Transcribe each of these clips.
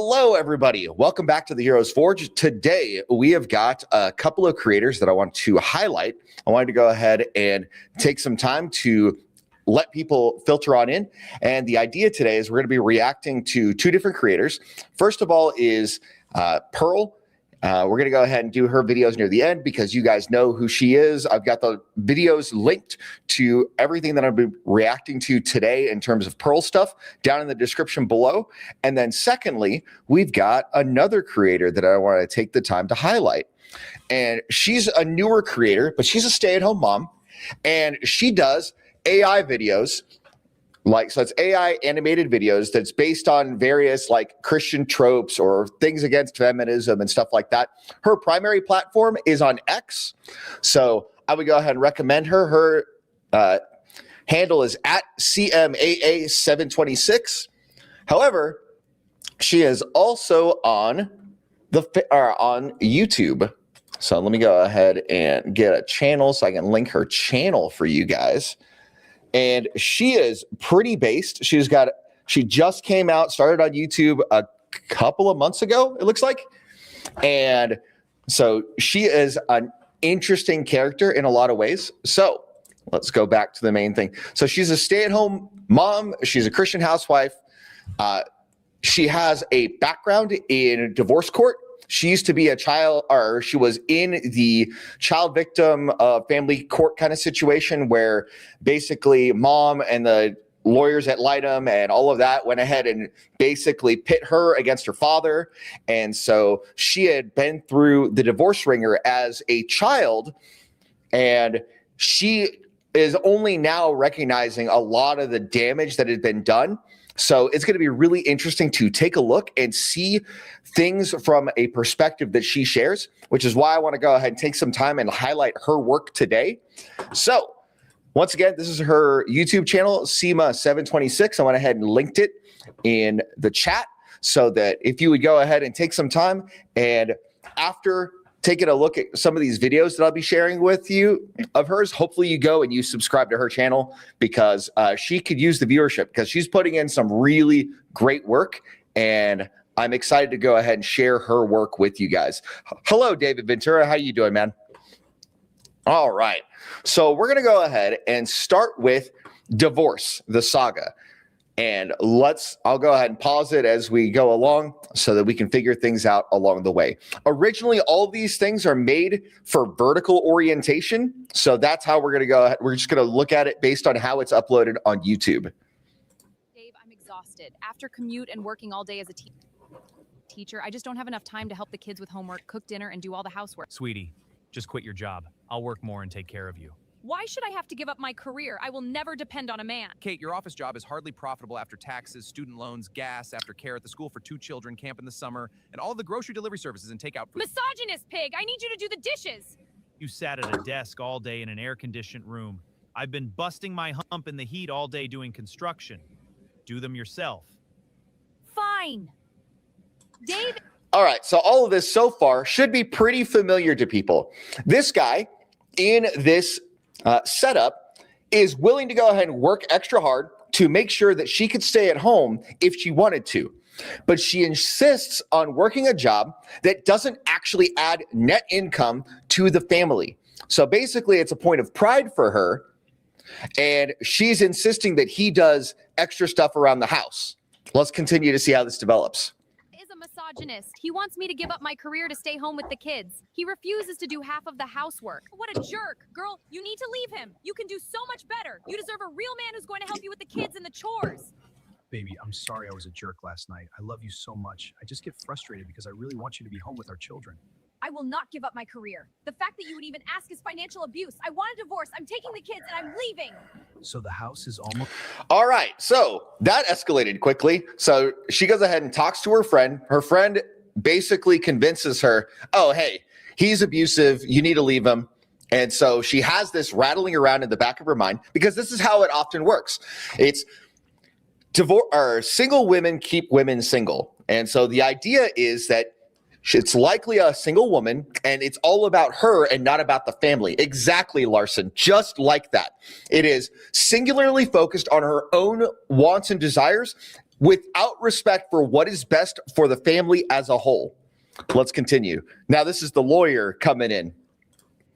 Hello, everybody. Welcome back to the Heroes Forge. Today, we have got a couple of creators that I want to highlight. I wanted to go ahead and take some time to let people filter on in. And the idea today is we're going to be reacting to two different creators. First of all is Pearl. We're going to go ahead and do her videos near the end because you guys know who she is. I've got the videos linked to everything that I'll be reacting to today in terms of Pearl stuff down in the description below. And then secondly, we've got another creator that I want to take the time to highlight. And she's a newer creator, but she's a stay-at-home mom. And she does AI videos. So it's AI animated videos that's based on various like Christian tropes or things against feminism and stuff like that. Her primary platform is on X. So I would go ahead and recommend her. Her handle is at CMAA726. However, she is also on on YouTube. So let me go ahead and get a channel so I can link her channel for you guys. And she is pretty based. She just came out, started on YouTube a couple of months ago, it looks like. And so she is an interesting character in a lot of ways. So let's go back to the main thing. So she's a stay-at-home mom. She's a Christian housewife. She has a background in divorce court. She used to be a child, or she was in the child victim family court kind of situation where basically mom and the lawyers at Lightem and all of that went ahead and basically pit her against her father. And so she had been through the divorce ringer as a child, and she is only now recognizing a lot of the damage that had been done. So it's going to be really interesting to take a look and see things from a perspective that she shares, which is why I want to go ahead and take some time and highlight her work today. So once again, this is her YouTube channel, SEMA726. I went ahead and linked it in the chat so that if you would go ahead and take some time and after taking a look at some of these videos that I'll be sharing with you of hers, hopefully you go and you subscribe to her channel because she could use the viewership because she's putting in some really great work, and I'm excited to go ahead and share her work with you guys. Hello, David Ventura. How you doing, man? All right. So we're going to go ahead and start with Divorce, the saga. And I'll go ahead and pause it as we go along so that we can figure things out along the way. Originally, all these things are made for vertical orientation. So that's how we're going to go ahead. We're just going to look at it based on how it's uploaded on YouTube. Dave, I'm exhausted. After commute and working all day as a teacher, I just don't have enough time to help the kids with homework, cook dinner, and do all the housework. Sweetie, just quit your job. I'll work more and take care of you. Why should I have to give up my career? I will never depend on a man. Kate, your office job is hardly profitable after taxes, student loans, gas, after care at the school for 2 children, camp in the summer, and all the grocery delivery services and takeout food. Misogynist pig! I need you to do the dishes! You sat at a desk all day in an air-conditioned room. I've been busting my hump in the heat all day doing construction. Do them yourself. Fine. Dave. All right, so all of this so far should be pretty familiar to people. This guy in this setup is willing to go ahead and work extra hard to make sure that she could stay at home if she wanted to. But she insists on working a job that doesn't actually add net income to the family. So basically, it's a point of pride for her. And she's insisting that he does extra stuff around the house. Let's continue to see how this develops. Misogynist. He wants me to give up my career to stay home with the kids. He refuses to do half of the housework. What a jerk. Girl, you need to leave him. You can do so much better. You deserve a real man who's going to help you with the kids and the chores. Baby, I'm sorry I was a jerk last night. I love you so much. I just get frustrated because I really want you to be home with our children. I will not give up my career. The fact that you would even ask is financial abuse. I want a divorce. I'm taking the kids and I'm leaving. So the house is almost... All right, so that escalated quickly. So she goes ahead and talks to her friend. Her friend basically convinces her, oh, hey, he's abusive. You need to leave him. And so she has this rattling around in the back of her mind because this is how it often works. It's divorce or single women keep women single. And so the idea is that it's likely a single woman, and it's all about her and not about the family. Exactly, Larson, just like that. It is singularly focused on her own wants and desires without respect for what is best for the family as a whole. Let's continue. Now, this is the lawyer coming in.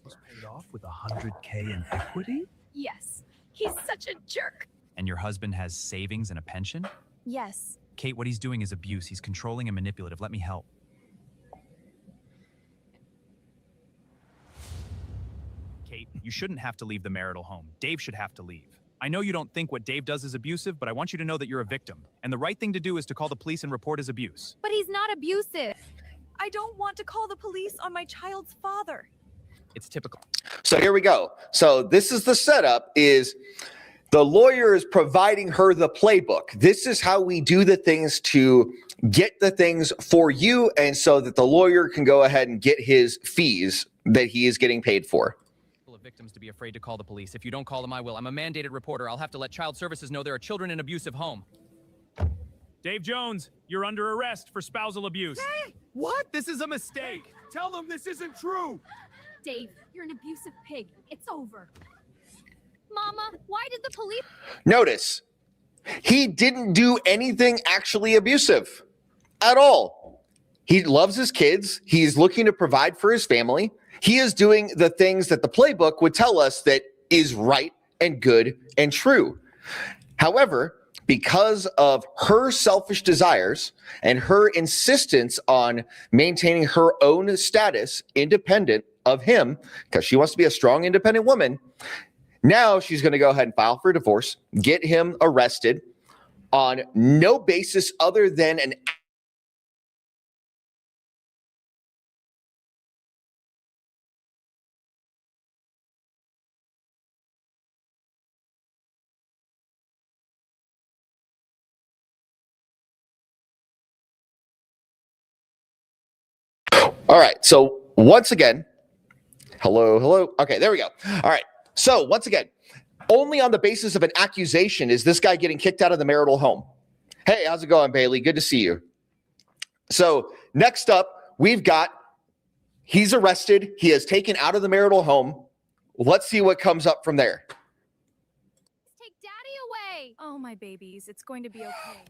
Was paid off with $100K in equity? Yes. He's such a jerk. And your husband has savings and a pension? Yes. Kate, what he's doing is abuse. He's controlling and manipulative. Let me help. Kate, you shouldn't have to leave the marital home. Dave should have to leave. I know you don't think what Dave does is abusive, but I want you to know that you're a victim. And the right thing to do is to call the police and report his abuse. But he's not abusive. I don't want to call the police on my child's father. It's typical. So here we go. So this is the setup, is the lawyer is providing her the playbook. This is how we do the things to get the things for you, and so that the lawyer can go ahead and get his fees that he is getting paid for. Of victims to be afraid to call the police. If you don't call them, I will. I'm a mandated reporter. I'll have to let child services know there are children in abusive home. Dave Jones, you're under arrest for spousal abuse. What? This is a mistake. Tell them this isn't true. Dave, you're an abusive pig. It's over. Mama, why did the police... Notice, he didn't do anything actually abusive at all. He loves his kids. He's looking to provide for his family. He is doing the things that the playbook would tell us that is right and good and true. However, because of her selfish desires and her insistence on maintaining her own status independent of him, because she wants to be a strong, independent woman, now she's going to go ahead and file for divorce, get him arrested on no basis other than an All right. So once again, hello. Okay, there we go. All right. So once again, only on the basis of an accusation is this guy getting kicked out of the marital home. Hey, how's it going, Bailey? Good to see you. So next up, we've got, he's arrested. He is taken out of the marital home. Let's see what comes up from there. Take Daddy away. Oh, my babies. It's going to be okay.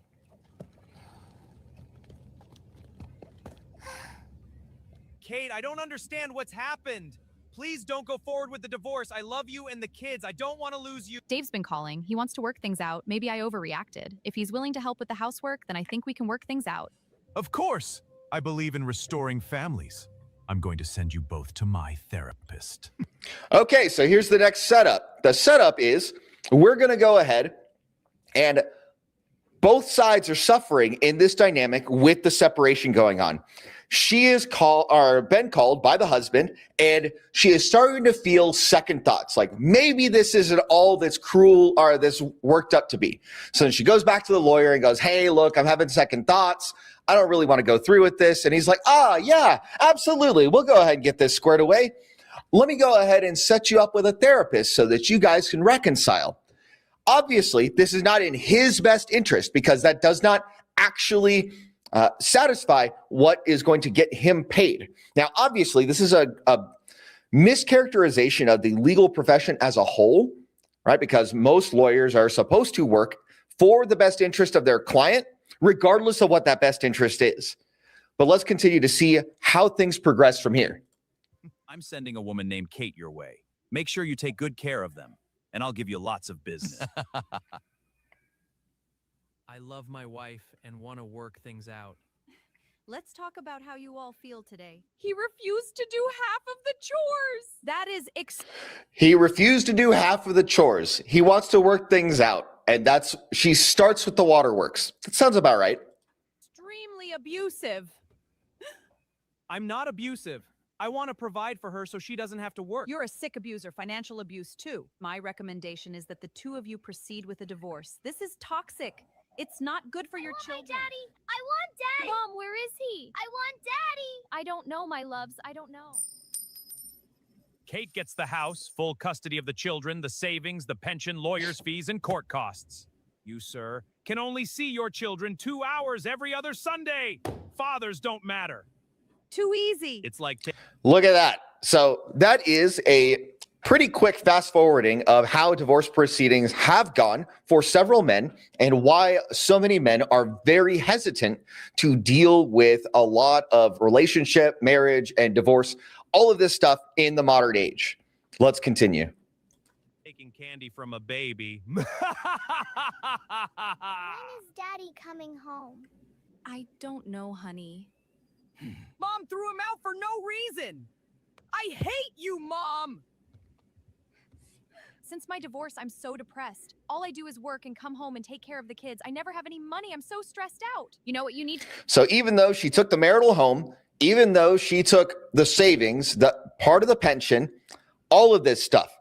Kate, I don't understand what's happened. Please don't go forward with the divorce. I love you and the kids. I don't want to lose you. Dave's been calling. He wants to work things out. Maybe I overreacted. If he's willing to help with the housework, then I think we can work things out. Of course. I believe in restoring families. I'm going to send you both to my therapist. Okay, so here's the next setup. The setup is we're going to go ahead and both sides are suffering in this dynamic with the separation going on. She is been called by the husband, and she is starting to feel second thoughts. Like maybe this isn't all that's cruel or that's worked up to be. So then she goes back to the lawyer and goes, hey, look, I'm having second thoughts. I don't really want to go through with this. And he's like, yeah, absolutely. We'll go ahead and get this squared away. Let me go ahead and set you up with a therapist so that you guys can reconcile. Obviously, this is not in his best interest because that does not actually satisfy what is going to get him paid. Now, obviously, this is a mischaracterization of the legal profession as a whole, right? Because most lawyers are supposed to work for the best interest of their client, regardless of what that best interest is. But let's continue to see how things progress from here. I'm sending a woman named Kate your way. Make sure you take good care of them, and I'll give you lots of business. I love my wife and want to work things out. Let's talk about how you all feel today. He refused to do half of the chores. That is He refused to do half of the chores. He wants to work things out. And she starts with the waterworks. That sounds about right. extremely abusive. I'm not abusive. I want to provide for her so she doesn't have to work. You're a sick abuser, financial abuse too. My recommendation is that the two of you proceed with a divorce. This is toxic. It's not good for your children. Daddy. I want Daddy. Mom, where is he? I want Daddy. I don't know, my loves. I don't know. Kate gets the house, full custody of the children, the savings, the pension, lawyer's fees, and court costs. You, sir, can only see your children 2 hours every other Sunday. Fathers don't matter. Too easy. It's like... Look at that. So that is a pretty quick fast forwarding of how divorce proceedings have gone for several men and why so many men are very hesitant to deal with a lot of relationship, marriage, and divorce, all of this stuff in the modern age. Let's continue. Taking candy from a baby. When is Daddy coming home? I don't know, honey. Mom threw him out for no reason. I hate you, Mom. Since my divorce, I'm so depressed. All I do is work and come home and take care of the kids. I never have any money. I'm so stressed out. You know what you need? So even though she took the marital home, even though she took the savings, the part of the pension, all of this stuff,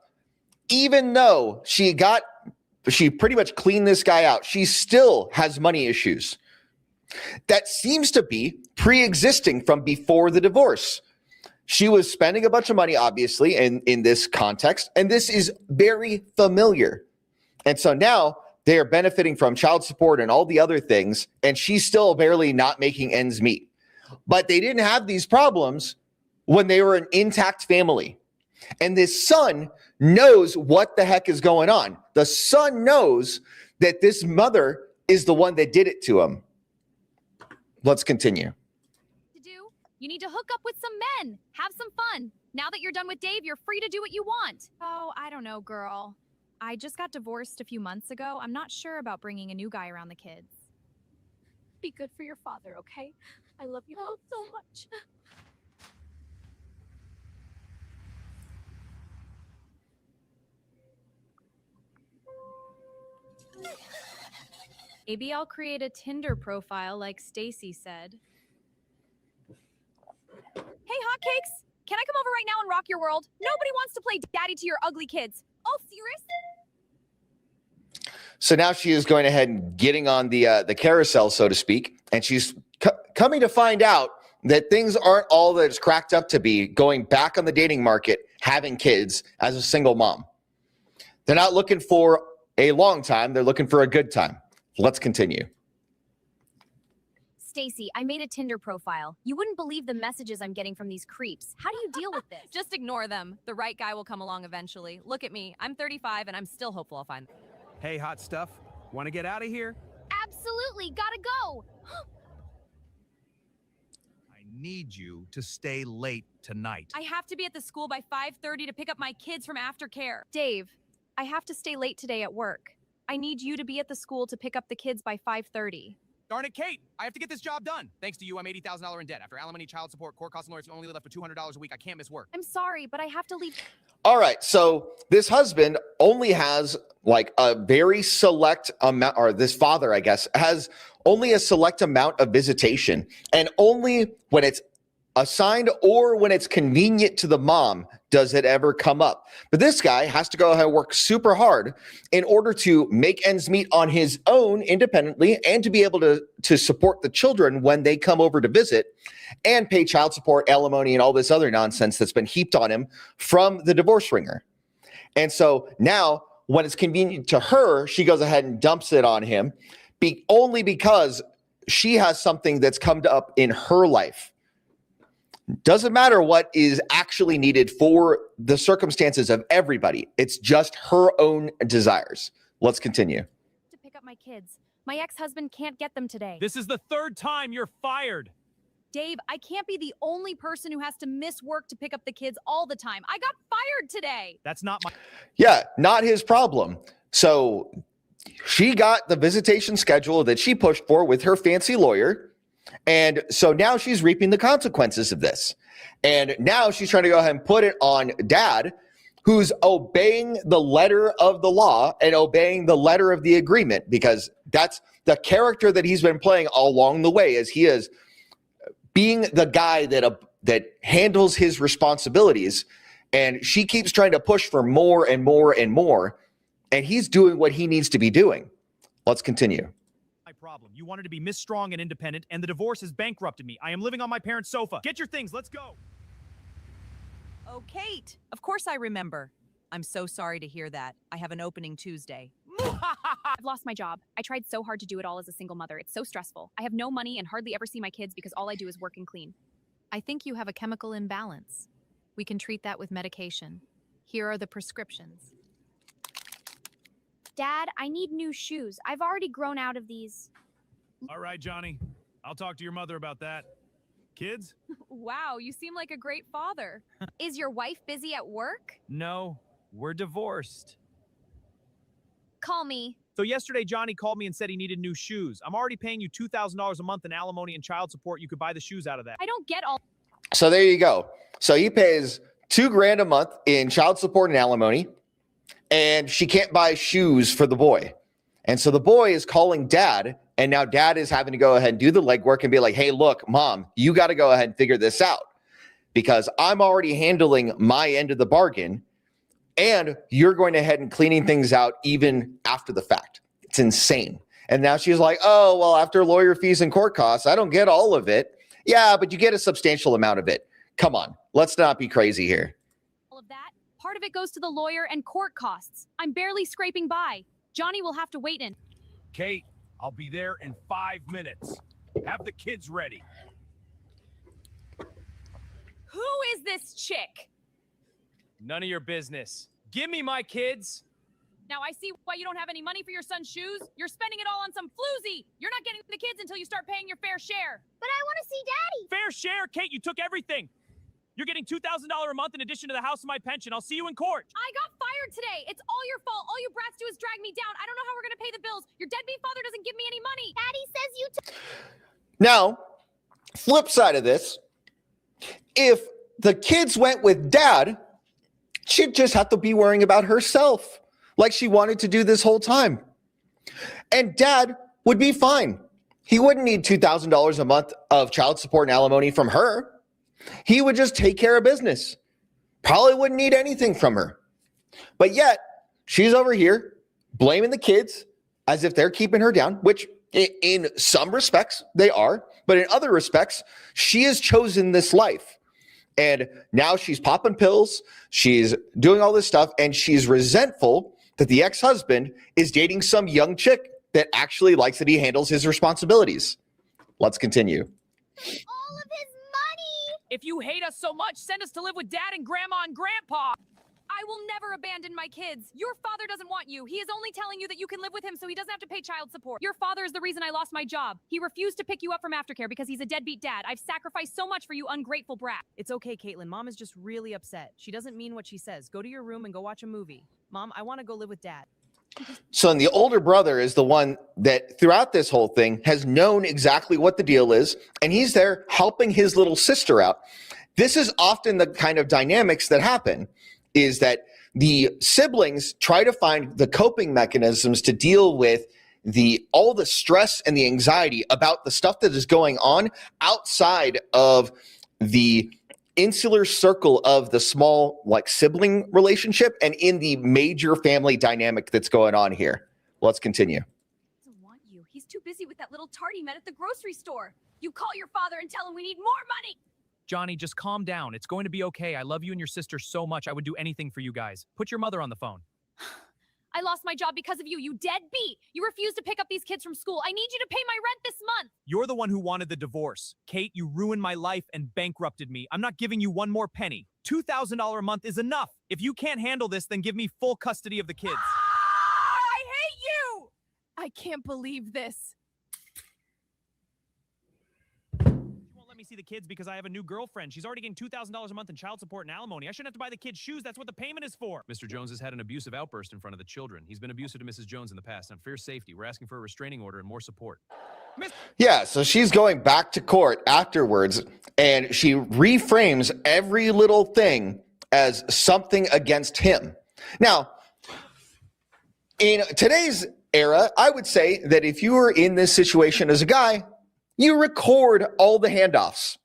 even though she pretty much cleaned this guy out, she still has money issues. That seems to be pre-existing from before the divorce. She was spending a bunch of money, obviously, in this context, and this is very familiar. And so now they are benefiting from child support and all the other things, and she's still barely not making ends meet. But they didn't have these problems when they were an intact family. And this son knows what the heck is going on. The son knows that this mother is the one that did it to him. Let's continue. You need to hook up with some men. Have some fun. Now that you're done with Dave, you're free to do what you want. Oh, I don't know, girl. I just got divorced a few months ago. I'm not sure about bringing a new guy around the kids. Be good for your father, okay? I love you both so much. Maybe I'll create a Tinder profile like Stacy said. Hey, hotcakes! Can I come over right now and rock your world? Nobody wants to play daddy to your ugly kids. Oh, serious? So now she is going ahead and getting on the carousel, so to speak, and she's coming to find out that things aren't all that it's cracked up to be, going back on the dating market, having kids as a single mom. They're not looking for a long time. They're looking for a good time. Let's continue. Stacy, I made a Tinder profile. You wouldn't believe the messages I'm getting from these creeps. How do you deal with this? Just ignore them. The right guy will come along eventually. Look at me. I'm 35 and I'm still hopeful I'll find them. Hey, hot stuff. Want to get out of here? Absolutely, gotta go. I need you to stay late tonight. I have to be at the school by 5:30 to pick up my kids from aftercare. Dave, I have to stay late today at work. I need you to be at the school to pick up the kids by 5:30. Darn it, Kate! I have to get this job done. Thanks to you, I'm $80,000 in debt. After alimony, child support, court costs, and lawyers, I'm only left with $200 a week. I can't miss work. I'm sorry, but I have to leave. All right, so this husband only has like a very select amount, or this father, I guess, has only a select amount of visitation, and only when it's assigned or when it's convenient to the mom does it ever come up. But this guy has to go ahead and work super hard in order to make ends meet on his own independently and to be able to support the children when they come over to visit and pay child support, alimony, and all this other nonsense that's been heaped on him from the divorce ringer. And so now when it's convenient to her, she goes ahead and dumps it on him only because she has something that's come up in her life. Doesn't matter what is actually needed for the circumstances of everybody. It's just her own desires. Let's continue. To pick up my kids. My ex-husband can't get them today. This is the third time you're fired. Dave, I can't be the only person who has to miss work to pick up the kids all the time. I got fired today. That's not my... Yeah, not his problem. So she got the visitation schedule that she pushed for with her fancy lawyer. And so now she's reaping the consequences of this. And now she's trying to go ahead and put it on dad, who's obeying the letter of the law and obeying the letter of the agreement, because that's the character that he's been playing all along the way, as he is being the guy that handles his responsibilities. And she keeps trying to push for more and more and more. And he's doing what he needs to be doing. Let's continue. Problem. You wanted to be Miss Strong and independent, and the divorce has bankrupted me. I am living on my parents' sofa. Get your things. Let's go. Oh, Kate. Of course I remember. I'm so sorry to hear that. I have an opening Tuesday. I've lost my job. I tried so hard to do it all as a single mother. It's so stressful. I have no money and hardly ever see my kids because all I do is work and clean. I think you have a chemical imbalance. We can treat that with medication. Here are the prescriptions. Dad, I need new shoes. I've already grown out of these. All right, Johnny. I'll talk to your mother about that. Kids? Wow, you seem like a great father. Is your wife busy at work? No, we're divorced. Call me. So yesterday, Johnny called me and said he needed new shoes. I'm already paying you $2,000 a month in alimony and child support. You could buy the shoes out of that. I don't get all. So there you go. So he pays $2,000 a month in child support and alimony, and she can't buy shoes for the boy. And so the boy is calling dad, and now dad is having to go ahead and do the legwork and be like, hey, look, mom, you got to go ahead and figure this out because I'm already handling my end of the bargain, and you're going ahead and cleaning things out even after the fact. It's insane. And now she's like, oh, well, after lawyer fees and court costs, I don't get all of it. Yeah, but you get a substantial amount of it. Come on, let's not be crazy here. All of that. Part of it goes to the lawyer and court costs. I'm barely scraping by. Johnny will have to wait in. Kate, I'll be there in 5 minutes. Have the kids ready. Who is this chick? None of your business. Give me my kids. Now I see why you don't have any money for your son's shoes. You're spending it all on some floozy. You're not getting the kids until you start paying your fair share. But I want to see Daddy. Fair share, Kate, you took everything. You're getting $2,000 a month in addition to the house and my pension. I'll see you in court. I got fired today. It's all your fault. All you brats do is drag me down. I don't know how we're going to pay the bills. Your deadbeat father doesn't give me any money. Daddy says you Now, flip side of this, if the kids went with dad, she'd just have to be worrying about herself like she wanted to do this whole time. And dad would be fine. He wouldn't need $2,000 a month of child support and alimony from her. He would just take care of business. Probably wouldn't need anything from her. But yet, she's over here blaming the kids as if they're keeping her down, which in some respects they are, but in other respects, she has chosen this life. And now she's popping pills, she's doing all this stuff, and she's resentful that the ex-husband is dating some young chick that actually likes that he handles his responsibilities. Let's continue. all of his money. If you hate us so much, send us to live with Dad and Grandma and Grandpa. I will never abandon my kids. Your father doesn't want you. He is only telling you that you can live with him so he doesn't have to pay child support. Your father is the reason I lost my job. He refused to pick you up from aftercare because he's a deadbeat dad. I've sacrificed so much for you ungrateful brat. It's okay, Caitlin. Mom is just really upset. She doesn't mean what she says. Go to your room and go watch a movie. Mom, I want to go live with Dad. So the older brother is the one that throughout this whole thing has known exactly what the deal is, and he's there helping his little sister out. This is often the kind of dynamics that happen, is that the siblings try to find the coping mechanisms to deal with all the stress and the anxiety about the stuff that is going on outside of the insular circle of the small sibling relationship and in the major family dynamic that's going on here. Let's continue. He doesn't want you. He's too busy with that little tardy met at the grocery store. You call your father and tell him we need more money. Johnny, just calm down. It's going to be okay. I love you and your sister so much. I would do anything for you guys. Put your mother on the phone. I lost my job because of you, you deadbeat. You refused to pick up these kids from school. I need you to pay my rent this month. You're the one who wanted the divorce. Kate, you ruined my life and bankrupted me. I'm not giving you one more penny. $2,000 a month is enough. If you can't handle this, then give me full custody of the kids. I hate you. I can't believe this. You won't let me see the kids because I have a new girlfriend. She's already getting $2,000 a month in child support and alimony. I shouldn't have to buy the kids shoes. That's what the payment is for. Mr. Jones has had an abusive outburst in front of the children. He's been abusive to Mrs. Jones in the past. And for your safety, we're asking for a restraining order and more support. Yeah, so she's going back to court afterwards, and she reframes every little thing as something against him. Now, in today's era, I would say that if you were in this situation as a guy, you record all the handoffs.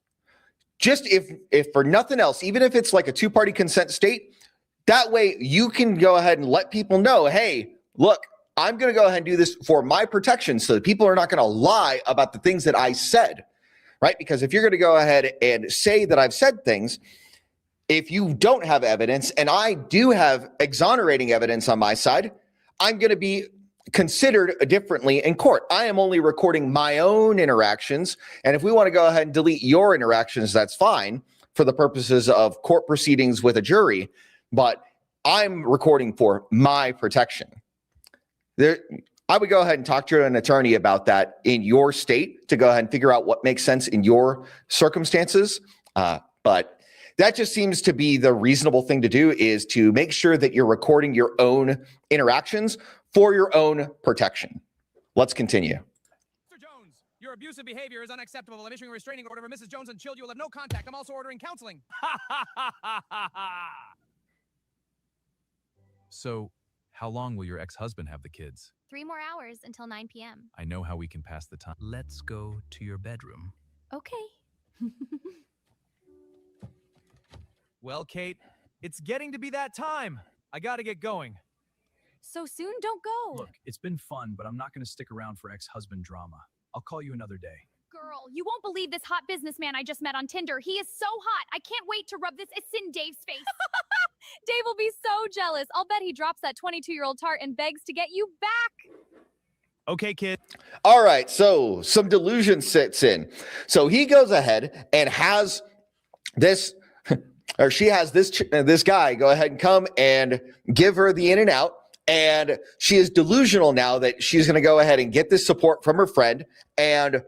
Just if for nothing else, even if it's like a two-party consent state, that way you can go ahead and let people know, hey, look, I'm going to go ahead and do this for my protection so that people are not going to lie about the things that I said, right? Because if you're going to go ahead and say that I've said things, if you don't have evidence and I do have exonerating evidence on my side, I'm going to be considered differently in court. I am only recording my own interactions. And if we want to go ahead and delete your interactions, that's fine for the purposes of court proceedings with a jury. But I'm recording for my protection. I would go ahead and talk to an attorney about that in your state to go ahead and figure out what makes sense in your circumstances. But that just seems to be the reasonable thing to do, is to make sure that you're recording your own interactions for your own protection. Let's continue. Mr. Jones, your abusive behavior is unacceptable. I'm issuing a restraining order for Mrs. Jones and Child. You will have no contact. I'm also ordering counseling. So, how long will your ex-husband have the kids? 3 more hours until 9 p.m. I know how we can pass the time. Let's go to your bedroom. Okay. Well, Kate, it's getting to be that time. I gotta get going. So soon? Don't go. Look, it's been fun, but I'm not going to stick around for ex-husband drama. I'll call you another day. Girl, you won't believe this hot businessman I just met on Tinder. He is so hot. I can't wait to rub this in Dave's face. Dave will be so jealous. I'll bet he drops that 22-year-old tart and begs to get you back. Okay, kid. All right, so some delusion sits in. So he goes ahead and has this, or she has this guy go ahead and come and give her the in and out. And she is delusional now that she's going to go ahead and get this support from her friend. And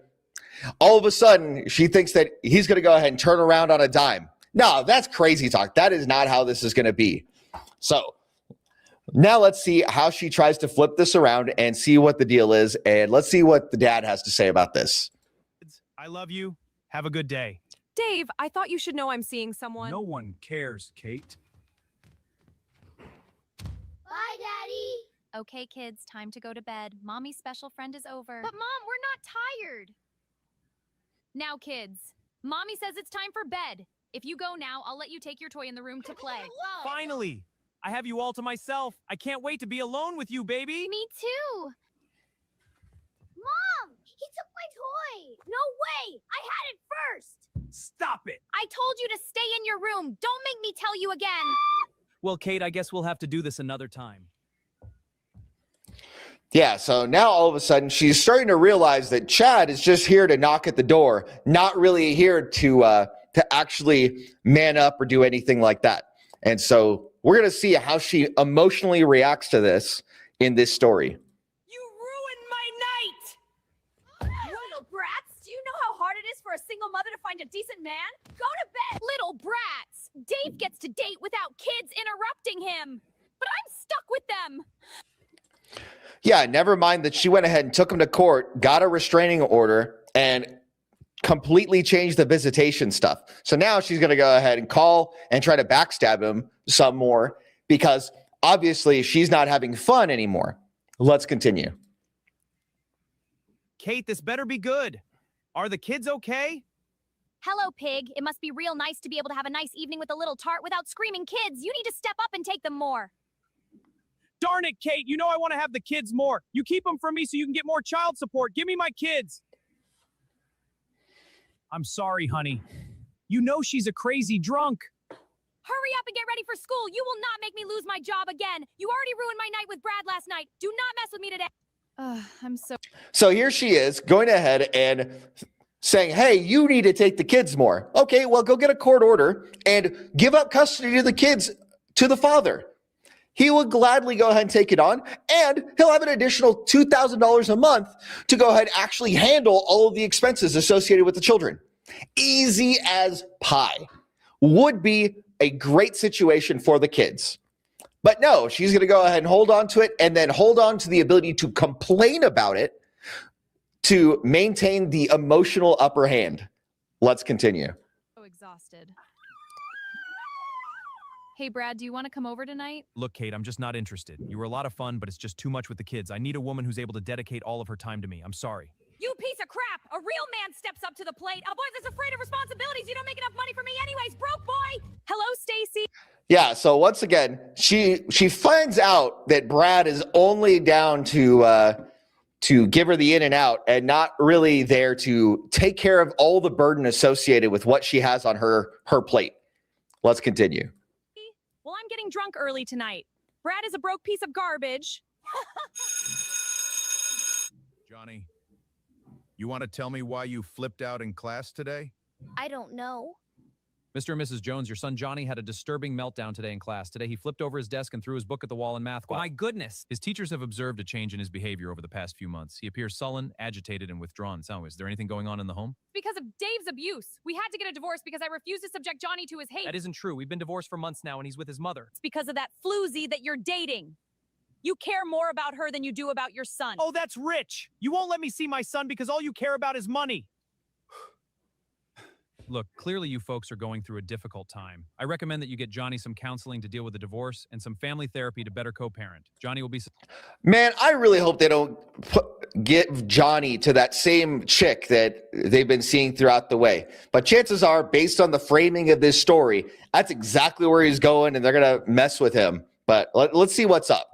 all of a sudden, she thinks that he's going to go ahead and turn around on a dime. No, that's crazy talk. That is not how this is going to be. So now let's see how she tries to flip this around and see what the deal is. And let's see what the dad has to say about this. I love you. Have a good day. Dave, I thought you should know I'm seeing someone. No one cares, Kate. Bye, Daddy. Okay, kids, time to go to bed. Mommy's special friend is over. But Mom, we're not tired. Now, kids, Mommy says it's time for bed. If you go now, I'll let you take your toy in the room to play. Finally! I have you all to myself. I can't wait to be alone with you, baby. Me too. Mom, he took my toy. No way. I had it first. Stop it! I told you to stay in your room. Don't make me tell you again. Well, Kate, I guess we'll have to do this another time. Yeah, so now all of a sudden she's starting to realize that Chad is just here to knock at the door, not really here to actually man up or do anything like that. And so we're going to see how she emotionally reacts to this in this story. You ruined my night! Little brats, do you know how hard it is for a single mother to find a decent man? Go to bed! Little brats. Dave gets to date without kids interrupting him. But I'm stuck with them. Yeah, never mind that she went ahead and took him to court, got a restraining order, and completely changed the visitation stuff. So now she's going to go ahead and call and try to backstab him some more because obviously she's not having fun anymore. Let's continue. Kate, this better be good. Are the kids okay? Hello, pig. It must be real nice to be able to have a nice evening with a little tart without screaming kids. You need to step up and take them more. Darn it, Kate. You know I want to have the kids more. You keep them from me so you can get more child support. Give me my kids. I'm sorry, honey. You know she's a crazy drunk. Hurry up and get ready for school. You will not make me lose my job again. You already ruined my night with Brad last night. Do not mess with me today. I'm so... So here she is going ahead and saying, hey, you need to take the kids more. Okay, well, go get a court order and give up custody to the kids to the father. He will gladly go ahead and take it on, and he'll have an additional $2,000 a month to go ahead and actually handle all of the expenses associated with the children. Easy as pie. Would be a great situation for the kids. But no, she's going to go ahead and hold on to it and then hold on to the ability to complain about it to maintain the emotional upper hand. Let's continue. So exhausted. Hey, Brad, do you want to come over tonight? Look, Kate, I'm just not interested. You were a lot of fun, but it's just too much with the kids. I need a woman who's able to dedicate all of her time to me. I'm sorry. You piece of crap! A real man steps up to the plate. A boy that's afraid of responsibilities. You don't make enough money for me anyways, broke boy! Hello, Stacy. Yeah, so once again, she finds out that Brad is only down to give her the in and out and not really there to take care of all the burden associated with what she has on her plate. Let's continue. Well, I'm getting drunk early tonight. Brad is a broke piece of garbage. Johnny, you want to tell me why you flipped out in class today? I don't know. Mr. and Mrs. Jones, your son Johnny had a disturbing meltdown today in class. Today, he flipped over his desk and threw his book at the wall in math class. My goodness. His teachers have observed a change in his behavior over the past few months. He appears sullen, agitated, and withdrawn. So, is there anything going on in the home? Because of Dave's abuse. We had to get a divorce because I refused to subject Johnny to his hate. That isn't true. We've been divorced for months now, and he's with his mother. It's because of that floozy that you're dating. You care more about her than you do about your son. Oh, that's rich. You won't let me see my son because all you care about is money. Look, clearly you folks are going through a difficult time. I recommend that you get Johnny some counseling to deal with the divorce and some family therapy to better co-parent. Johnny will be... Man, I really hope they don't give Johnny to that same chick that they've been seeing throughout the way. But chances are, based on the framing of this story, that's exactly where he's going, and they're going to mess with him. But let's see what's up.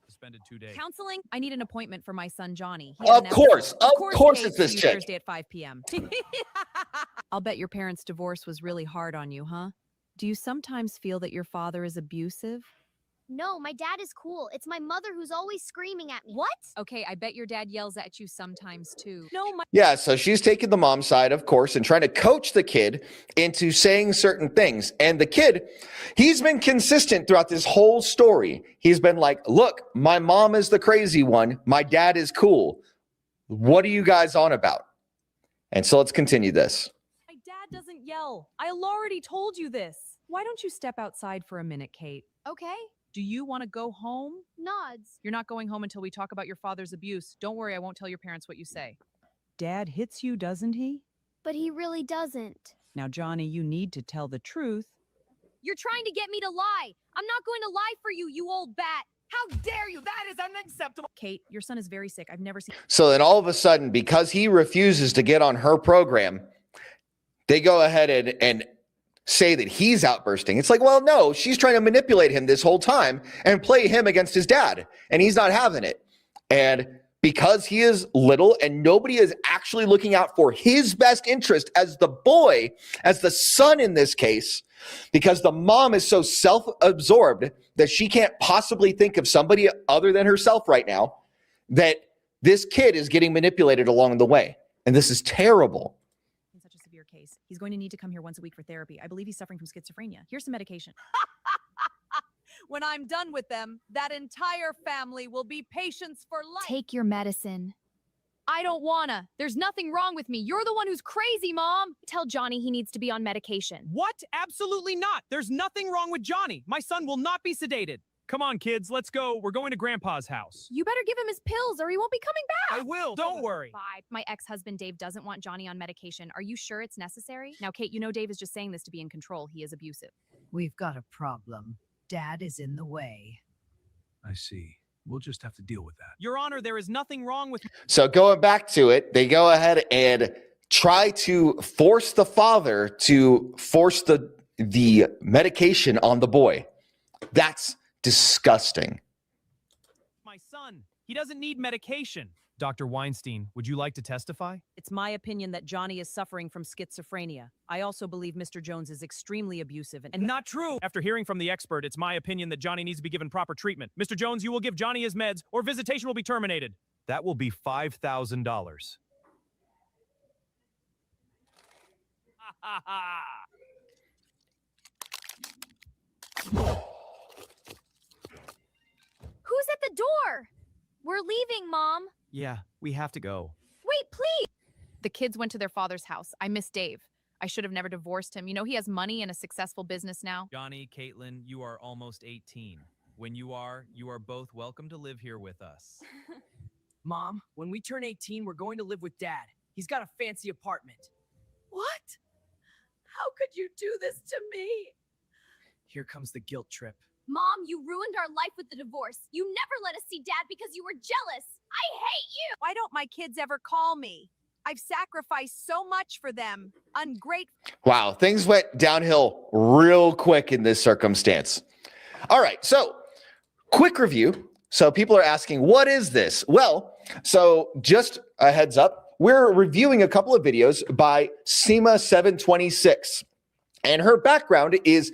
Suspended 2 days. Counseling? I need an appointment for my son, Johnny. Of course Kate, it's this see you chick. Thursday at 5 p.m. I'll bet your parents' divorce was really hard on you, huh? Do you sometimes feel that your father is abusive? No, my dad is cool. It's my mother who's always screaming at me. What? Okay, I bet your dad yells at you sometimes too. No, my Yeah, so she's taking the mom side, of course, and trying to coach the kid into saying certain things. And the kid, he's been consistent throughout this whole story. He's been like, look, my mom is the crazy one. My dad is cool. What are you guys on about? And so let's continue this. dad doesn't yell. I already told you this. Why don't you step outside for a minute, Kate? Okay. Do you want to go home? Nods. You're not going home until we talk about your father's abuse. Don't worry, I won't tell your parents what you say. Dad hits you, doesn't he? But he really doesn't. Now, Johnny, you need to tell the truth. You're trying to get me to lie. I'm not going to lie for you, you old bat. How dare you? That is unacceptable. Kate, your son is very sick. I've never seen... So then all of a sudden, because he refuses to get on her program, they go ahead and say that he's outbursting. It's like, well, no, she's trying to manipulate him this whole time and play him against his dad, and he's not having it. And because he is little and nobody is actually looking out for his best interest as the boy, as the son in this case, because the mom is so self-absorbed that she can't possibly think of somebody other than herself right now, that this kid is getting manipulated along the way. And this is terrible. In such a severe case, he's going to need to come here once a week for therapy. I believe he's suffering from schizophrenia. Here's some medication. When I'm done with them, that entire family will be patients for life. Take your medicine. I don't wanna. There's nothing wrong with me. You're the one who's crazy, Mom. Tell Johnny he needs to be on medication. What? Absolutely not. There's nothing wrong with Johnny. My son will not be sedated. Come on, kids, let's go. We're going to Grandpa's house. You better give him his pills or he won't be coming back. I will. Don't worry. Bye. My ex-husband Dave doesn't want Johnny on medication. Are you sure it's necessary? Now, Kate, you know Dave is just saying this to be in control. He is abusive. We've got a problem. Dad is in the way. I see. We'll just have to deal with that. Your Honor, there is nothing wrong with... So going back to it, they go ahead and try to force the father to force the medication on the boy. That's disgusting. My son, he doesn't need medication. Dr. Weinstein, would you like to testify? It's my opinion that Johnny is suffering from schizophrenia. I also believe Mr. Jones is extremely abusive and Not true. After hearing from the expert, it's my opinion that Johnny needs to be given proper treatment. Mr. Jones, you will give Johnny his meds or visitation will be terminated. That will be $5,000. Who's at the door? We're leaving, Mom. Yeah, we have to go. Wait, please. The kids went to their father's house. I miss Dave. I should have never divorced him. You know, he has money and a successful business now. Johnny, Caitlin, you are almost 18. When you are both welcome to live here with us. Mom, when we turn 18, we're going to live with Dad. He's got a fancy apartment. What? How could you do this to me? Here comes the guilt trip. Mom, you ruined our life with the divorce. You never let us see Dad because you were jealous. I hate you. why don't my kids ever call me? I've sacrificed so much for them. Ungrateful. Wow, things went downhill real quick in this circumstance. All right, so quick review. So people are asking, what is this? Well, so just a heads up, we're reviewing a couple of videos by Seema726. And her background is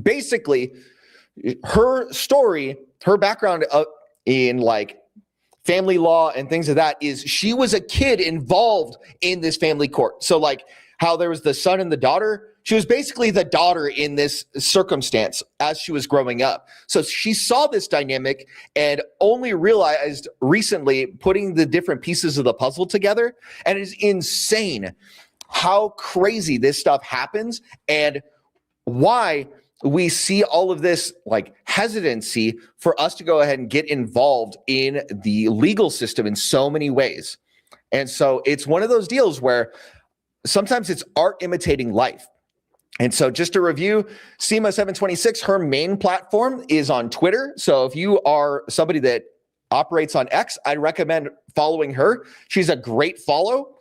basically her story, her background in like family law and things of that is she was a kid involved in this family court. So like how there was the son and the daughter. She was basically the daughter in this circumstance as she was growing up. So she saw this dynamic and only realized recently putting the different pieces of the puzzle together. And it is insane how crazy this stuff happens and why we see all of this like hesitancy for us to go ahead and get involved in the legal system in so many ways. And so it's one of those deals where sometimes it's art imitating life. And so just to review, SEMA726, her main platform is on Twitter. So if you are somebody that operates on X, I'd recommend following her. She's a great follow.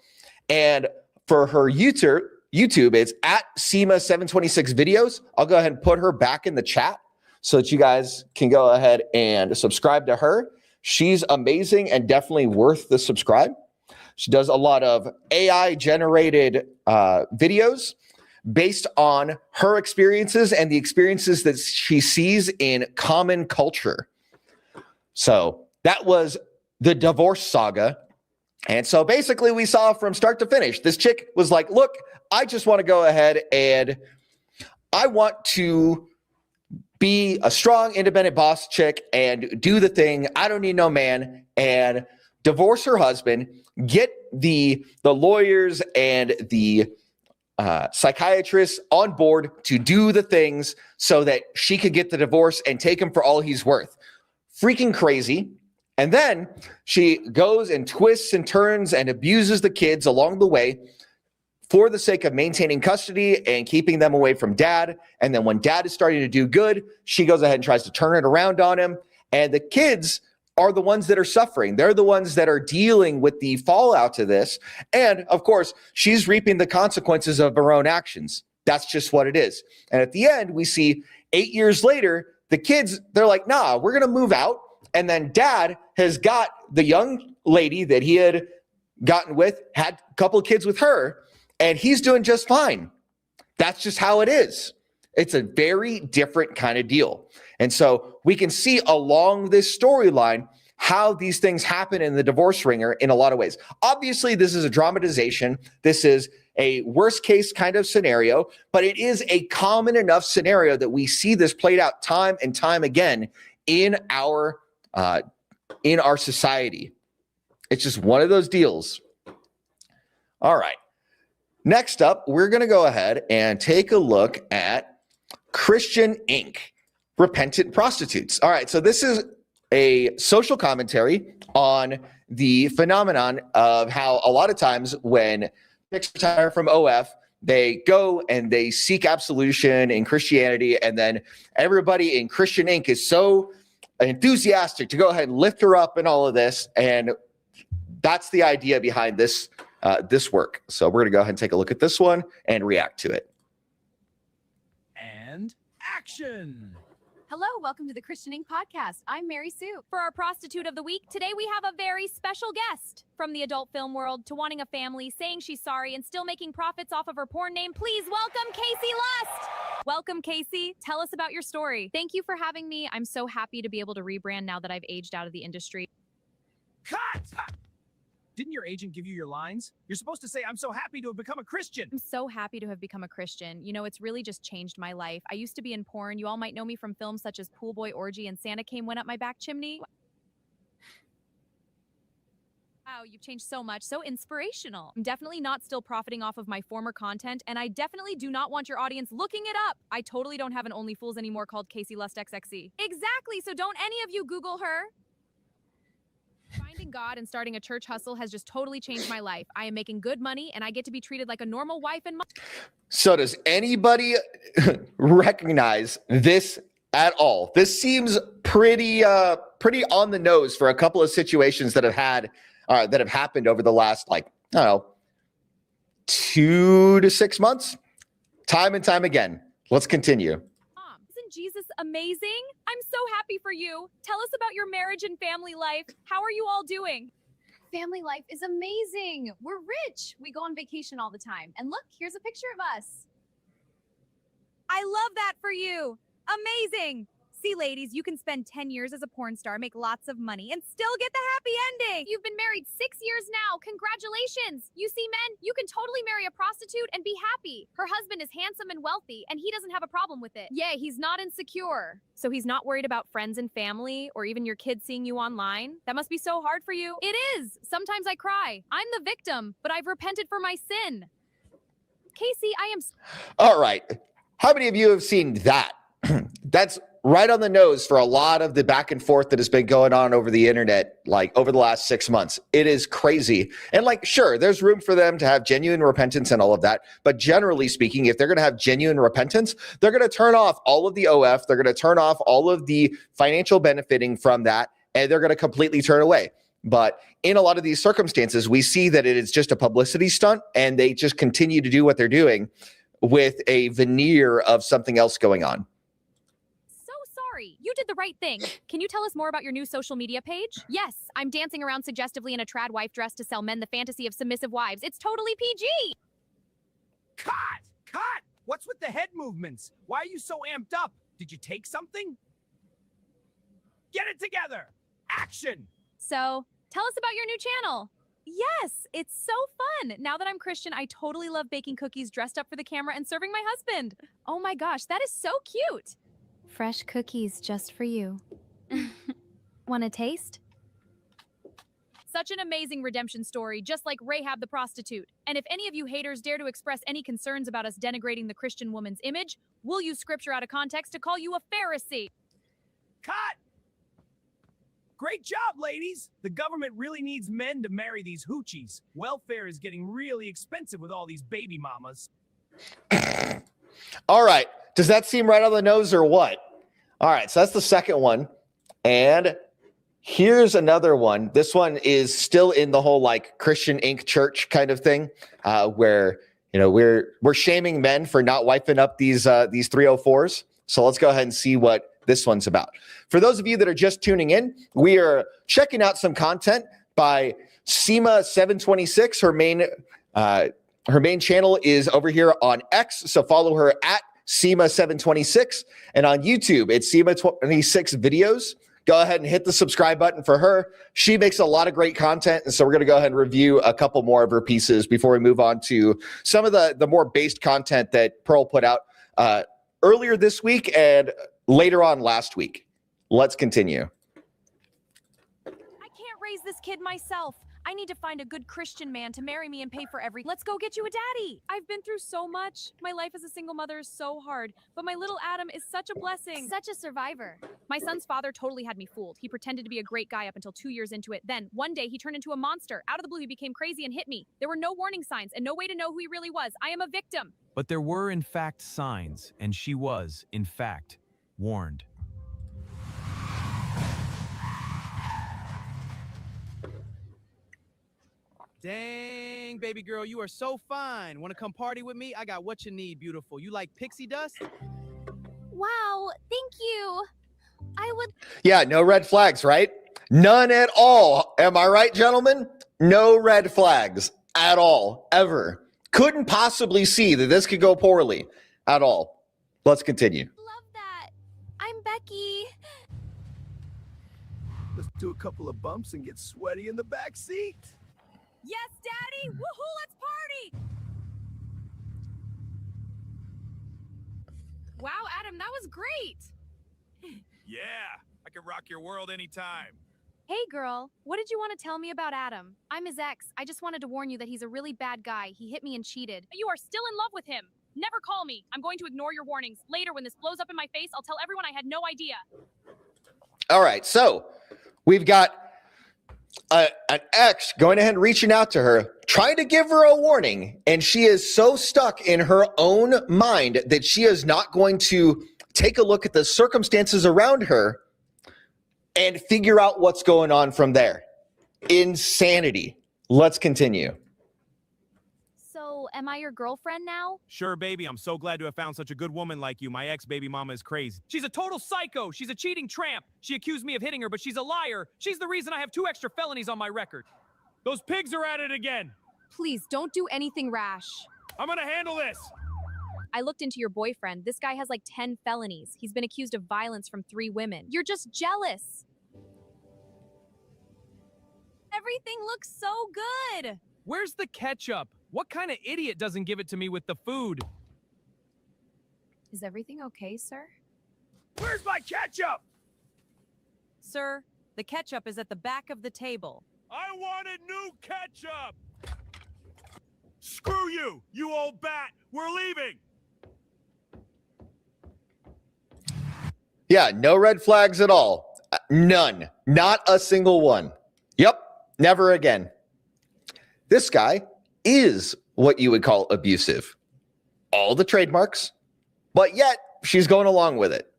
And for her YouTube, it's at SEMA726 videos. I'll go ahead and put her back in the chat so that you guys can go ahead and subscribe to her. She's amazing and definitely worth the subscribe. She does a lot of AI generated videos based on her experiences and the experiences that she sees in common culture. So that was the divorce saga. And so basically we saw from start to finish, this chick was like, look, I just want to go ahead and I want to be a strong, independent boss chick and do the thing. I don't need no man, and divorce her husband, get the lawyers and the psychiatrists on board to do the things so that she could get the divorce and take him for all he's worth. Freaking crazy. And then she goes and twists and turns and abuses the kids along the way for the sake of maintaining custody and keeping them away from dad. And then when dad is starting to do good, she goes ahead and tries to turn it around on him. And the kids are the ones that are suffering. They're the ones that are dealing with the fallout to this. And of course, she's reaping the consequences of her own actions. That's just what it is. And at the end, we see 8 years later, the kids, they're like, nah, we're going to move out. And then dad has got the young lady that he had gotten with, had a couple of kids with her, and he's doing just fine. That's just how it is. It's a very different kind of deal. And so we can see along this storyline how these things happen in the divorce ringer in a lot of ways. Obviously, this is a dramatization. This is a worst case kind of scenario, but it is a common enough scenario that we see this played out time and time again in our society. It's just one of those deals. All right. Next up, we're going to go ahead and take a look at Christian Inc., Repentant Prostitutes. All right, so this is a social commentary on the phenomenon of how a lot of times when chicks retire from OF, they go and they seek absolution in Christianity, and then everybody in Christian Inc. is so enthusiastic to go ahead and lift her up and all of this, and that's the idea behind this this work. So we're going to go ahead and take a look at this one and react to it. And action! Hello, welcome to the Christian Inc. podcast. I'm Mary Sue. For our prostitute of the week, today we have a very special guest. From the adult film world to wanting a family, saying she's sorry, and still making profits off of her porn name, please welcome Casey Lust! Welcome, Casey. Tell us about your story. Thank you for having me. I'm so happy to be able to rebrand now that I've aged out of the industry. Cut! Didn't your agent give you your lines? You're supposed to say, I'm so happy to have become a Christian. I'm so happy to have become a Christian. You know, it's really just changed my life. I used to be in porn. You all might know me from films such as Pool Boy Orgy and Santa Went Up My Back Chimney. Wow, you've changed so much. So inspirational. I'm definitely not still profiting off of my former content, and I definitely do not want your audience looking it up. I totally don't have an OnlyFools anymore called Casey Lust XXE. Exactly, so don't any of you Google her. Finding God and starting a church hustle has just totally changed my life. I am making good money, and I get to be treated like a normal wife and mom. So does anybody recognize this at all? This seems pretty on the nose for a couple of situations that have happened over the last, like, I don't know, 2 to 6 months, time and time again. Let's continue. Isn't Jesus amazing? I'm so happy for you. Tell us about your marriage and family life. How are you all doing? Family life is amazing. We're rich. We go on vacation all the time. And look, here's a picture of us. I love that for you. Amazing. See, ladies, you can spend 10 years as a porn star, make lots of money, and still get the happy ending. You've been married 6 years now. Congratulations. You see, men, you can totally marry a prostitute and be happy. Her husband is handsome and wealthy, and he doesn't have a problem with it. Yeah, he's not insecure. So he's not worried about friends and family or even your kids seeing you online? That must be so hard for you. It is. Sometimes I cry. I'm the victim, but I've repented for my sin. Casey, I am... All right. How many of you have seen that? That's right on the nose for a lot of the back and forth that has been going on over the internet, like over the last 6 months. It is crazy. And like, sure, there's room for them to have genuine repentance and all of that. But generally speaking, if they're going to have genuine repentance, they're going to turn off all of the OF. They're going to turn off all of the financial benefiting from that. And they're going to completely turn away. But in a lot of these circumstances, we see that it is just a publicity stunt and they just continue to do what they're doing with a veneer of something else going on. You did the right thing. Can you tell us more about your new social media page? Yes, I'm dancing around suggestively in a trad wife dress to sell men the fantasy of submissive wives. It's totally PG. Cut! Cut! What's with the head movements? Why are you so amped up? Did you take something? Get it together! Action! So, tell us about your new channel. Yes, it's so fun. Now that I'm Christian, I totally love baking cookies dressed up for the camera and serving my husband. Oh my gosh, that is so cute. Fresh cookies just for you. Want a taste? Such an amazing redemption story, just like Rahab the prostitute. And if any of you haters dare to express any concerns about us denigrating the Christian woman's image, we'll use scripture out of context to call you a Pharisee. Cut! Great job, ladies! The government really needs men to marry these hoochies. Welfare is getting really expensive with all these baby mamas. All right. Does that seem right on the nose or what? All right. So that's the second one. And here's another one. This one is still in the whole like Christian Inc. church kind of thing, where, you know, we're shaming men for not wiping up these 304s. So let's go ahead and see what this one's about. For those of you that are just tuning in, we are checking out some content by SEMA726. Her main channel is over here on X. So follow her at SEMA726. And on YouTube, it's SEMA26 videos. Go ahead and hit the subscribe button for her. She makes a lot of great content. And so we're going to go ahead and review a couple more of her pieces before we move on to some of the more based content that Pearl put out earlier this week and later on last week. Let's continue. I can't raise this kid myself. I need to find a good Christian man to marry me and pay for every... Let's go get you a daddy. I've been through so much. My life as a single mother is so hard, but my little Adam is such a blessing. Such a survivor. My son's father totally had me fooled. He pretended to be a great guy up until 2 years into it. Then, one day, he turned into a monster. Out of the blue, he became crazy and hit me. There were no warning signs and no way to know who he really was. I am a victim. But there were, in fact, signs, and she was, in fact, warned. Dang, baby girl, you are so fine. Want to come party with me? I got what you need, beautiful. You like pixie dust? Wow, thank you. I would... Yeah, no red flags, right? None at all. Am I right, gentlemen? No red flags at all, ever. Couldn't possibly see that this could go poorly at all. Let's continue. Love that. I'm Becky. Let's do a couple of bumps and get sweaty in the back seat. Yes, Daddy! Woohoo, let's party! Wow, Adam, that was great! Yeah, I can rock your world anytime. Hey, girl, what did you want to tell me about Adam? I'm his ex. I just wanted to warn you that he's a really bad guy. He hit me and cheated. You are still in love with him. Never call me. I'm going to ignore your warnings. Later, when this blows up in my face, I'll tell everyone I had no idea. All right, so we've got an ex going ahead and reaching out to her, trying to give her a warning, and she is so stuck in her own mind that she is not going to take a look at the circumstances around her and figure out what's going on from there. Insanity. Let's continue. So, am I your girlfriend now? Sure, baby, I'm so glad to have found such a good woman like you. My ex-baby mama is crazy. She's a total psycho. She's a cheating tramp. She accused me of hitting her, but she's a liar. She's the reason I have 2 extra felonies on my record. Those pigs are at it again. Please, don't do anything rash. I'm gonna handle this. I looked into your boyfriend. This guy has like 10 felonies. He's been accused of violence from 3 women. You're just jealous. Everything looks so good. Where's the ketchup? What kind of idiot doesn't give it to me with the food? Is everything okay, sir? Where's my ketchup? Sir, the ketchup is at the back of the table. I wanted new ketchup! Screw you, you old bat! We're leaving! Yeah, no red flags at all. None. Not a single one. Yep, never again. This guy is what you would call abusive. All the trademarks, but yet she's going along with it.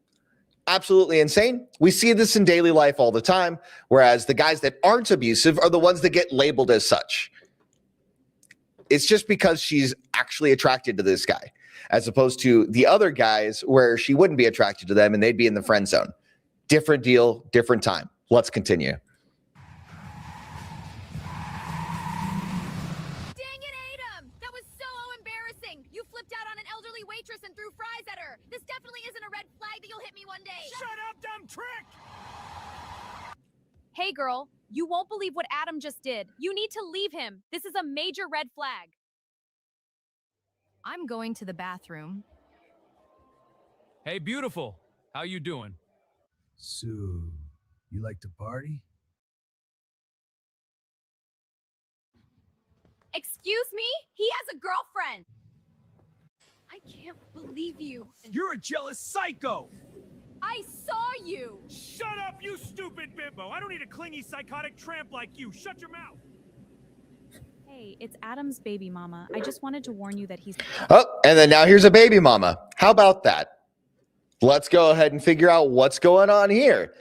Absolutely insane. We see this in daily life all the time, whereas the guys that aren't abusive are the ones that get labeled as such. It's just because she's actually attracted to this guy, as opposed to the other guys where she wouldn't be attracted to them and they'd be in the friend zone. Different deal, different time. Let's continue. Dang it, Adam! That was so embarrassing. You flipped out on an elderly waitress and threw fries at her. This definitely isn't a red flag that you'll hit me one day. Shut up, dumb trick! Hey, girl, you won't believe what Adam just did. You need to leave him. This is a major red flag. I'm going to the bathroom. Hey, beautiful. How you doing? Sue, you like to party? Excuse me? He has a girlfriend. I can't believe you. You're a jealous psycho. I saw you. Shut up, you stupid bimbo! I don't need a clingy psychotic tramp like you. Shut your mouth! Hey, it's Adam's baby mama. I just wanted to warn you that he's... Oh, and then now here's a baby mama. How about that? Let's go ahead and figure out what's going on here.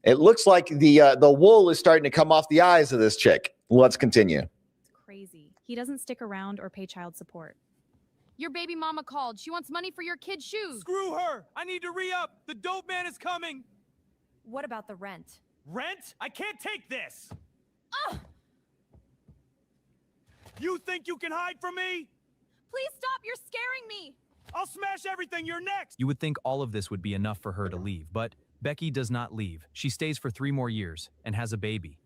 It looks like the wool is starting to come off the eyes of this chick. Let's continue. It's crazy. He doesn't stick around or pay child support. Your baby mama called. She wants money for your kid's shoes. Screw her! I need to re-up! The dope man is coming! What about the rent? Rent? I can't take this! Ugh! You think you can hide from me? Please stop. You're scaring me. I'll smash everything. You're next! You would think all of this would be enough for her to leave, but Becky does not leave. She stays for 3 more years and has a baby.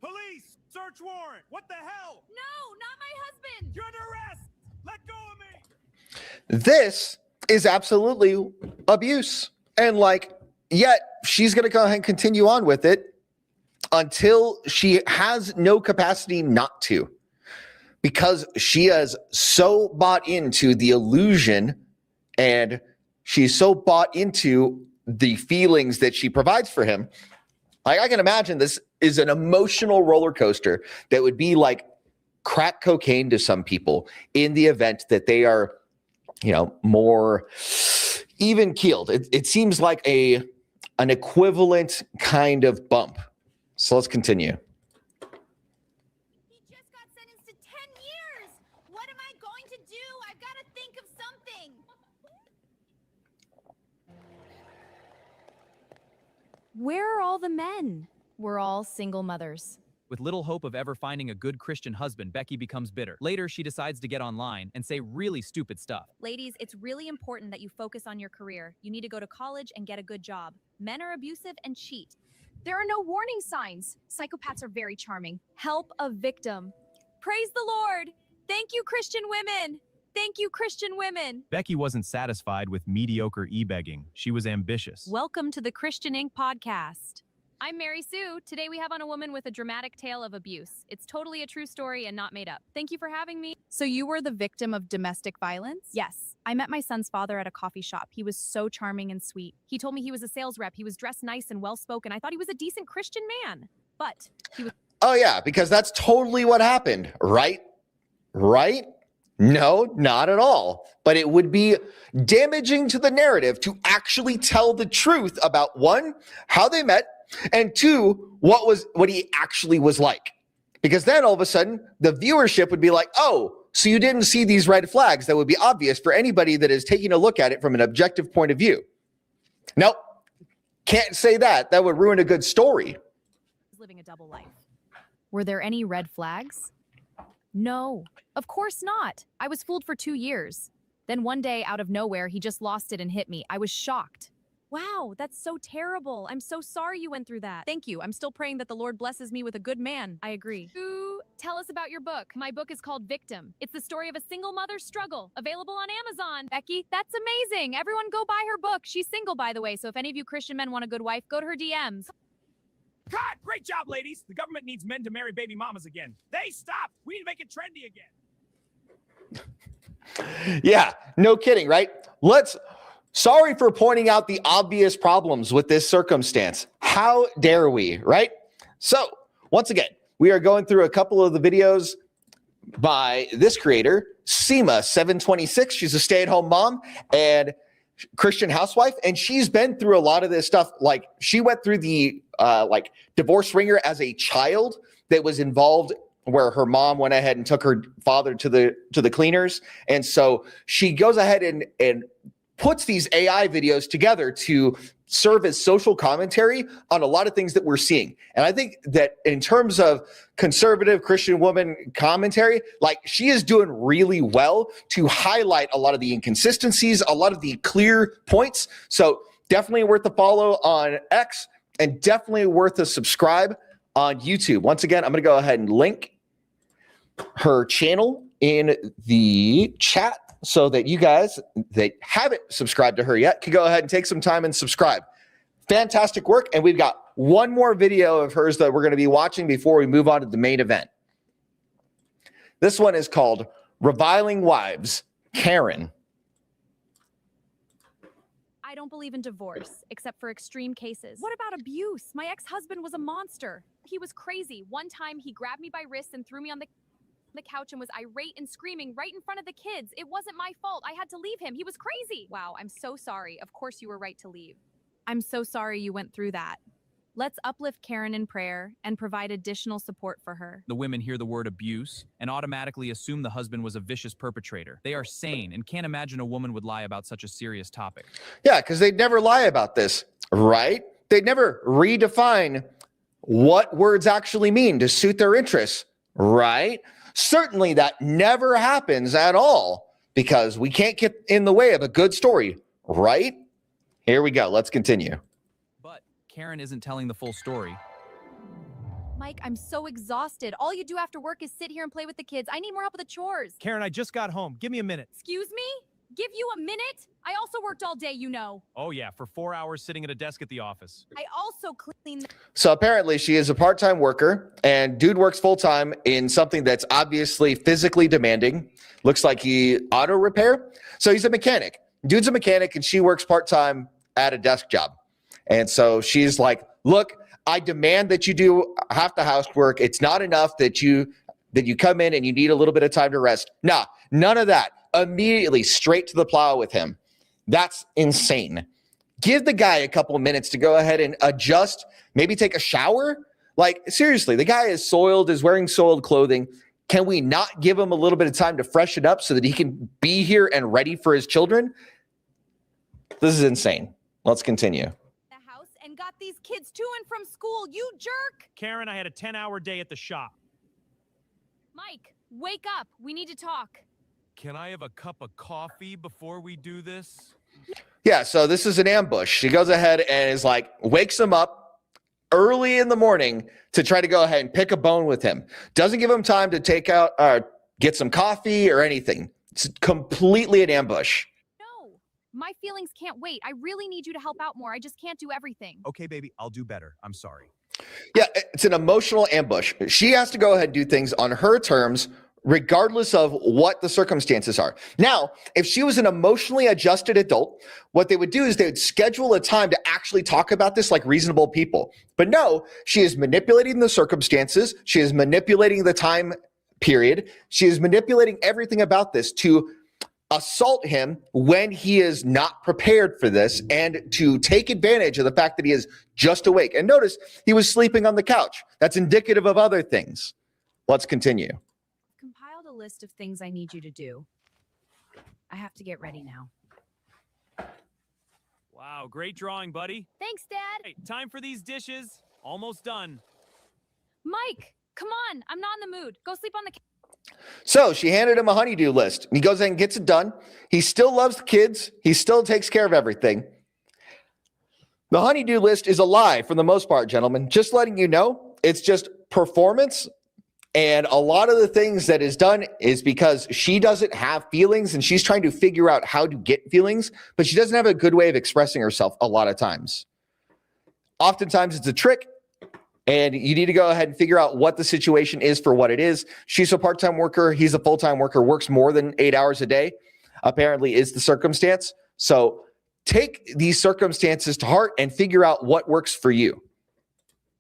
Police! Search warrant! What the hell? No, not my husband. You're under arrest! Let go of me! This is absolutely abuse. And yet she's going to go ahead and continue on with it until she has no capacity not to, because she has so bought into the illusion and she's so bought into the feelings that she provides for him. I can imagine this is an emotional roller coaster that would be like crack cocaine to some people in the event that they are, more even keeled. It seems like an equivalent kind of bump. So let's continue. He just got sentenced to 10 years. What am I going to do? I've got to think of something. Where are all the men? We're all single mothers. With little hope of ever finding a good Christian husband, Becky becomes bitter. Later, she decides to get online and say really stupid stuff. Ladies, it's really important that you focus on your career. You need to go to college and get a good job. Men are abusive and cheat. There are no warning signs. Psychopaths are very charming. Help a victim. Praise the Lord. Thank you, Christian women. Thank you, Christian women. Becky wasn't satisfied with mediocre e-begging. She was ambitious. Welcome to the Christian Inc. podcast. I'm Mary Sue. Today we have on a woman with a dramatic tale of abuse. It's totally a true story and not made up. Thank you for having me. So you were the victim of domestic violence? Yes. I met my son's father at a coffee shop. He was so charming and sweet. He told me he was a sales rep. He was dressed nice and well-spoken. I thought he was a decent Christian man. But he was... Oh, yeah, because that's totally what happened, right? Right? No, not at all. But it would be damaging to the narrative to actually tell the truth about, 1, how they met, and 2, what he actually was like. Because then all of a sudden the viewership would be like, oh, so you didn't see these red flags that would be obvious for anybody that is taking a look at it from an objective point of view. Nope. Can't say that. That would ruin a good story. Living a double life. Were there any red flags? No, of course not. I was fooled for 2 years. Then one day, out of nowhere, he just lost it and hit me. I was shocked. Wow, that's so terrible. I'm so sorry you went through that. Thank you. I'm still praying that the Lord blesses me with a good man. I agree. Ooh, tell us about your book. My book is called Victim. It's the story of a single mother's struggle. Available on Amazon. Becky, that's amazing. Everyone go buy her book. She's single, by the way, so if any of you Christian men want a good wife, go to her DMs. God, great job, ladies. The government needs men to marry baby mamas again. They stopped. We need to make it trendy again. Yeah, no kidding, right? Sorry for pointing out the obvious problems with this circumstance. How dare we, right? So, once again, we are going through a couple of the videos by this creator, Seema726. She's a stay-at-home mom and Christian housewife, and she's been through a lot of this stuff. Like, she went through the divorce ringer as a child that was involved, where her mom went ahead and took her father to the cleaners, and so she goes ahead and puts these AI videos together to serve as social commentary on a lot of things that we're seeing. And I think that in terms of conservative Christian woman commentary, like, she is doing really well to highlight a lot of the inconsistencies, a lot of the clear points. So definitely worth a follow on X, and definitely worth a subscribe on YouTube. Once again, I'm going to go ahead and link her channel in the chat, so that you guys that haven't subscribed to her yet can go ahead and take some time and subscribe. Fantastic work. And we've got one more video of hers that we're going to be watching before we move on to the main event. This one is called Reviling Wives, Karen. I don't believe in divorce, except for extreme cases. What about abuse? My ex-husband was a monster. He was crazy. One time, he grabbed me by wrists and threw me on the couch and was irate and screaming right in front of the kids. It wasn't my fault. I had to leave him. He was crazy. Wow, I'm so sorry. Of course you were right to leave. I'm so sorry you went through that. Let's uplift Karen in prayer and provide additional support for her. The women hear the word abuse and automatically assume the husband was a vicious perpetrator. They are sane and can't imagine a woman would lie about such a serious topic. Yeah, because they'd never lie about this, right? They'd never redefine what words actually mean to suit their interests, right? Certainly that never happens at all, because we can't get in the way of a good story, right? Here we go. Let's continue. But Karen isn't telling the full story. Mike, I'm so exhausted. All you do after work is sit here and play with the kids. I need more help with the chores. Karen, I just got home. Give me a minute. Excuse me? Give you a minute? I also worked all day, you know. Oh yeah, for 4 hours sitting at a desk at the office. I also cleaned. So apparently she is a part-time worker, and dude works full-time in something that's obviously physically demanding. Looks like he auto repair. So he's a mechanic. Dude's a mechanic, and she works part-time at a desk job. And so she's like, look, I demand that you do half the housework. It's not enough that you come in and you need a little bit of time to rest. Nah, none of that. Immediately straight to the plow with him. That's insane. Give the guy a couple of minutes to go ahead and adjust, maybe take a shower. Like, seriously, the guy is wearing soiled clothing. Can we not give him a little bit of time to freshen up so that he can be here and ready for his children? This is insane. Let's continue. The house and got these kids to and from school, you jerk. Karen, I had a 10-hour day at the shop. Mike, wake up. We need to talk. Can I have a cup of coffee before we do this? Yeah, so this is an ambush. She goes ahead and is like, wakes him up early in the morning to try to go ahead and pick a bone with him. Doesn't give him time to take out or get some coffee or anything. It's completely an ambush. No, my feelings can't wait. I really need you to help out more. I just can't do everything. Okay, baby, I'll do better. I'm sorry. Yeah, it's an emotional ambush. She has to go ahead and do things on her terms, regardless of what the circumstances are. Now, if she was an emotionally adjusted adult, what they would do is they would schedule a time to actually talk about this like reasonable people. But no, she is manipulating the circumstances. She is manipulating the time period. She is manipulating everything about this to assault him when he is not prepared for this, and to take advantage of the fact that he is just awake. And notice he was sleeping on the couch. That's indicative of other things. Let's continue. Compiled a list of things I need you to do. I have to get ready now. Wow, great drawing, buddy. Thanks, Dad. Hey, time for these dishes. Almost done. Mike, come on. I'm not in the mood. Go sleep on the couch. So she handed him a honeydew list. He goes in and gets it done. He still loves the kids. He still takes care of everything. The honeydew list is a lie for the most part, gentlemen. Just letting you know, it's just performance. And a lot of the things that is done is because she doesn't have feelings and she's trying to figure out how to get feelings, but she doesn't have a good way of expressing herself a lot of times. Oftentimes it's a trick, and you need to go ahead and figure out what the situation is for what it is. She's a part-time worker. He's a full-time worker, works more than 8 hours a day, apparently is the circumstance. So take these circumstances to heart and figure out what works for you.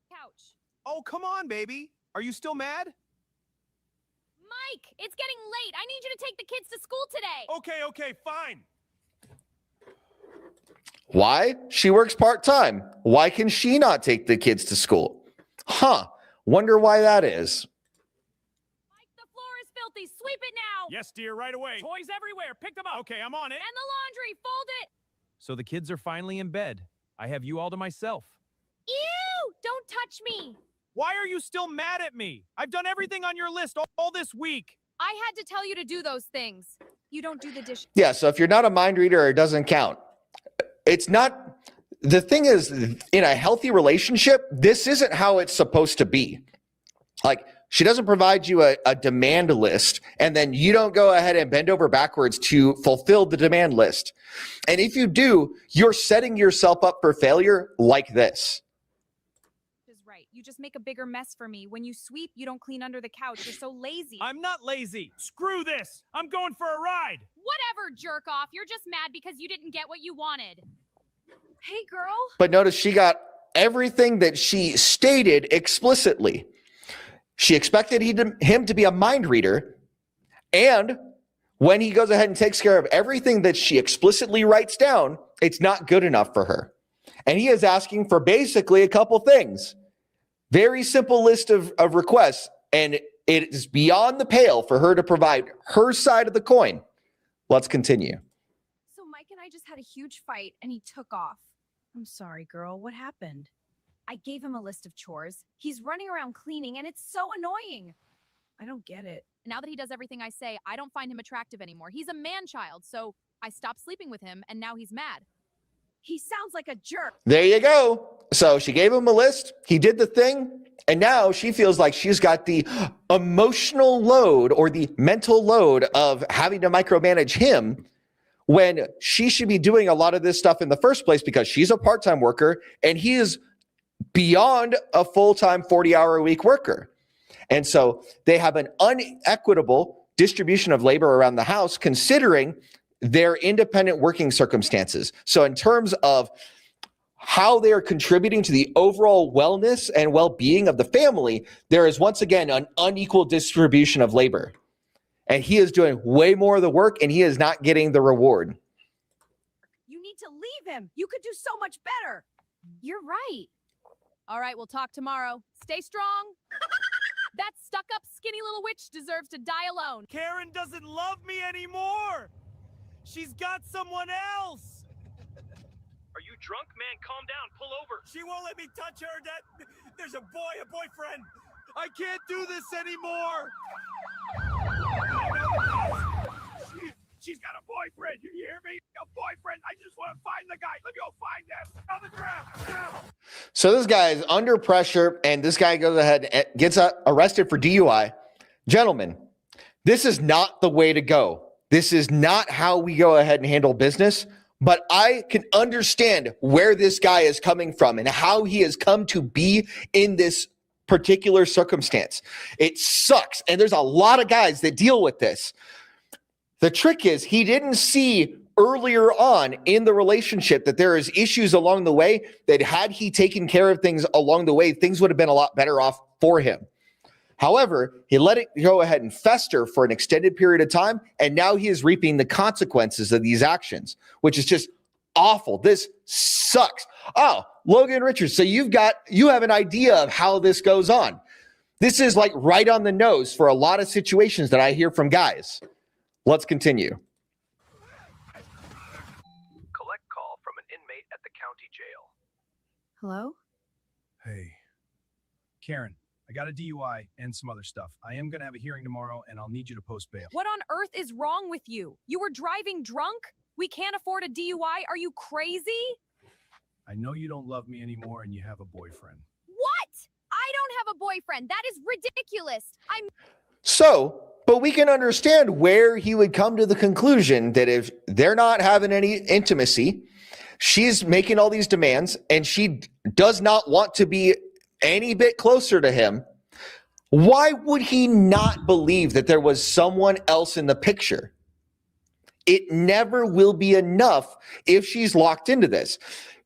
Couch. Oh, come on, baby. Are you still mad? Mike, it's getting late. I need you to take the kids to school today. Okay, fine. Why? She works part-time. Why can she not take the kids to school? Wonder why that is. Mike, the floor is filthy. Sweep it now. Yes, dear, right away. Toys everywhere. Pick them up. Okay, I'm on it. And the laundry. Fold it. So the kids are finally in bed. I have you all to myself. Ew! Don't touch me. Why are you still mad at me? I've done everything on your list all this week. I had to tell you to do those things. You don't do the dishes. Yeah, so if you're not a mind reader, it doesn't count. It's not, the thing is, in a healthy relationship, this isn't how it's supposed to be. Like, she doesn't provide you a demand list, and then you don't go ahead and bend over backwards to fulfill the demand list. And if you do, you're setting yourself up for failure like this. Is right. You just make a bigger mess for me. When you sweep, you don't clean under the couch. You're so lazy. I'm not lazy. Screw this. I'm going for a ride. Whatever, jerk off. You're just mad because you didn't get what you wanted. Hey, girl. But notice she got everything that she stated explicitly. She expected him to be a mind reader, and when he goes ahead and takes care of everything that she explicitly writes down, it's not good enough for her. And he is asking for basically a couple things. Very simple list of requests, and it is beyond the pale for her to provide her side of the coin. Let's continue. So Mike and I just had a huge fight and he took off. I'm sorry, girl. What happened? I gave him a list of chores. He's running around cleaning and it's so annoying. I don't get it. Now that he does everything I say, I don't find him attractive anymore. He's a man-child, so I stopped sleeping with him, and now he's mad. He sounds like a jerk. There you go. So she gave him a list. He did the thing. And now she feels like she's got the emotional load or the mental load of having to micromanage him when she should be doing a lot of this stuff in the first place because she's a part-time worker and he is beyond a full-time 40-hour-a-week worker. And so they have an unequitable distribution of labor around the house considering their independent working circumstances. So in terms of how they are contributing to the overall wellness and well-being of the family, there is once again an unequal distribution of labor. And he is doing way more of the work and he is not getting the reward. You need to leave him. You could do so much better. You're right. All right, we'll talk tomorrow. Stay strong. That stuck-up, skinny little witch deserves to die alone. Karen doesn't love me anymore. She's got someone else. Are you drunk, man? Calm down. Pull over. She won't let me touch her. There's a boyfriend. I can't do this anymore. She's got a boyfriend. You hear me? A boyfriend. I just want to find the guy. Let me go find him. On the ground. So this guy is under pressure and this guy goes ahead and gets arrested for DUI. Gentlemen, this is not the way to go. This is not how we go ahead and handle business, but I can understand where this guy is coming from and how he has come to be in this particular circumstance. It sucks. And there's a lot of guys that deal with this. The trick is he didn't see earlier on in the relationship that there is issues along the way that had he taken care of things along the way, things would have been a lot better off for him. However, he let it go ahead and fester for an extended period of time, and now he is reaping the consequences of these actions, which is just awful. This sucks. Oh, Logan Richards, so you have an idea of how this goes on. This is like right on the nose for a lot of situations that I hear from guys. Let's continue. Collect call from an inmate at the county jail. Hello? Hey, Karen, I got a DUI and some other stuff. I am going to have a hearing tomorrow, and I'll need you to post bail. What on earth is wrong with you? You were driving drunk? We can't afford a DUI? Are you crazy? I know you don't love me anymore, and you have a boyfriend. What? I don't have a boyfriend. That is ridiculous. But we can understand where he would come to the conclusion that if they're not having any intimacy, she's making all these demands and she does not want to be any bit closer to him. Why would he not believe that there was someone else in the picture? It never will be enough if she's locked into this.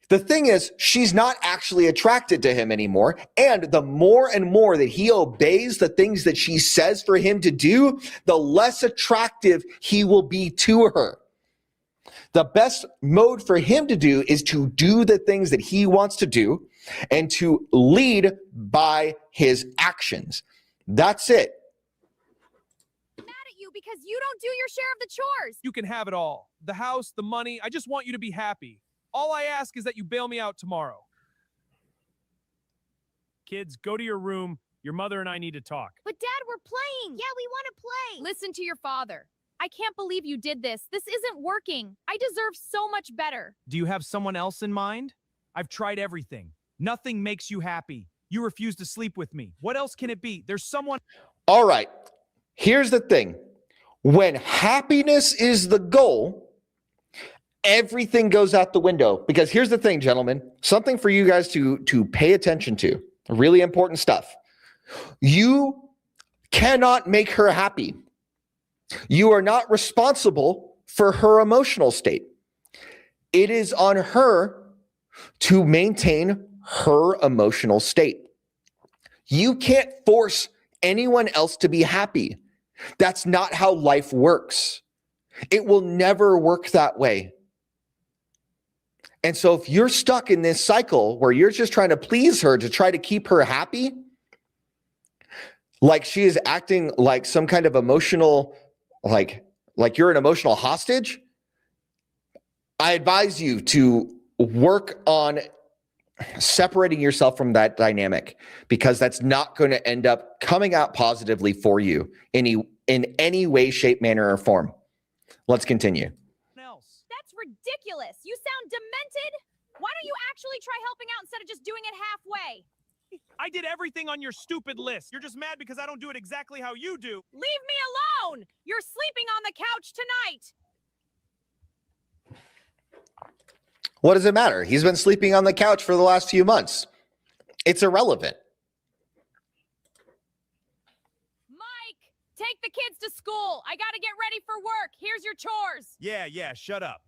The thing is, she's not actually attracted to him anymore. And the more and more that he obeys the things that she says for him to do, the less attractive he will be to her. The best mode for him to do is to do the things that he wants to do and to lead by his actions. That's it. I'm mad at you because you don't do your share of the chores. You can have it all. The house, the money. I just want you to be happy. All I ask is that you bail me out tomorrow. Kids, go to your room. Your mother and I need to talk. But Dad, we're playing. Yeah, we want to play. Listen to your father. I can't believe you did this. This isn't working. I deserve so much better. Do you have someone else in mind? I've tried everything. Nothing makes you happy. You refuse to sleep with me. What else can it be? There's someone... All right. Here's the thing. When happiness is the goal, everything goes out the window. Because here's the thing, gentlemen, something for you guys to pay attention to, really important stuff. You cannot make her happy. You are not responsible for her emotional state. It is on her to maintain her emotional state. You can't force anyone else to be happy. That's not how life works. It will never work that way. And so if you're stuck in this cycle where you're just trying to please her to try to keep her happy, like she is acting like some kind of emotional, like you're an emotional hostage, I advise you to work on separating yourself from that dynamic, because that's not going to end up coming out positively for you in any way, shape, manner, or form. Let's continue. That's ridiculous. You sound demented. Why don't you actually try helping out instead of just doing it halfway? I did everything on your stupid list. You're just mad because I don't do it exactly how you do. Leave me alone. You're sleeping on the couch tonight. What does it matter? He's been sleeping on the couch for the last few months. It's irrelevant. Mike, take the kids to school. I got to get ready for work. Here's your chores. Yeah, shut up.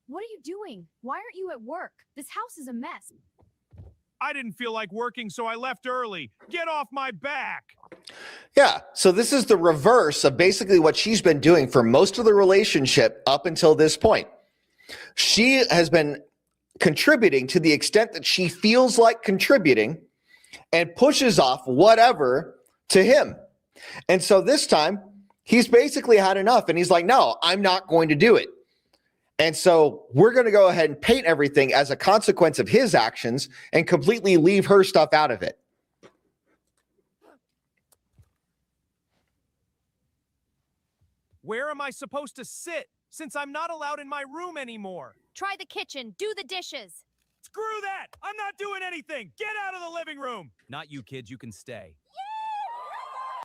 What are you doing? Why aren't you at work? This house is a mess. I didn't feel like working, so I left early. Get off my back. Yeah, so this is the reverse of basically what she's been doing for most of the relationship up until this point. She has been contributing to the extent that she feels like contributing and pushes off whatever to him. And so this time, he's basically had enough, and he's like, no, I'm not going to do it. And so we're going to go ahead and paint everything as a consequence of his actions and completely leave her stuff out of it. Where am I supposed to sit since I'm not allowed in my room anymore? Try the kitchen. Do the dishes. Screw that! I'm not doing anything! Get out of the living room! Not you kids, you can stay.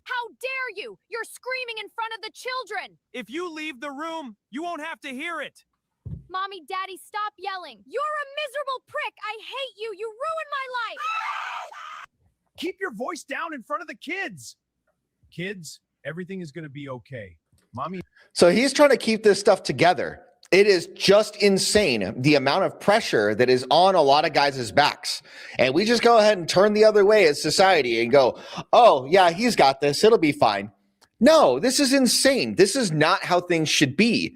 How dare you? You're screaming in front of the children. If you leave the room, you won't have to hear it. Mommy, Daddy, stop yelling. You're a miserable prick. I hate you. You ruined my life. Keep your voice down in front of the kids. Kids, everything is going to be okay. Mommy. So he's trying to keep this stuff together. It is just insane, the amount of pressure that is on a lot of guys' backs. And we just go ahead and turn the other way as society and go, oh, yeah, he's got this. It'll be fine. No, this is insane. This is not how things should be.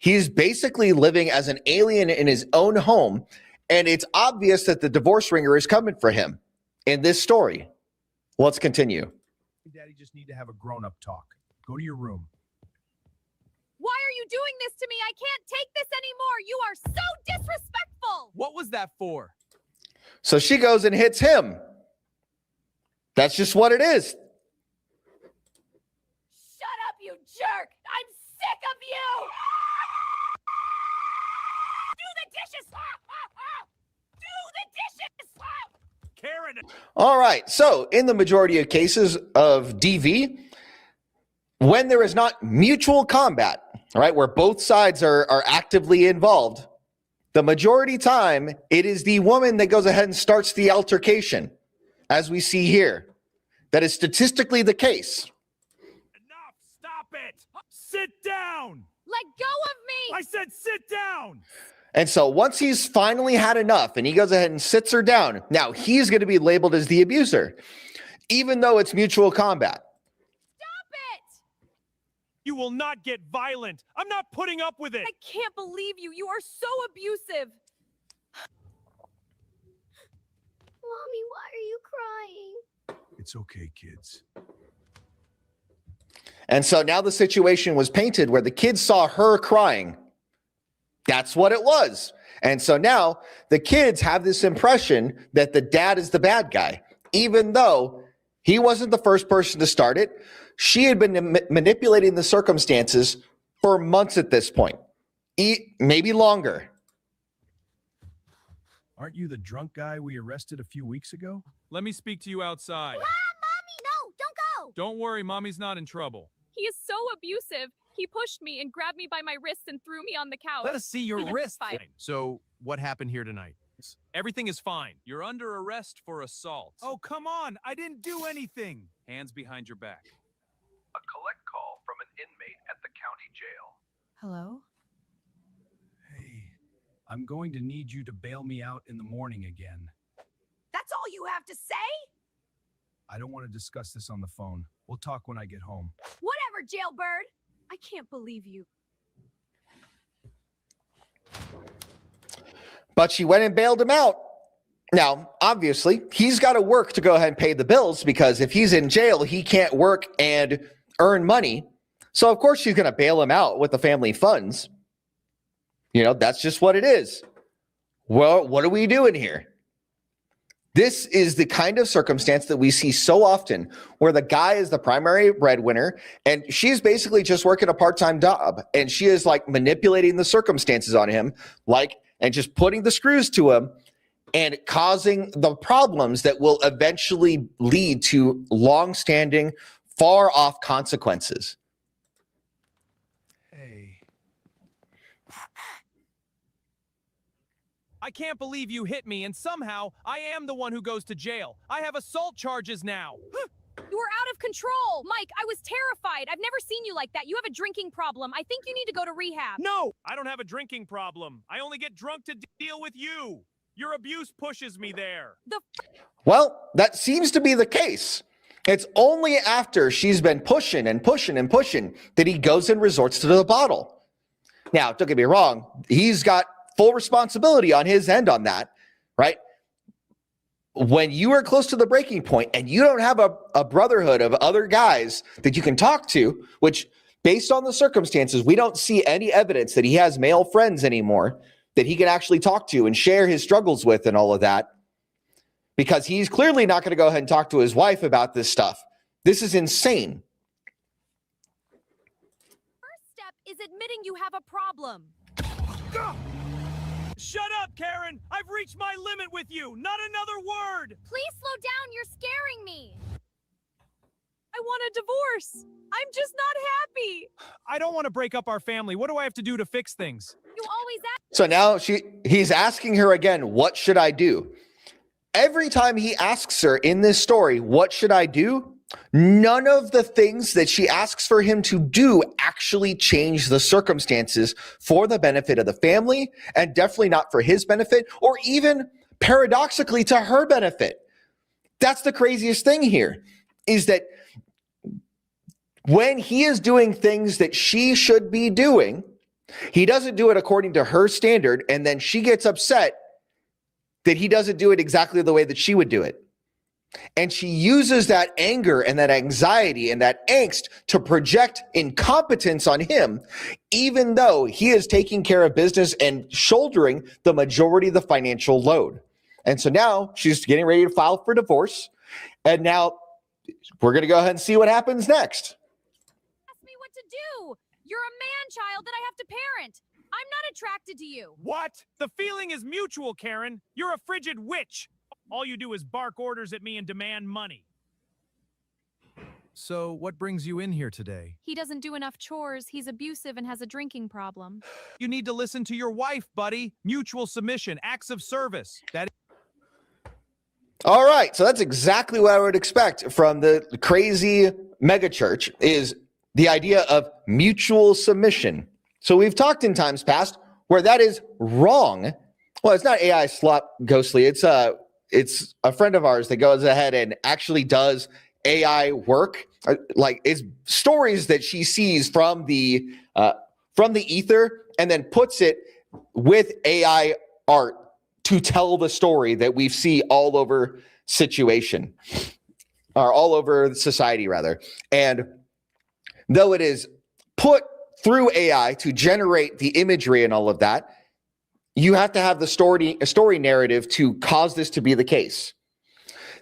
He's basically living as an alien in his own home, and it's obvious that the divorce ringer is coming for him in this story. Let's continue. Daddy just need to have a grown-up talk. Go to your room. Why are you doing this to me? I can't take this anymore. You are so disrespectful. What was that for? So she goes and hits him. That's just what it is. Shut up, you jerk! I'm sick of you! Do the dishes! Do the dishes! Karen. All right. So in the majority of cases of DV, when there is not mutual combat, all right, where both sides are actively involved, the majority time, it is the woman that goes ahead and starts the altercation, as we see here. That is statistically the case. Enough. Stop it. Sit down. Let go of me! I said sit down. And so once he's finally had enough and he goes ahead and sits her down, now he's going to be labeled as the abuser, even though it's mutual combat. Stop it! You will not get violent. I'm not putting up with it. I can't believe you. You are so abusive. Mommy, why are you crying? It's okay, kids. And so now the situation was painted where the kids saw her crying. That's what it was. And so now the kids have this impression that the dad is the bad guy, even though he wasn't the first person to start it. She had been manipulating the circumstances for months at this point, maybe longer. Aren't you the drunk guy we arrested a few weeks ago? Let me speak to you outside. Mommy, no, don't go. Don't worry, Mommy's not in trouble. He is so abusive. He pushed me and grabbed me by my wrists and threw me on the couch. Let us see your wrist. Fine. So, what happened here tonight? Everything is fine. You're under arrest for assault. Oh, come on. I didn't do anything. Hands behind your back. A collect call from an inmate at the county jail. Hello? Hey, I'm going to need you to bail me out in the morning again. That's all you have to say? I don't want to discuss this on the phone. We'll talk when I get home. Whatever, jailbird. I can't believe you. But she went and bailed him out. Now, obviously, he's got to work to go ahead and pay the bills, because if he's in jail, he can't work and earn money. So, of course, she's going to bail him out with the family funds. You know, that's just what it is. Well, what are we doing here? This is the kind of circumstance that we see so often, where the guy is the primary breadwinner and she's basically just working a part-time job, and she is like manipulating the circumstances on him, and just putting the screws to him and causing the problems that will eventually lead to long-standing, far-off consequences. Hey, I can't believe you hit me, and somehow I am the one who goes to jail. I have assault charges now. You were out of control. Mike, I was terrified. I've never seen you like that. You have a drinking problem. I think you need to go to rehab. No, I don't have a drinking problem. I only get drunk to deal with you. Your abuse pushes me there. Well, that seems to be the case. It's only after she's been pushing and pushing and pushing that he goes and resorts to the bottle. Now, don't get me wrong. He's got full responsibility on his end on that, right? When you are close to the breaking point and you don't have a brotherhood of other guys that you can talk to, which based on the circumstances, we don't see any evidence that he has male friends anymore that he can actually talk to and share his struggles with and all of that, because he's clearly not going to go ahead and talk to his wife about this stuff. This is insane. First step is admitting you have a problem. Shut up, Karen! I've reached my limit with you! Not another word! Please slow down. You're scaring me. I want a divorce. I'm just not happy. I don't want to break up our family. What do I have to do to fix things? You always ask. So now he's asking her again, what should I do? Every time he asks her in this story, what should I do? None of the things that she asks for him to do actually change the circumstances for the benefit of the family, and definitely not for his benefit, or even paradoxically to her benefit. That's the craziest thing here, is that when he is doing things that she should be doing, he doesn't do it according to her standard, and then she gets upset that he doesn't do it exactly the way that she would do it. And she uses that anger and that anxiety and that angst to project incompetence on him, even though he is taking care of business and shouldering the majority of the financial load. And so now she's getting ready to file for divorce. And now we're going to go ahead and see what happens next. Ask me what to do. You're a man child that I have to parent. I'm not attracted to you. What? The feeling is mutual, Karen. You're a frigid witch. All you do is bark orders at me and demand money. So, what brings you in here today? He doesn't do enough chores. He's abusive and has a drinking problem. You need to listen to your wife, buddy. Mutual submission, acts of service. That All right, so that's exactly what I would expect from the crazy megachurch is the idea of mutual submission. So we've talked in times past where that is wrong. Well, it's not AI slop ghostly. It's a friend of ours that goes ahead and actually does AI work. Like it's stories that she sees from the ether and then puts it with AI art to tell the story that we see all over situation or all over society rather. And though it is put through AI to generate the imagery and all of that, you have to have the story narrative to cause this to be the case.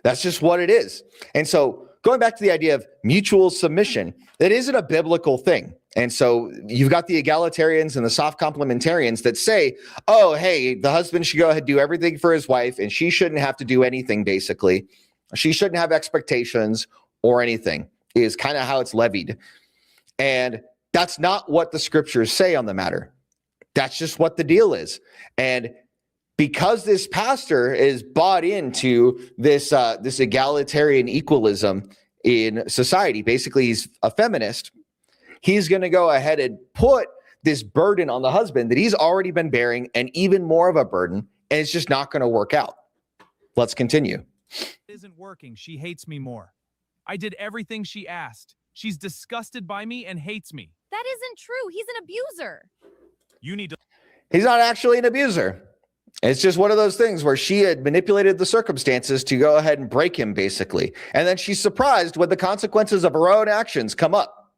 That's just what it is. And so going back to the idea of mutual submission, that isn't a biblical thing. And so you've got the egalitarians and the soft complementarians that say, oh, hey, the husband should go ahead and do everything for his wife and she shouldn't have to do anything, basically. She shouldn't have expectations or anything, is kind of how it's levied. And that's not what the scriptures say on the matter. That's just what the deal is. And because this pastor is bought into this egalitarian equalism in society, basically he's a feminist, he's going to go ahead and put this burden on the husband that he's already been bearing and even more of a burden, and it's just not going to work out. Let's continue. It isn't working. She hates me more. I did everything she asked. She's disgusted by me and hates me. That isn't true. He's an abuser. You need to... He's not actually an abuser. It's just one of those things where she had manipulated the circumstances to go ahead and break him, basically. And then she's surprised when the consequences of her own actions come up.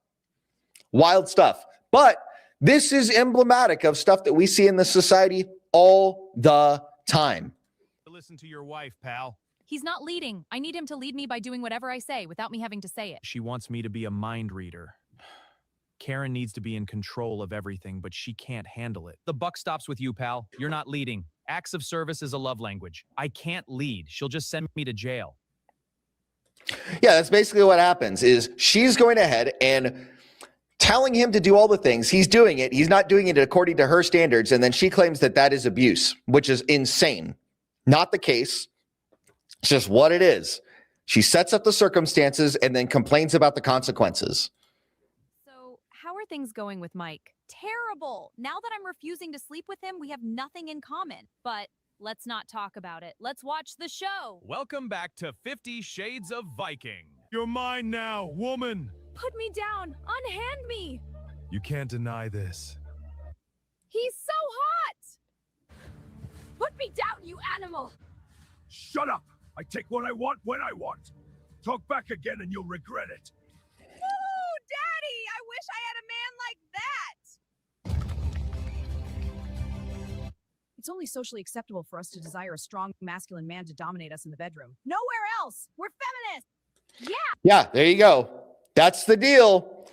Wild stuff. But this is emblematic of stuff that we see in the society all the time. Listen to your wife, pal. He's not leading. I need him to lead me by doing whatever I say without me having to say it. She wants me to be a mind reader. Karen needs to be in control of everything, but she can't handle it. The buck stops with you, pal. You're not leading. Acts of service is a love language. I can't lead. She'll just send me to jail. Yeah, that's basically what happens is she's going ahead and telling him to do all the things. He's doing it. He's not doing it according to her standards. And then she claims that that is abuse, which is insane. Not the case. It's just what it is. She sets up the circumstances and then complains about the consequences. So, how are things going with Mike? Terrible. Now that I'm refusing to sleep with him, we have nothing in common. But let's not talk about it. Let's watch the show. Welcome back to 50 Shades of Viking. You're mine now, woman. Put me down. Unhand me. You can't deny this. He's so hot. Put me down, you animal! Shut up! I take what I want when I want. Talk back again and you'll regret it. Ooh, Daddy! I wish I had a man like that. It's only socially acceptable for us to desire a strong masculine man to dominate us in the bedroom. Nowhere else. We're feminists. Yeah, there you go. That's the deal.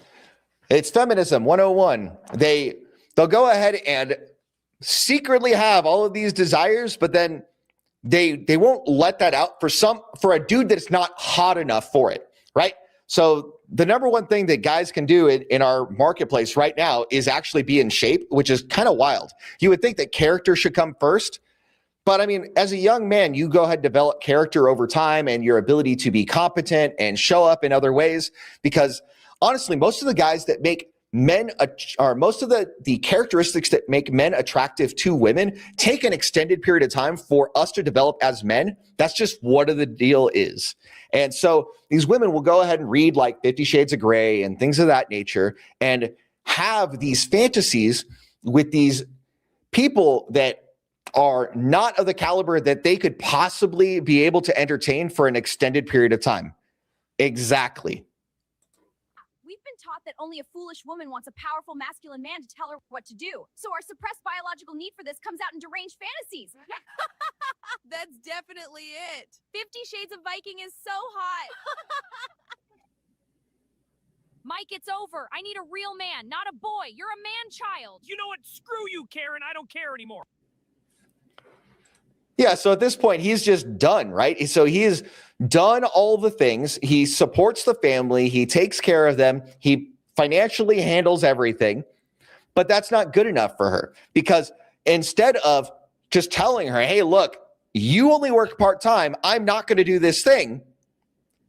It's feminism 101. They'll go ahead and secretly have all of these desires, but then they won't let that out for a dude that's not hot enough for it, right? So the number one thing that guys can do in our marketplace right now is actually be in shape, which is kind of wild. You would think that character should come first, but I mean, as a young man, you go ahead and develop character over time and your ability to be competent and show up in other ways, because honestly, most of the guys that make men are most of the characteristics that make men attractive to women take an extended period of time for us to develop as men. That's just what the deal is. And so these women will go ahead and read like 50 Shades of Grey and things of that nature and have these fantasies with these people that are not of the caliber that they could possibly be able to entertain for an extended period of time. Exactly. We've been taught that only a foolish woman wants a powerful masculine man to tell her what to do. So our suppressed biological need for this comes out in deranged fantasies. That's definitely it. 50 Shades of Viking is so hot. Mike, it's over. I need a real man, not a boy. You're a man-child. You know what? Screw you, Karen. I don't care anymore. Yeah, so at this point, he's just done, right? So he has done all the things. He supports the family. He takes care of them. He financially handles everything. But that's not good enough for her, because instead of just telling her, hey, look, you only work part-time, I'm not going to do this thing.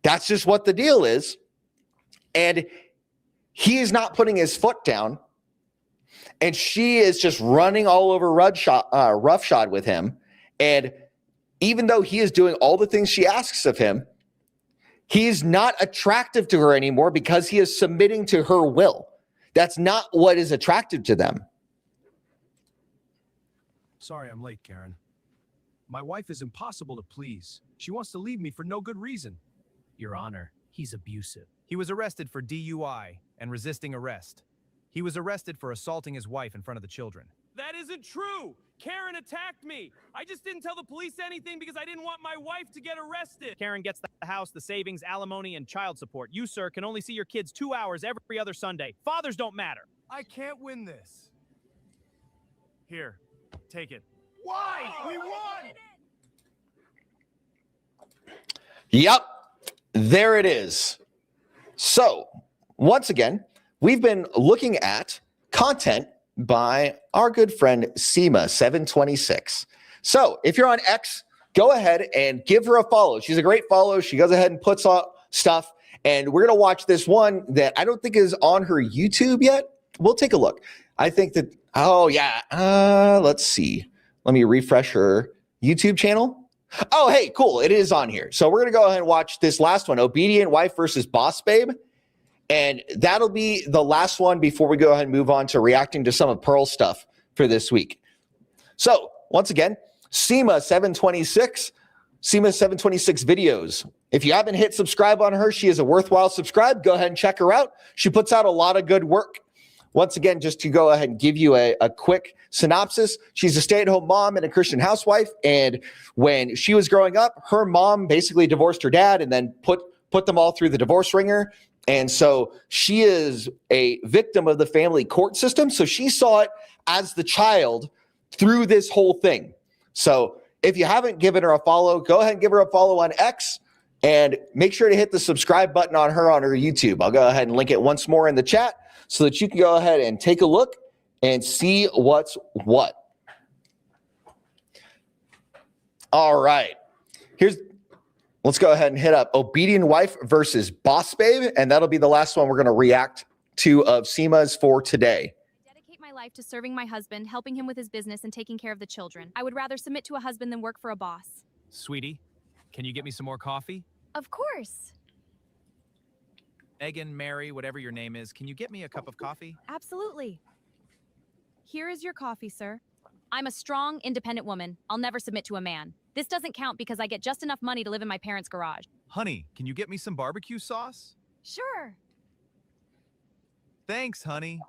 That's just what the deal is. And he is not putting his foot down. And she is just running all over roughshod with him. And even though he is doing all the things she asks of him, he's not attractive to her anymore because he is submitting to her will. That's not what is attractive to them. Sorry I'm late, Karen. My wife is impossible to please. She wants to leave me for no good reason. Your Honor, he's abusive. He was arrested for DUI and resisting arrest. He was arrested for assaulting his wife in front of the children. That isn't true. Karen attacked me. I just didn't tell the police anything because I didn't want my wife to get arrested. Karen gets the house, the savings, alimony, and child support. You, sir, can only see your kids 2 hours every other Sunday. Fathers don't matter. I can't win this. Here, take it. Why? We won! Yep, there it is. So, once again, we've been looking at content by our good friend Seema726. So if you're on X, go ahead and give her a follow. She's a great follow. She goes ahead and puts out stuff. And we're going to watch this one that I don't think is on her YouTube yet. We'll take a look. I think that, oh yeah, let's see. Let me refresh her YouTube channel. Oh, hey, cool. It is on here. So we're going to go ahead and watch this last one, Obedient Wife versus Boss Babe. And that'll be the last one before we go ahead and move on to reacting to some of Pearl's stuff for this week. So once again, Seema726 videos. If you haven't hit subscribe on her, she is a worthwhile subscribe. Go ahead and check her out. She puts out a lot of good work. Once again, just to go ahead and give you a quick synopsis, she's a stay-at-home mom and a Christian housewife. And when she was growing up, her mom basically divorced her dad and then put them all through the divorce ringer. And so she is a victim of the family court system. So she saw it as the child through this whole thing. So if you haven't given her a follow, go ahead and give her a follow on X and make sure to hit the subscribe button on her YouTube. I'll go ahead and link it once more in the chat so that you can go ahead and take a look and see what's what. All right. Let's go ahead and hit up Obedient Wife versus Boss Babe, and that'll be the last one we're going to react to of Seema's for today. I dedicate my life to serving my husband, helping him with his business, and taking care of the children. I would rather submit to a husband than work for a boss. Sweetie, can you get me some more coffee? Of course. Megan, Mary, whatever your name is, can you get me a cup of coffee? Absolutely. Here is your coffee, sir. I'm a strong, independent woman. I'll never submit to a man. This doesn't count because I get just enough money to live in my parents' garage. Honey, can you get me some barbecue sauce? Sure. Thanks, honey.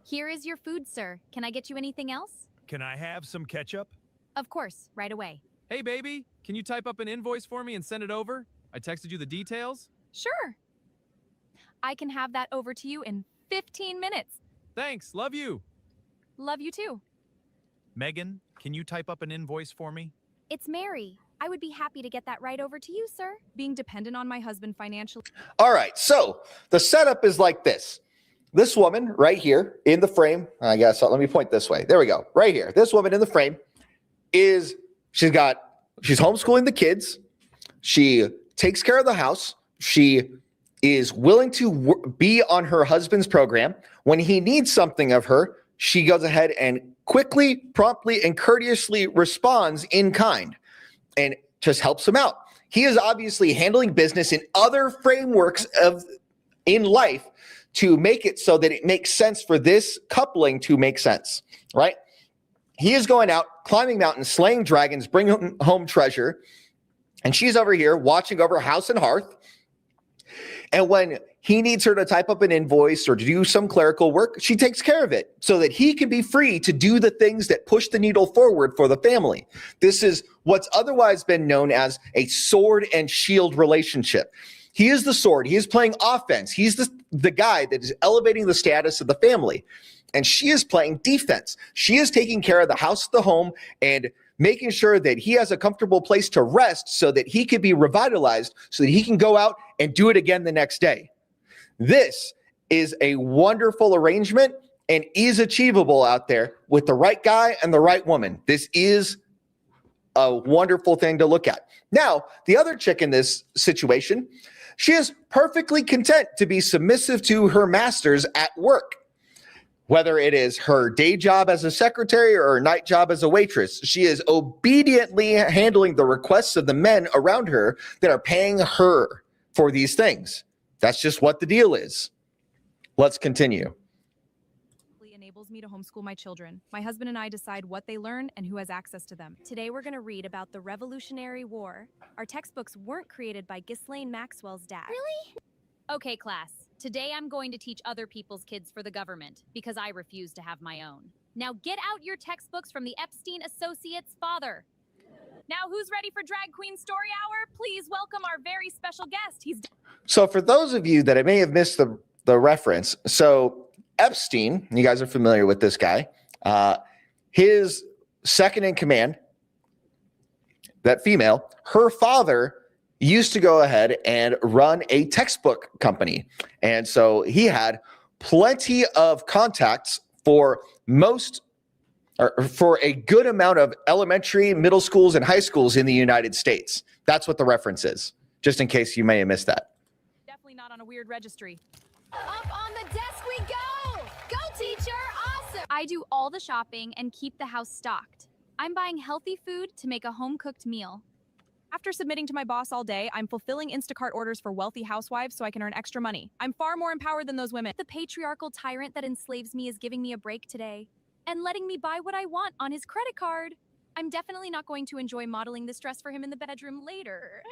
Here is your food, sir. Can I get you anything else? Can I have some ketchup? Of course, right away. Hey, baby, can you type up an invoice for me and send it over? I texted you the details. Sure. I can have that over to you in 15 minutes. Thanks, love you. Love you too. Megan, can you type up an invoice for me? It's Mary. I would be happy to get that right over to you, sir. Being dependent on my husband financially. All right, so the setup is like this. This woman right here in the frame, I guess, let me point this way. There we go, right here. This woman in the frame she's homeschooling the kids. She takes care of the house. She is willing to be on her husband's program. When he needs something of her, she goes ahead and quickly, promptly, and courteously responds in kind and just helps him out. He is obviously handling business in other frameworks in life to make it so that it makes sense for this coupling to make sense, right? He is going out, climbing mountains, slaying dragons, bringing home treasure, and she's over here watching over house and hearth. And when he needs her to type up an invoice or to do some clerical work, she takes care of it so that he can be free to do the things that push the needle forward for the family. This is what's otherwise been known as a sword and shield relationship. He is the sword. He is playing offense. He's the guy that is elevating the status of the family. And she is playing defense. She is taking care of the house, the home, and making sure that he has a comfortable place to rest so that he can be revitalized, so that he can go out and do it again the next day. This is a wonderful arrangement and is achievable out there with the right guy and the right woman. This is a wonderful thing to look at. Now, the other chick in this situation, she is perfectly content to be submissive to her masters at work. Whether it is her day job as a secretary or her night job as a waitress, she is obediently handling the requests of the men around her that are paying her for these things. That's just what the deal is. Let's continue. Enables me to homeschool my children. My husband and I decide what they learn and who has access to them. Today we're going to read about the Revolutionary War. Our textbooks weren't created by Ghislaine Maxwell's dad. Really? Okay, class. Today I'm going to teach other people's kids for the government because I refuse to have my own. Now get out your textbooks from the Epstein Associates' father. Now who's ready for Drag Queen Story Hour? Please welcome our very special guest. So for those of you that may have missed the reference, so Epstein, you guys are familiar with this guy, his second in command, that female, her father used to go ahead and run a textbook company. And so he had plenty of contacts for a good amount of elementary, middle schools, and high schools in the United States. That's what the reference is, just in case you may have missed that. Definitely not on a weird registry. Up on the desk we go! Go, teacher! Awesome! I do all the shopping and keep the house stocked. I'm buying healthy food to make a home-cooked meal. After submitting to my boss all day, I'm fulfilling Instacart orders for wealthy housewives so I can earn extra money. I'm far more empowered than those women. The patriarchal tyrant that enslaves me is giving me a break today and letting me buy what I want on his credit card. I'm definitely not going to enjoy modeling this dress for him in the bedroom later.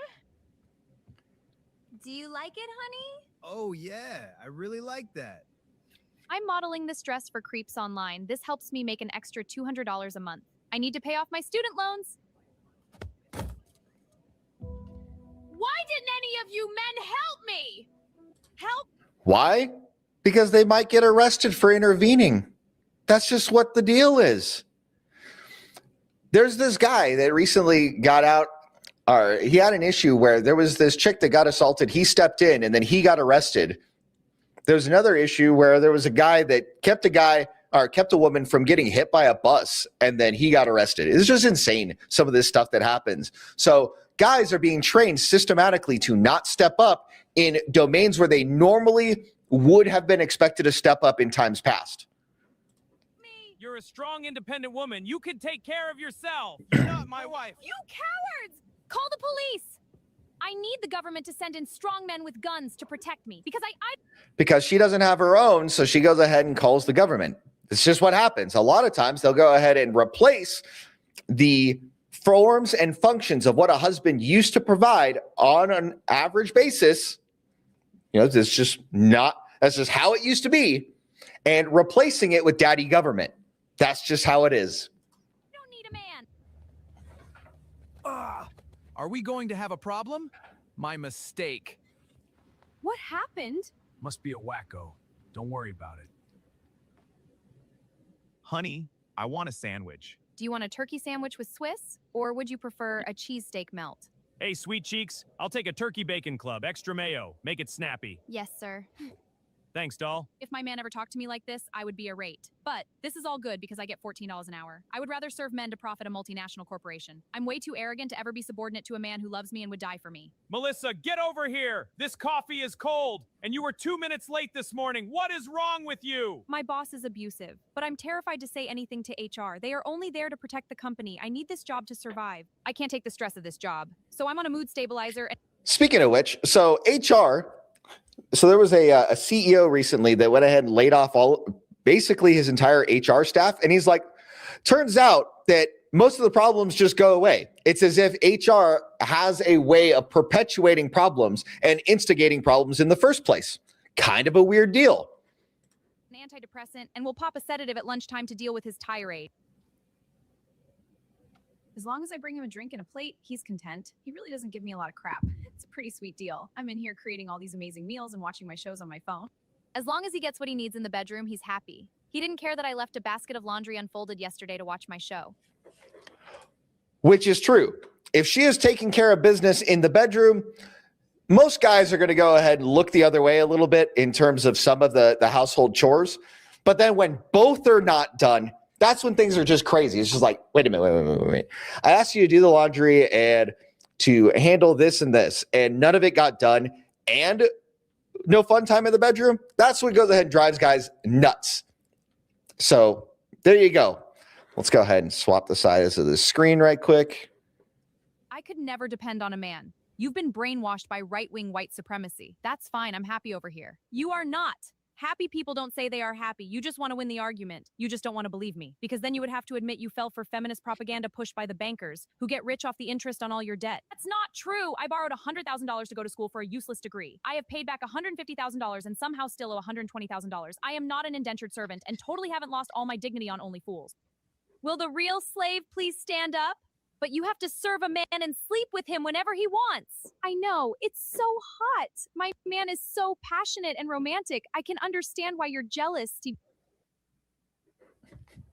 Do you like it, honey? Oh, yeah. I really like that. I'm modeling this dress for creeps online. This helps me make an extra $200 a month. I need to pay off my student loans. Why didn't any of you men help me? Help? Why? Because they might get arrested for intervening. That's just what the deal is. There's this guy that recently got out, or he had an issue where there was this chick that got assaulted. He stepped in and then he got arrested. There's another issue where there was a guy that kept a woman from getting hit by a bus and then he got arrested. It's just insane, some of this stuff that happens. So guys are being trained systematically to not step up in domains where they normally would have been expected to step up in times past. You're a strong, independent woman. You can take care of yourself. You're not my wife. You cowards! Call the police! I need the government to send in strong men with guns to protect me Because she doesn't have her own, so she goes ahead and calls the government. It's just what happens. A lot of times they'll go ahead and replace the forms and functions of what a husband used to provide on an average basis. You know, that's just how it used to be, and replacing it with daddy government. That's just how it is. I don't need a man. Are we going to have a problem? My mistake. What happened? Must be a wacko. Don't worry about it. Honey, I want a sandwich. Do you want a turkey sandwich with Swiss, or would you prefer a cheesesteak melt? Hey, sweet cheeks. I'll take a turkey bacon club, extra mayo. Make it snappy. Yes, sir. Thanks, doll. If my man ever talked to me like this, I would be irate. But this is all good because I get $14 an hour. I would rather serve men to profit a multinational corporation. I'm way too arrogant to ever be subordinate to a man who loves me and would die for me. Melissa, get over here. This coffee is cold, and you were 2 minutes late this morning. What is wrong with you? My boss is abusive, but I'm terrified to say anything to HR. They are only there to protect the company. I need this job to survive. I can't take the stress of this job. So I'm on a mood stabilizer. Speaking of which, so HR, so there was a CEO recently that went ahead and laid off basically his entire HR staff. And he's like, turns out that most of the problems just go away. It's as if HR has a way of perpetuating problems and instigating problems in the first place. Kind of a weird deal. An antidepressant and will pop a sedative at lunchtime to deal with his tirade. As long as I bring him a drink and a plate, he's content. He really doesn't give me a lot of crap. It's a pretty sweet deal. I'm in here creating all these amazing meals and watching my shows on my phone. As long as he gets what he needs in the bedroom, he's happy. He didn't care that I left a basket of laundry unfolded yesterday to watch my show. Which is true. If she is taking care of business in the bedroom, most guys are going to go ahead and look the other way a little bit in terms of some of the household chores. But then when both are not done, that's when things are just crazy. It's just like, wait a minute, wait. I asked you to do the laundry and to handle this and this, and none of it got done, and no fun time in the bedroom. That's what goes ahead and drives guys nuts. So there you go. Let's go ahead and swap the size of the screen right quick. I could never depend on a man. You've been brainwashed by right-wing white supremacy. That's fine. I'm happy over here. You are not. Happy people don't say they are happy. You just want to win the argument. You just don't want to believe me, because then you would have to admit you fell for feminist propaganda pushed by the bankers who get rich off the interest on all your debt. That's not true. I borrowed $100,000 to go to school for a useless degree. I have paid back $150,000 and somehow still owe $120,000. I am not an indentured servant and totally haven't lost all my dignity on Only Fools. Will the real slave please stand up? But you have to serve a man and sleep with him whenever he wants. I know, it's so hot. My man is so passionate and romantic. I can understand why you're jealous. He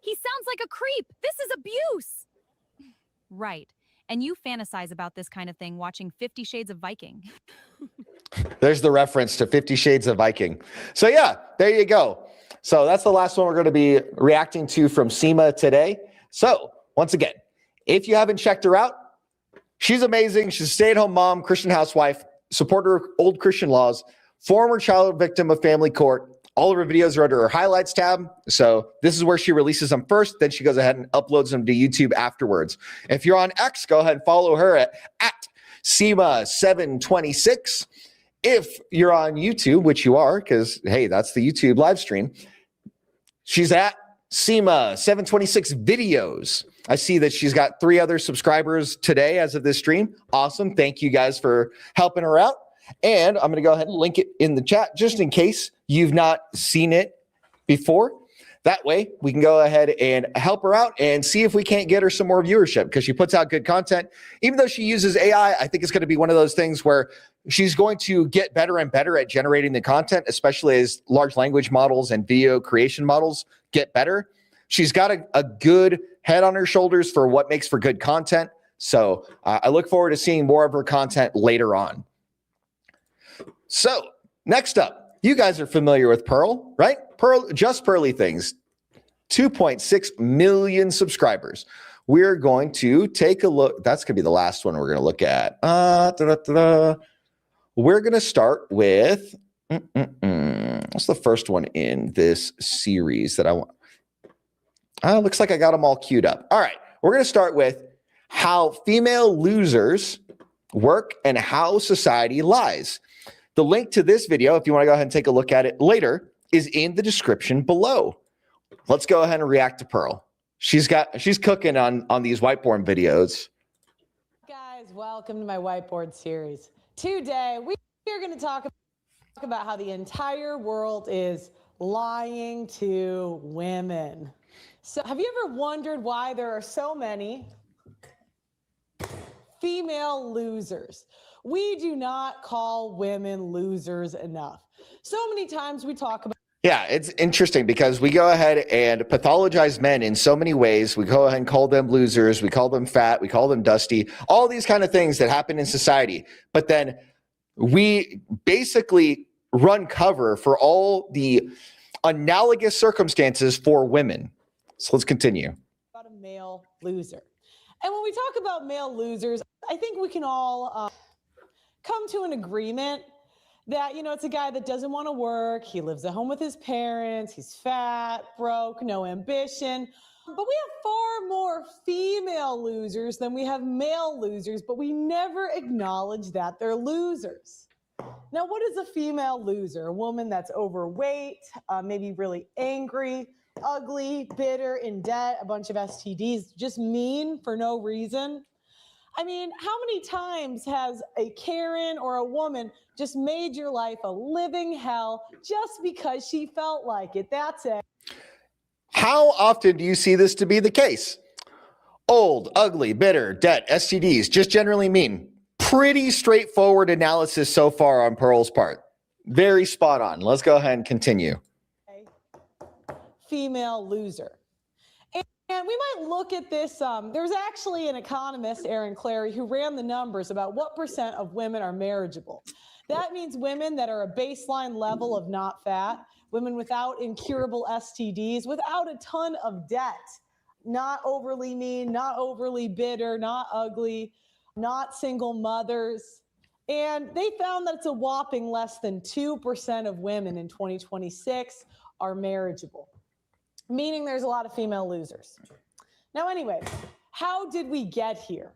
sounds like a creep. This is abuse. Right. And you fantasize about this kind of thing watching 50 Shades of Viking. There's the reference to 50 Shades of Viking. So yeah, there you go. So that's the last one we're going to be reacting to from Seema today. So once again, if you haven't checked her out, she's amazing. She's a stay-at-home mom, Christian housewife, supporter of old Christian laws, former child victim of family court. All of her videos are under her highlights tab. So this is where she releases them first. Then she goes ahead and uploads them to YouTube afterwards. If you're on X, go ahead and follow her at Seema726. If you're on YouTube, which you are, because, hey, that's the YouTube live stream, she's at Seema726 videos. I see that she's got 3 other subscribers today as of this stream. Awesome. Thank you guys for helping her out. And I'm going to go ahead and link it in the chat just in case you've not seen it before. That way we can go ahead and help her out and see if we can't get her some more viewership, because she puts out good content. Even though she uses AI, I think it's going to be one of those things where she's going to get better and better at generating the content, especially as large language models and video creation models get better. She's got a good head on her shoulders for what makes for good content. So I look forward to seeing more of her content later on. So next up, you guys are familiar with Pearl, right? Pearl, Just Pearly Things, 2.6 million subscribers. We're going to take a look. That's going to be the last one we're going to look at. We're going to start with, what's the first one in this series that I want? Looks like I got them all queued up. All right. We're going to start with how female losers work and how society lies. The link to this video, if you want to go ahead and take a look at it later, is in the description below. Let's go ahead and react to Pearl. She's cooking on these whiteboard videos. Guys, welcome to my whiteboard series. Today, we are going to talk about how the entire world is lying to women. So have you ever wondered why there are so many female losers? We do not call women losers enough. So many times we talk about. Yeah, it's interesting because we go ahead and pathologize men in so many ways. We go ahead and call them losers. We call them fat. We call them dusty. All these kind of things that happen in society. But then we basically run cover for all the analogous circumstances for women. So let's continue. About a male loser. And when we talk about male losers, I think we can all come to an agreement that, you know, it's a guy that doesn't want to work. He lives at home with his parents. He's fat, broke, no ambition. But we have far more female losers than we have male losers, but we never acknowledge that they're losers. Now, what is a female loser? A woman that's overweight, maybe really angry, ugly, bitter, in debt, a bunch of STDs, just mean for no reason. I mean, how many times has a Karen or a woman just made your life a living hell just because she felt like it? That's it. How often do you see this to be the case? Old, ugly, bitter, debt, STDs, just generally mean. Pretty straightforward analysis so far on Pearl's part. Very spot on. Let's go ahead and continue. Female loser. And we might look at this. There's actually an economist, Aaron Clary, who ran the numbers about what % of women are marriageable. That means women that are a baseline level of not fat, women without incurable STDs, without a ton of debt, not overly mean, not overly bitter, not ugly, not single mothers. And they found that it's a whopping less than 2% of women in 2026 are marriageable, meaning there's a lot of female losers. Now, anyway, how did we get here?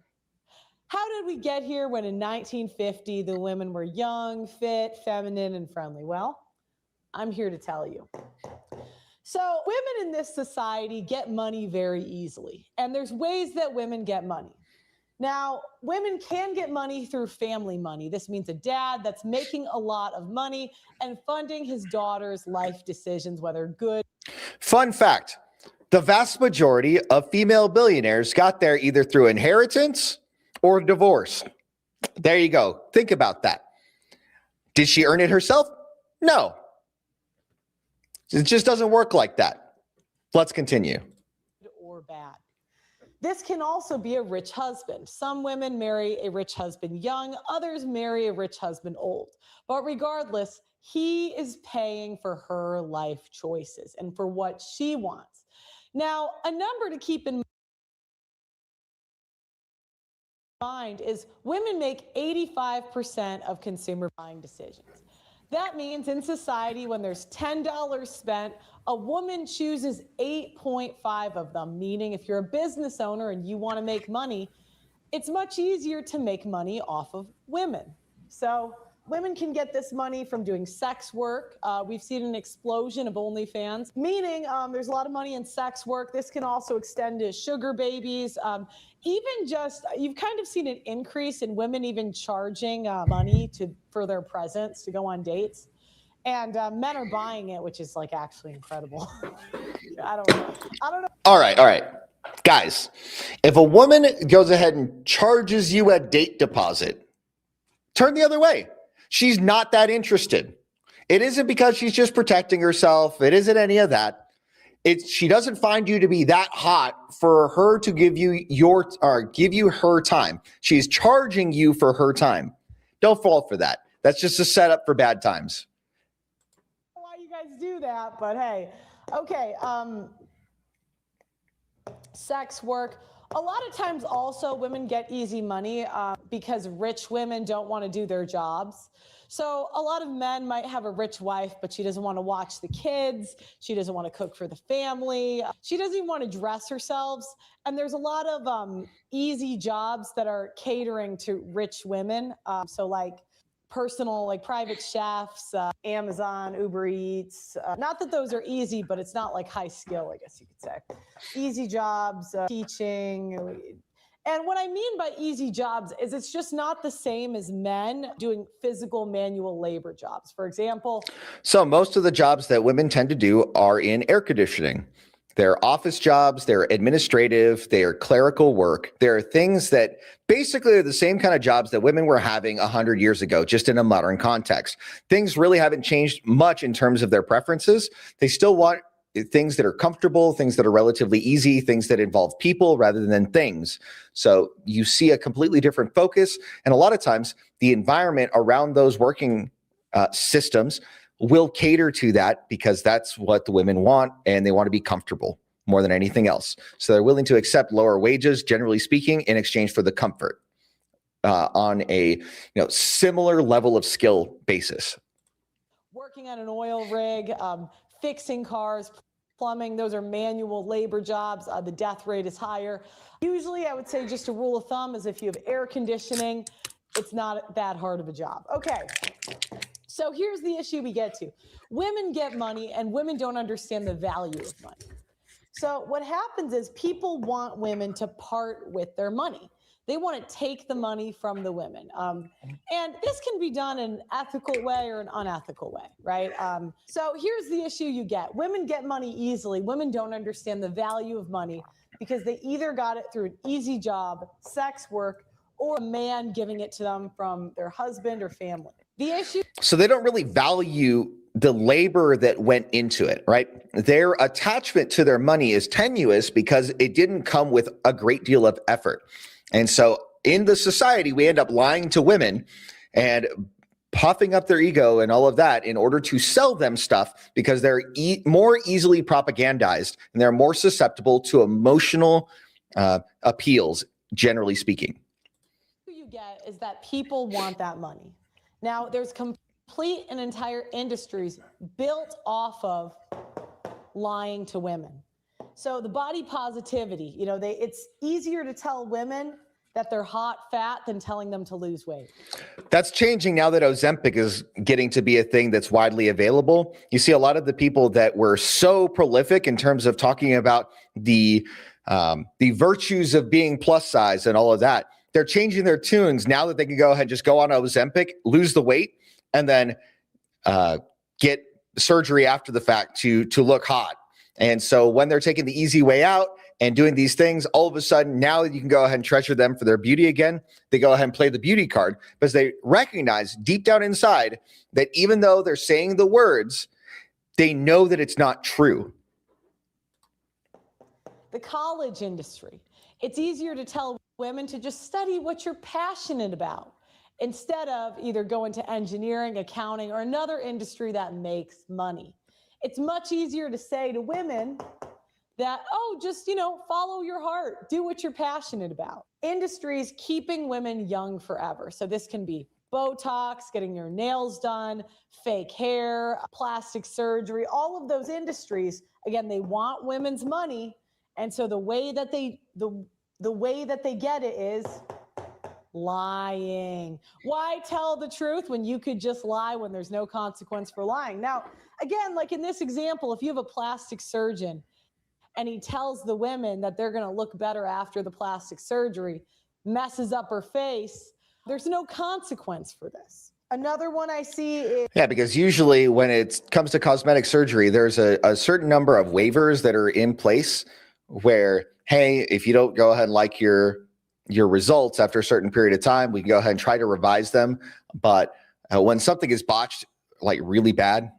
How did we get here when in 1950 the women were young, fit, feminine, and friendly? Well, I'm here to tell you. So women in this society get money very easily, and there's ways that women get money. Now, women can get money through family money. This means a dad that's making a lot of money and funding his daughter's life decisions, whether good. Fun fact, the vast majority of female billionaires got there either through inheritance or divorce. There you go. Think about that. Did she earn it herself? No. It just doesn't work like that. Let's continue. Or bad. This can also be a rich husband. Some women marry a rich husband young, others marry a rich husband old. But regardless, he is paying for her life choices and for what she wants. Now, a number to keep in mind is women make 85% of consumer buying decisions. That means in society, when there's $10 spent, a woman chooses 8.5 of them, meaning if you're a business owner and you want to make money, it's much easier to make money off of women. So women can get this money from doing sex work. We've seen an explosion of OnlyFans, meaning there's a lot of money in sex work. This can also extend to sugar babies. Even just, you've kind of seen an increase in women even charging money for their presence to go on dates. And men are buying it, which is like actually incredible. I don't know. All right. Guys, if a woman goes ahead and charges you a date deposit, turn the other way. She's not that interested. It isn't because she's just protecting herself. It isn't any of that. She doesn't find you to be that hot for her to give you her time. She's charging you for her time. Don't fall for that. That's just a setup for bad times. Why you guys do that, but hey, okay. Sex work. A lot of times also women get easy money because rich women don't want to do their jobs. So a lot of men might have a rich wife, but she doesn't want to watch the kids. She doesn't want to cook for the family. She doesn't even want to dress herself. And there's a lot of easy jobs that are catering to rich women. So like personal, like private chefs, Amazon, Uber Eats. Not that those are easy, but it's not like high skill, I guess you could say. Easy jobs, teaching. And what I mean by easy jobs is it's just not the same as men doing physical manual labor jobs. For example. So most of the jobs that women tend to do are in air conditioning. They're office jobs, they're administrative, they're clerical work. They're things that basically are the same kind of jobs that women were having 100 years ago, just in a modern context. Things really haven't changed much in terms of their preferences. They still want things that are comfortable, things that are relatively easy, things that involve people rather than things. So you see a completely different focus. And a lot of times the environment around those working systems will cater to that because that's what the women want and they want to be comfortable more than anything else. So they're willing to accept lower wages, generally speaking, in exchange for the comfort on a similar level of skill basis. Working on an oil rig, fixing cars, plumbing, those are manual labor jobs. The death rate is higher. Usually I would say just a rule of thumb is if you have air conditioning, it's not that hard of a job. Okay. So here's the issue we get to. Women get money and women don't understand the value of money. So what happens is people want women to part with their money. They want to take the money from the women. And this can be done in an ethical way or an unethical way, right? So here's the issue you get. Women get money easily. Women don't understand the value of money because they either got it through an easy job, sex work, or a man giving it to them from their husband or family. The issue. So they don't really value the labor that went into it, right? Their attachment to their money is tenuous because it didn't come with a great deal of effort. And so in the society, we end up lying to women and puffing up their ego and all of that in order to sell them stuff because they're more easily propagandized and they're more susceptible to emotional appeals, generally speaking. What you get is that people want that money. Now, there's complete and entire industries built off of lying to women. So the body positivity, it's easier to tell women that they're hot, fat than telling them to lose weight. That's changing now that Ozempic is getting to be a thing that's widely available. You see a lot of the people that were so prolific in terms of talking about the virtues of being plus size and all of that. They're changing their tunes now that they can go ahead and just go on Ozempic, lose the weight, and then get surgery after the fact to look hot. And so when they're taking the easy way out and doing these things, all of a sudden, now that you can go ahead and treasure them for their beauty again, they go ahead and play the beauty card because they recognize deep down inside that even though they're saying the words, they know that it's not true. The college industry. It's easier to tell women to just study what you're passionate about instead of either going to engineering, accounting, or another industry that makes money. It's much easier to say to women that, just, follow your heart, do what you're passionate about. Industries keeping women young forever. So this can be Botox, getting your nails done, fake hair, plastic surgery, all of those industries. Again, they want women's money. And so the way that they get it is lying. Why tell the truth when you could just lie when there's no consequence for lying? Now, again, like in this example, if you have a plastic surgeon and he tells the women that they're going to look better after the plastic surgery, messes up her face, there's no consequence for this. Another one I see is... Yeah, because usually when it comes to cosmetic surgery, there's a certain number of waivers that are in place where, hey, if you don't go ahead and like your results after a certain period of time, we can go ahead and try to revise them. But when something is botched, like really bad,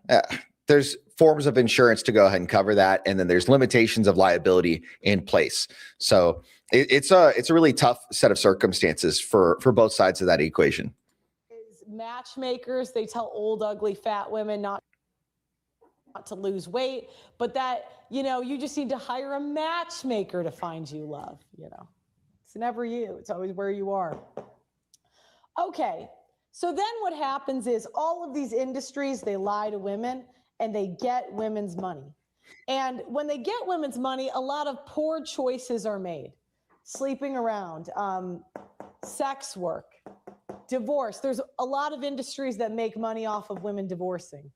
there's forms of insurance to go ahead and cover that. And then there's limitations of liability in place. So it's a really tough set of circumstances for both sides of that equation. Matchmakers, they tell old, ugly, fat women not to lose weight, but that, you just need to hire a matchmaker to find you love, It's never you. It's always where you are. Okay. So then what happens is all of these industries, they lie to women and they get women's money. And when they get women's money, a lot of poor choices are made. Sleeping around, sex work, divorce. There's a lot of industries that make money off of women divorcing.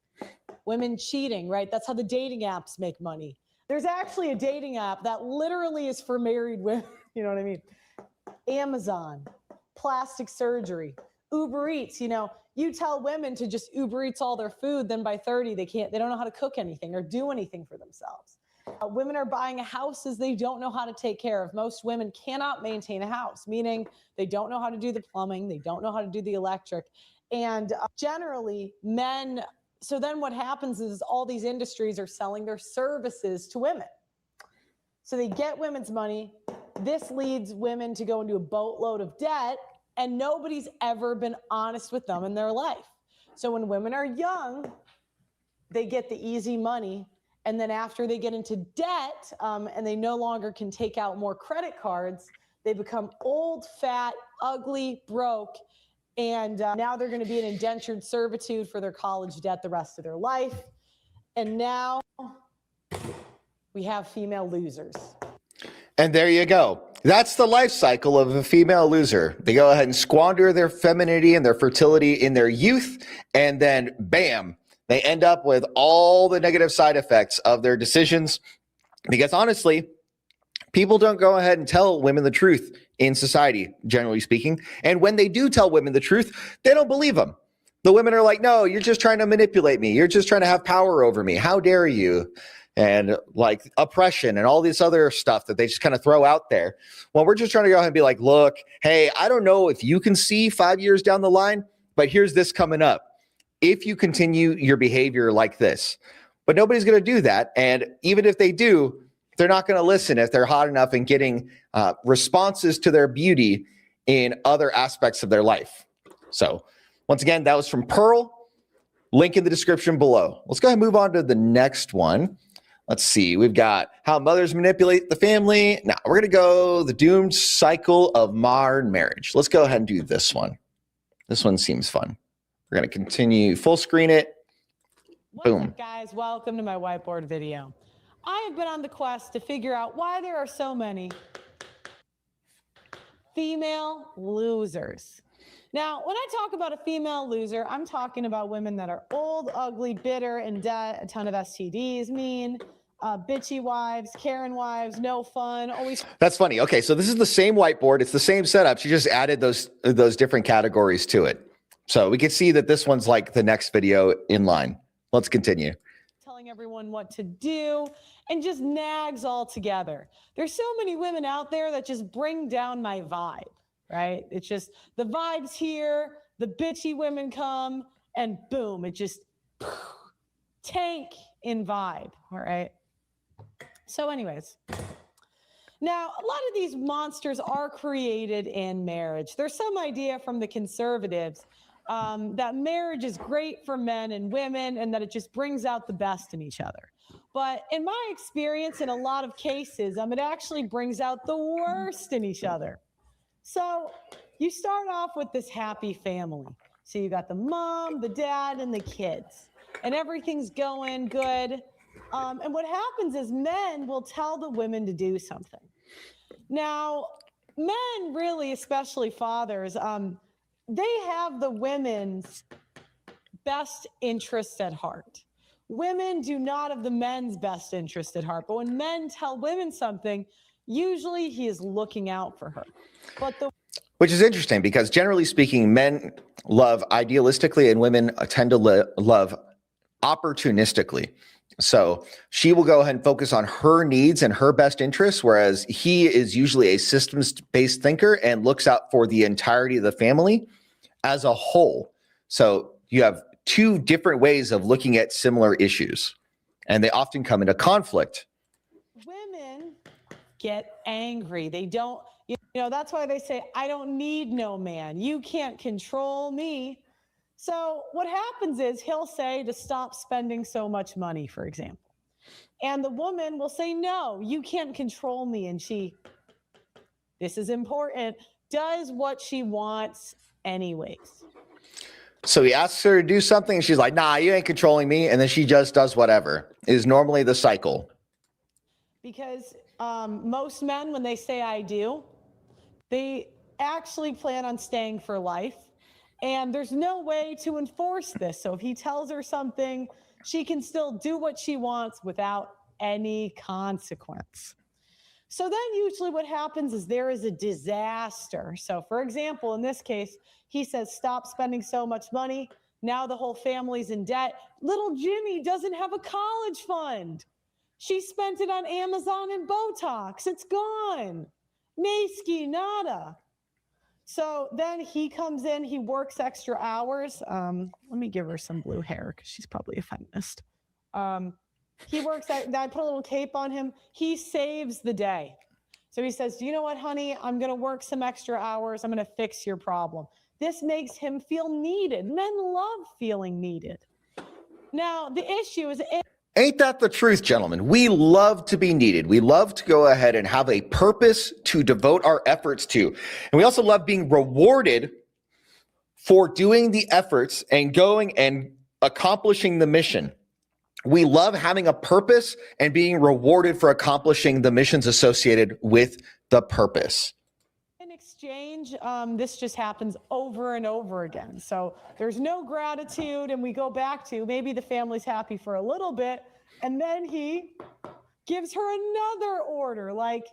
Women cheating, right? That's how the dating apps make money. There's actually a dating app that literally is for married women. You know what I mean? Amazon, plastic surgery, Uber Eats. You tell women to just Uber Eats all their food, then by 30, they don't know how to cook anything or do anything for themselves. Women are buying houses they don't know how to take care of. Most women cannot maintain a house, meaning they don't know how to do the plumbing, they don't know how to do the electric. And generally, men, so then what happens is all these industries are selling their services to women. So they get women's money. This leads women to go into a boatload of debt, and nobody's ever been honest with them in their life. So when women are young, they get the easy money. And then after they get into debt and they no longer can take out more credit cards, they become old, fat, ugly, broke. And now they're going to be in indentured servitude for their college debt the rest of their life. And now we have female losers. And there you go. That's the life cycle of a female loser. They go ahead and squander their femininity and their fertility in their youth, and then bam, they end up with all the negative side effects of their decisions. Because honestly, People don't go ahead and tell women the truth in society, generally speaking. And when they do tell women the truth, they don't believe them. The women are like, no, you're just trying to manipulate me. You're just trying to have power over me. How dare you? And like oppression and all this other stuff that they just kind of throw out there. Well, we're just trying to go ahead and be like, look, hey, I don't know if you can see 5 years down the line, but here's this coming up. If you continue your behavior like this, but nobody's going to do that. And even if they do, they're not going to listen if they're hot enough and getting responses to their beauty in other aspects of their life. So once again, that was from Pearl. Link in the description below. Let's go ahead and move on to the next one. Let's see. We've got how mothers manipulate the family. Now we're going to go the doomed cycle of modern marriage. Let's go ahead and do this one. This one seems fun. We're going to continue full screen it. Boom. What's up, guys? Welcome to my whiteboard video. I have been on the quest to figure out why there are so many female losers. Now, when I talk about a female loser, I'm talking about women that are old, ugly, bitter, in debt, a ton of STDs, mean, bitchy wives, Karen wives, no fun, always. That's funny. Okay, so this is the same whiteboard. It's the same setup. She just added those different categories to it. So we can see that this one's like the next video in line. Let's continue. Telling everyone what to do and just nags all together. There's so many women out there that just bring down my vibe, right? It's just the vibes here, the bitchy women come, and boom, it just tank in vibe, all right? So anyways, now a lot of these monsters are created in marriage. There's some idea from the conservatives that marriage is great for men and women and that it just brings out the best in each other. But in my experience, in a lot of cases, it actually brings out the worst in each other. So you start off with this happy family. So you got the mom, the dad, and the kids, and everything's going good. And what happens is men will tell the women to do something. Now, men really, especially fathers, they have the women's best interests at heart. Women do not have the men's best interest at heart. But when men tell women something, usually he is looking out for her. Which is interesting because generally speaking, men love idealistically and women tend to love opportunistically. So she will go ahead and focus on her needs and her best interests, whereas he is usually a systems-based thinker and looks out for the entirety of the family as a whole. So you have two different ways of looking at similar issues, and they often come into conflict. Women get angry. They don't, that's why they say, I don't need no man. You can't control me. So what happens is he'll say to stop spending so much money, for example. And the woman will say, no, you can't control me. And this is important, does what she wants anyways. So he asks her to do something and she's like, nah, you ain't controlling me. And then she just does whatever is normally the cycle. Because most men, when they say I do, they actually plan on staying for life. And there's no way to enforce this. So if he tells her something, she can still do what she wants without any consequence. So then usually what happens is there is a disaster. So for example, in this case, he says, stop spending so much money. Now the whole family's in debt. Little Jimmy doesn't have a college fund. She spent it on Amazon and Botox. It's gone. Meski, nada. So then he comes in, he works extra hours. Let me give her some blue hair because she's probably a feminist. He works, I put a little cape on him. He saves the day. So he says, you know what, honey, I'm going to work some extra hours. I'm going to fix your problem. This makes him feel needed. Men love feeling needed. Now, the issue is... Ain't that the truth, gentlemen? We love to be needed. We love to go ahead and have a purpose to devote our efforts to. And we also love being rewarded for doing the efforts and going and accomplishing the mission. We love having a purpose and being rewarded for accomplishing the missions associated with the purpose. In exchange, this just happens over and over again. So there's no gratitude, and we go back to maybe the family's happy for a little bit, and then he gives her another order, like,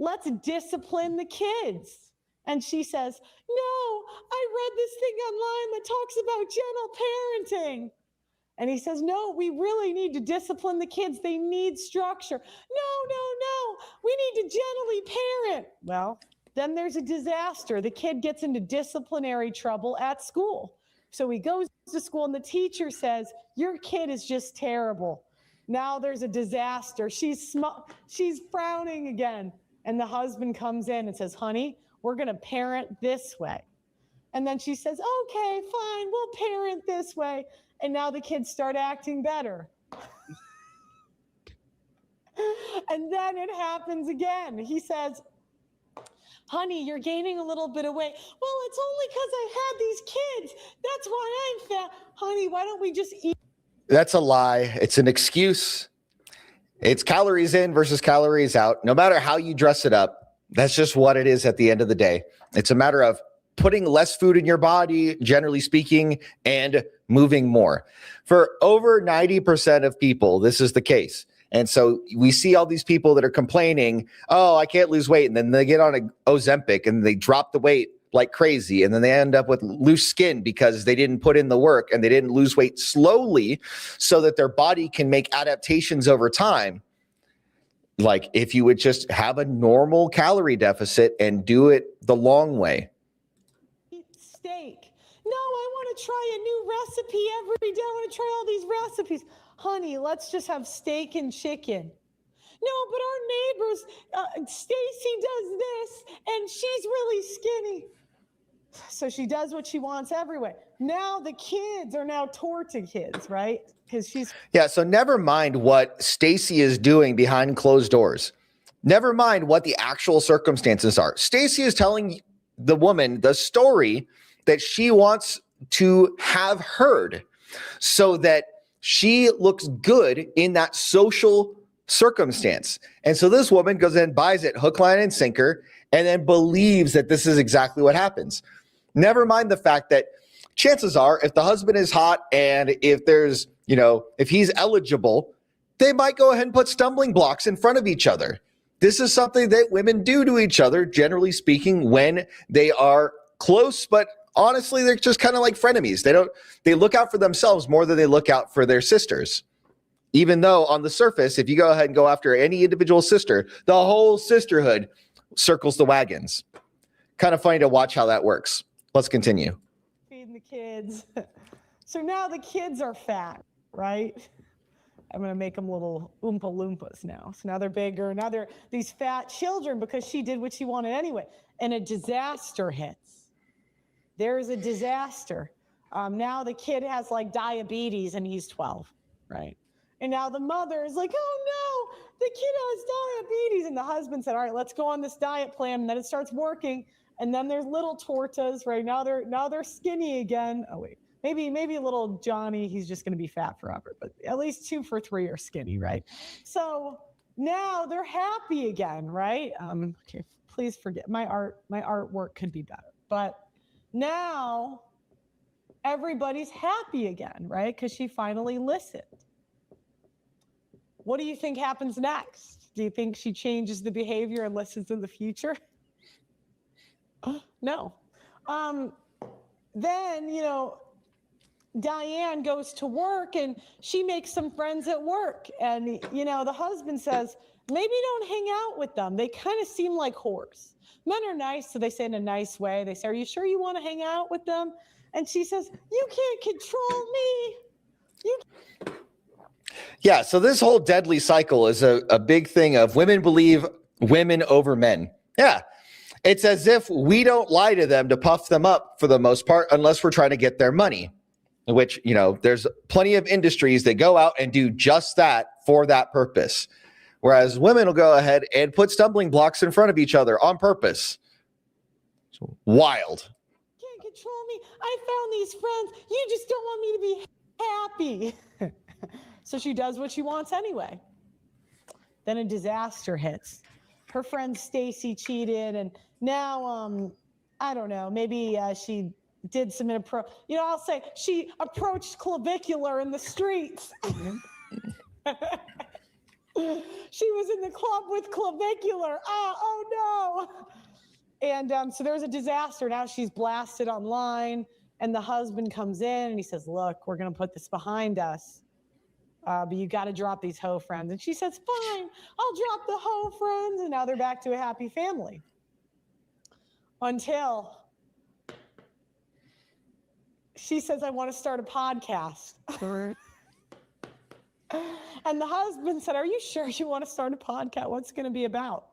let's discipline the kids. And she says, no, I read this thing online that talks about gentle parenting. And he says, no, we really need to discipline the kids. They need structure. No, we need to gently parent. Well, then there's a disaster. The kid gets into disciplinary trouble at school. So he goes to school and the teacher says, your kid is just terrible. Now there's a disaster. She's frowning again. And the husband comes in and says, honey, we're going to parent this way. And then she says, okay, fine, we'll parent this way. And now the kids start acting better. And then it happens again. He says, honey, you're gaining a little bit of weight. Well, it's only because I had these kids. That's why I'm fat. Honey, why don't we just eat? That's a lie. It's an excuse. It's calories in versus calories out. No matter how you dress it up, that's just what it is at the end of the day. It's a matter of putting less food in your body, generally speaking, and moving more. For over 90% of people, this is the case. And so we see all these people that are complaining, oh, I can't lose weight. And then they get on a Ozempic and they drop the weight like crazy. And then they end up with loose skin because they didn't put in the work and they didn't lose weight slowly so that their body can make adaptations over time. Like if you would just have a normal calorie deficit and do it the long way. Steak. No, I want to try a new recipe every day. I want to try all these recipes. Honey, let's just have steak and chicken. No, but our neighbors, Stacy does this and she's really skinny. So she does what she wants everywhere. Now the kids are now torta kids, right? Because she's... Yeah, so never mind what Stacy is doing behind closed doors. Never mind what the actual circumstances are. Stacy is telling the woman the story that she wants to have heard so that she looks good in that social circumstance. And so this woman goes in, buys it hook, line, and sinker, and then believes that this is exactly what happens. Never mind the fact that chances are if the husband is hot and if there's, if he's eligible, they might go ahead and put stumbling blocks in front of each other. This is something that women do to each other, generally speaking, when they are close, but honestly, they're just kind of like frenemies. They look out for themselves more than they look out for their sisters. Even though on the surface, if you go ahead and go after any individual sister, the whole sisterhood circles the wagons. Kind of funny to watch how that works. Let's continue. Feeding the kids. So now the kids are fat, right? I'm going to make them little Oompa Loompas now. So now they're bigger. Now they're these fat children because she did what she wanted anyway. And a disaster hits. There's a disaster. Now the kid has like diabetes and he's 12, right? And now the mother is like, oh no, the kid has diabetes. And the husband said, all right, let's go on this diet plan. And then it starts working. And then there's little tortas, right? Now they're skinny again. Oh wait, maybe little Johnny, he's just going to be fat forever. But at least 2 for 3 are skinny, right? So now they're happy again, right? Okay, please forget my artwork could be better. But now everybody's happy again, right? Because she finally listened. What do you think happens next? Do you think she changes the behavior and listens in the future? No. Then, Diane goes to work and she makes some friends at work. And, the husband says, maybe don't hang out with them. They kind of seem like whores. Men are nice, so they say in a nice way. They say, are you sure you want to hang out with them? And she says, you can't control me. Yeah, so this whole deadly cycle is a big thing of women believe women over men. Yeah, it's as if we don't lie to them to puff them up for the most part, unless we're trying to get their money, which, there's plenty of industries that go out and do just that for that purpose. Whereas women will go ahead and put stumbling blocks in front of each other on purpose. So wild. Can't control me. I found these friends. You just don't want me to be happy. So she does what she wants anyway. Then a disaster hits. Her friend Stacy cheated, and now, I don't know, maybe she did some I'll say she approached clavicular in the streets. She was in the club with clavicular. Oh no. And so there's a disaster. Now she's blasted online, and the husband comes in and he says, look, we're going to put this behind us. But you got to drop these hoe friends. And she says, fine, I'll drop the hoe friends. And now they're back to a happy family. Until she says, I want to start a podcast. And the husband said, are you sure you want to start a podcast? What's it going to be about?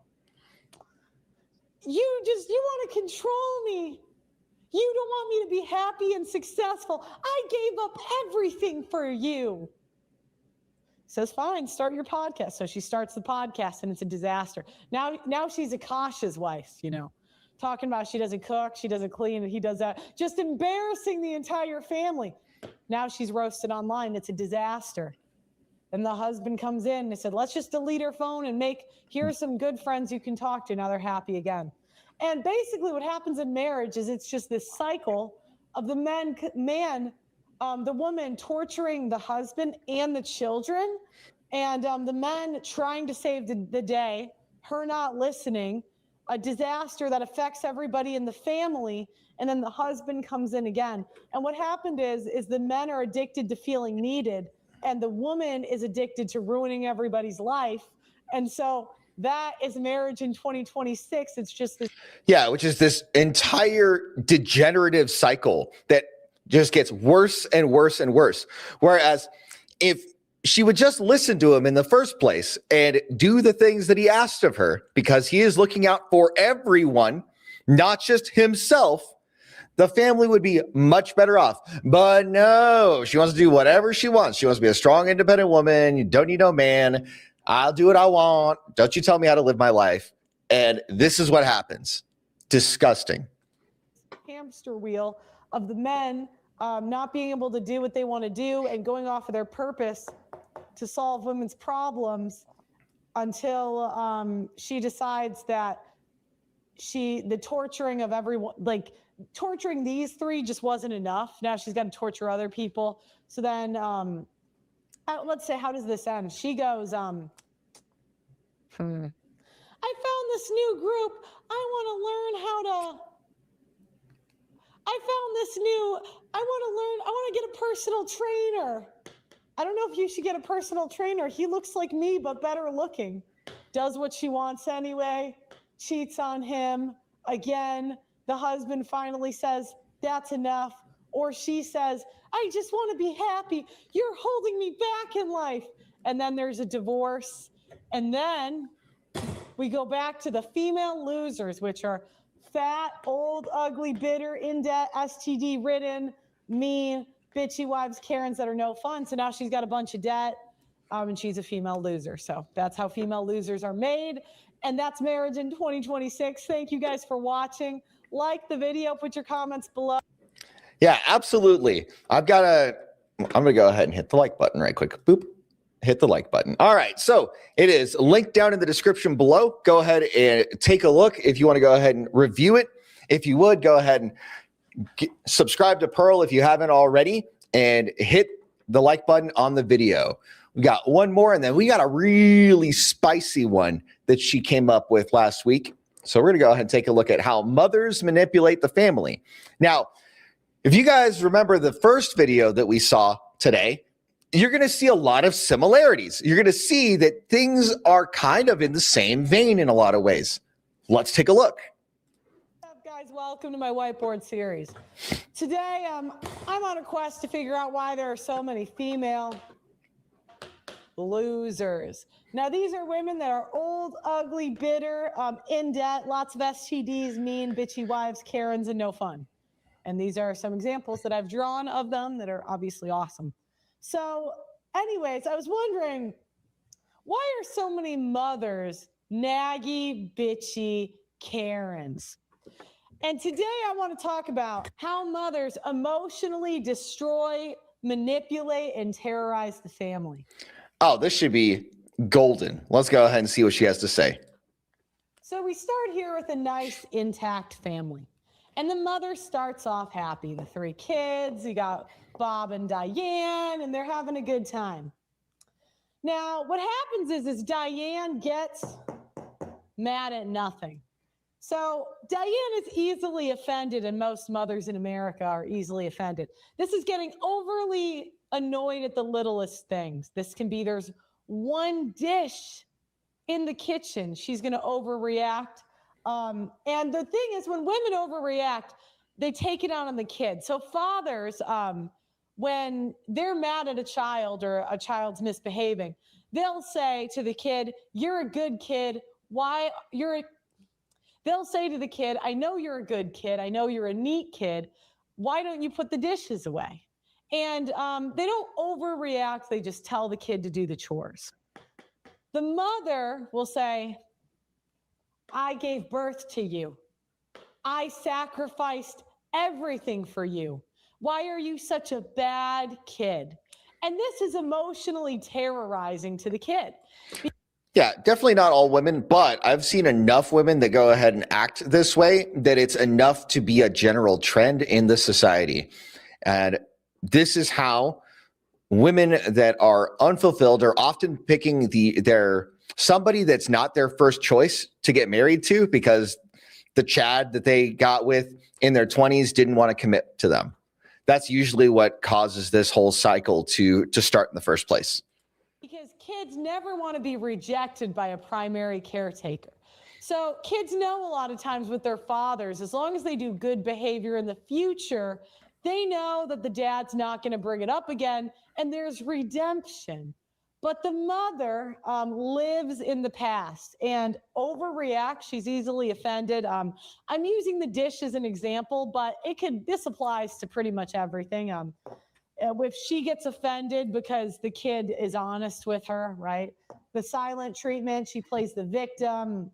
You want to control me. You don't want me to be happy and successful. I gave up everything for you. Says, fine, start your podcast. So she starts the podcast, and it's a disaster. Now she's Akasha's wife, talking about she doesn't cook, she doesn't clean, and he does that. Just embarrassing the entire family. Now she's roasted online. It's a disaster. And the husband comes in and said, let's just delete her phone and here's some good friends you can talk to. Now they're happy again. And basically what happens in marriage is it's just this cycle of the the woman torturing the husband and the children, and the men trying to save the day, her not listening, a disaster that affects everybody in the family, and then the husband comes in again. And what happened is the men are addicted to feeling needed, and the woman is addicted to ruining everybody's life. And so that is marriage in 2026. It's just this. Yeah, which is this entire degenerative cycle that just gets worse and worse and worse. Whereas if she would just listen to him in the first place and do the things that he asked of her, because he is looking out for everyone, not just himself, the family would be much better off. But no, she wants to do whatever she wants. She wants to be a strong, independent woman. You don't need no man. I'll do what I want. Don't you tell me how to live my life. And this is what happens. Disgusting. Hamster wheel of the men not being able to do what they want to do and going off of their purpose to solve women's problems until she decides that the torturing of everyone, torturing these three just wasn't enough. Now she's got to torture other people. So then, let's say, how does this end? She goes, I found this new group. I want to get a personal trainer. I don't know if you should get a personal trainer. He looks like me, but better looking. Does what she wants anyway. Cheats on him. Again, the husband finally says, that's enough. Or she says, I just want to be happy. You're holding me back in life. And then there's a divorce. And then we go back to the female losers, which are fat, old, ugly, bitter, in debt, STD ridden, mean, bitchy wives, Karens that are no fun. So now she's got a bunch of debt, and she's a female loser. So that's how female losers are made. And that's marriage in 2026. Thank you guys for watching. Like the video, put your comments below. Yeah, absolutely. I'm going to go ahead and hit the like button right quick. Boop. Hit the like button. All right. So it is linked down in the description below. Go ahead and take a look if you want to go ahead and review it. If you would, go ahead and subscribe to Pearl if you haven't already, and hit the like button on the video. We got one more, and then we got a really spicy one that she came up with last week. So we're going to go ahead and take a look at how mothers manipulate the family. Now, if you guys remember the first video that we saw today, you're going to see a lot of similarities. You're going to see that things are kind of in the same vein in a lot of ways. Let's take a look. What's up, guys? Welcome to my whiteboard series. Today, I'm on a quest to figure out why there are so many female losers. Now, these are women that are old, ugly, bitter, in debt, lots of STDs, mean, bitchy wives, Karens, and no fun. And these are some examples that I've drawn of them that are obviously awesome. So anyways, I was wondering, why are so many mothers naggy, bitchy Karens? And today I want to talk about how mothers emotionally destroy, manipulate, and terrorize the family. Oh, this should be golden. Let's go ahead and see what she has to say. So we start here with a nice, intact family. And the mother starts off happy. The 3 kids, you got Bob and Diane, and they're having a good time. Now, what happens is Diane gets mad at nothing. So Diane is easily offended, and most mothers in America are easily offended. This is getting overly annoyed at the littlest things. This can be there's one dish in the kitchen. She's going to overreact. And the thing is, when women overreact, they take it out on the kid. So fathers, when they're mad at a child or a child's misbehaving, they'll say to the kid, "You're a good kid. They'll say to the kid, "I know you're a good kid. I know you're a neat kid. Why don't you put the dishes away?" And they don't overreact. They just tell the kid to do the chores. The mother will say, "I gave birth to you. I sacrificed everything for you. Why are you such a bad kid?" And this is emotionally terrorizing to the kid. Yeah, definitely not all women, but I've seen enough women that go ahead and act this way that it's enough to be a general trend in the society. And this is how women that are unfulfilled are often picking their somebody that's not their first choice to get married to because the Chad that they got with in their 20s didn't want to commit to them. That's usually what causes this whole cycle to start in the first place. Because kids never want to be rejected by a primary caretaker. So kids know a lot of times with their fathers, as long as they do good behavior in the future, they know that the dad's not going to bring it up again, and there's redemption. But the mother lives in the past and overreacts. She's easily offended. I'm using the dish as an example, but this applies to pretty much everything. If she gets offended because the kid is honest with her, right? The silent treatment, she plays the victim,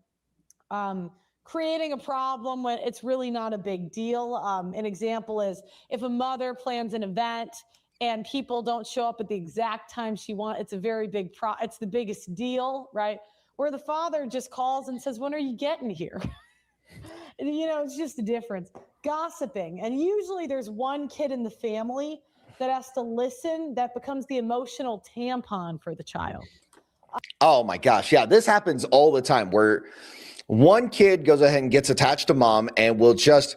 creating a problem when it's really not a big deal. An example is if a mother plans an event and people don't show up at the exact time she wants, it's a very big it's the biggest deal, right? Where the father just calls and says, "When are you getting here?" And, it's just a difference. Gossiping. And usually there's one kid in the family that has to listen, that becomes the emotional tampon for the child. Oh my gosh. Yeah, this happens all the time where one kid goes ahead and gets attached to mom and will just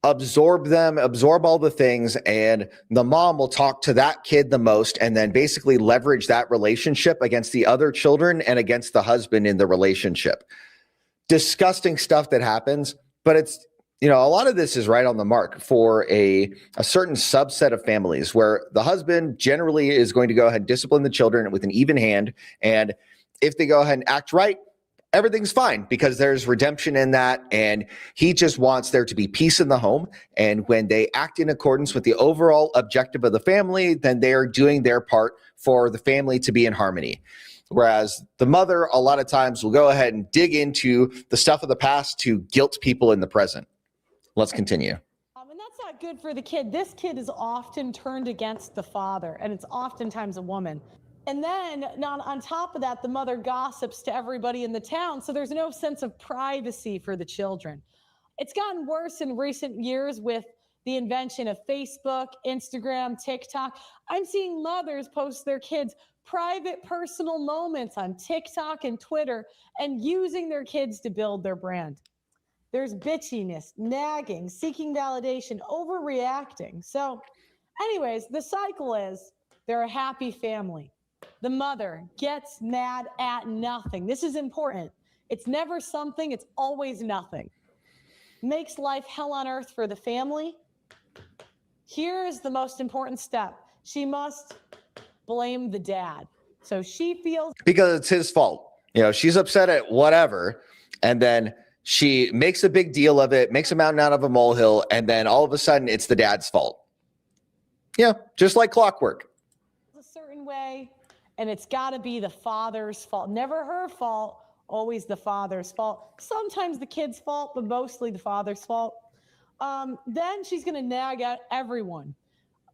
absorb all the things, and the mom will talk to that kid the most and then basically leverage that relationship against the other children and against the husband in the relationship. Disgusting stuff that happens, but it's a lot of this is right on the mark for a certain subset of families where the husband generally is going to go ahead and discipline the children with an even hand. And if they go ahead and act right, everything's fine because there's redemption in that. And he just wants there to be peace in the home. And when they act in accordance with the overall objective of the family, then they are doing their part for the family to be in harmony. Whereas the mother, a lot of times, will go ahead and dig into the stuff of the past to guilt people in the present. Let's continue. And that's not good for the kid. This kid is often turned against the father, and it's oftentimes a woman. And then on top of that, the mother gossips to everybody in the town, so there's no sense of privacy for the children. It's gotten worse in recent years with the invention of Facebook, Instagram, TikTok. I'm seeing mothers post their kids' private personal moments on TikTok and Twitter and using their kids to build their brand. There's bitchiness, nagging, seeking validation, overreacting. So anyways, the cycle is they're a happy family. The mother gets mad at nothing. This is important. It's never something, it's always nothing. Makes life hell on earth for the family. Here is the most important step. She must blame the dad. So she feels because it's his fault. She's upset at whatever, and then she makes a big deal of it, makes a mountain out of a molehill, and then all of a sudden it's the dad's fault. Yeah, just like clockwork. A certain way, and it's got to be the father's fault. Never her fault, always the father's fault. Sometimes the kid's fault, but mostly the father's fault. Then she's going to nag at everyone.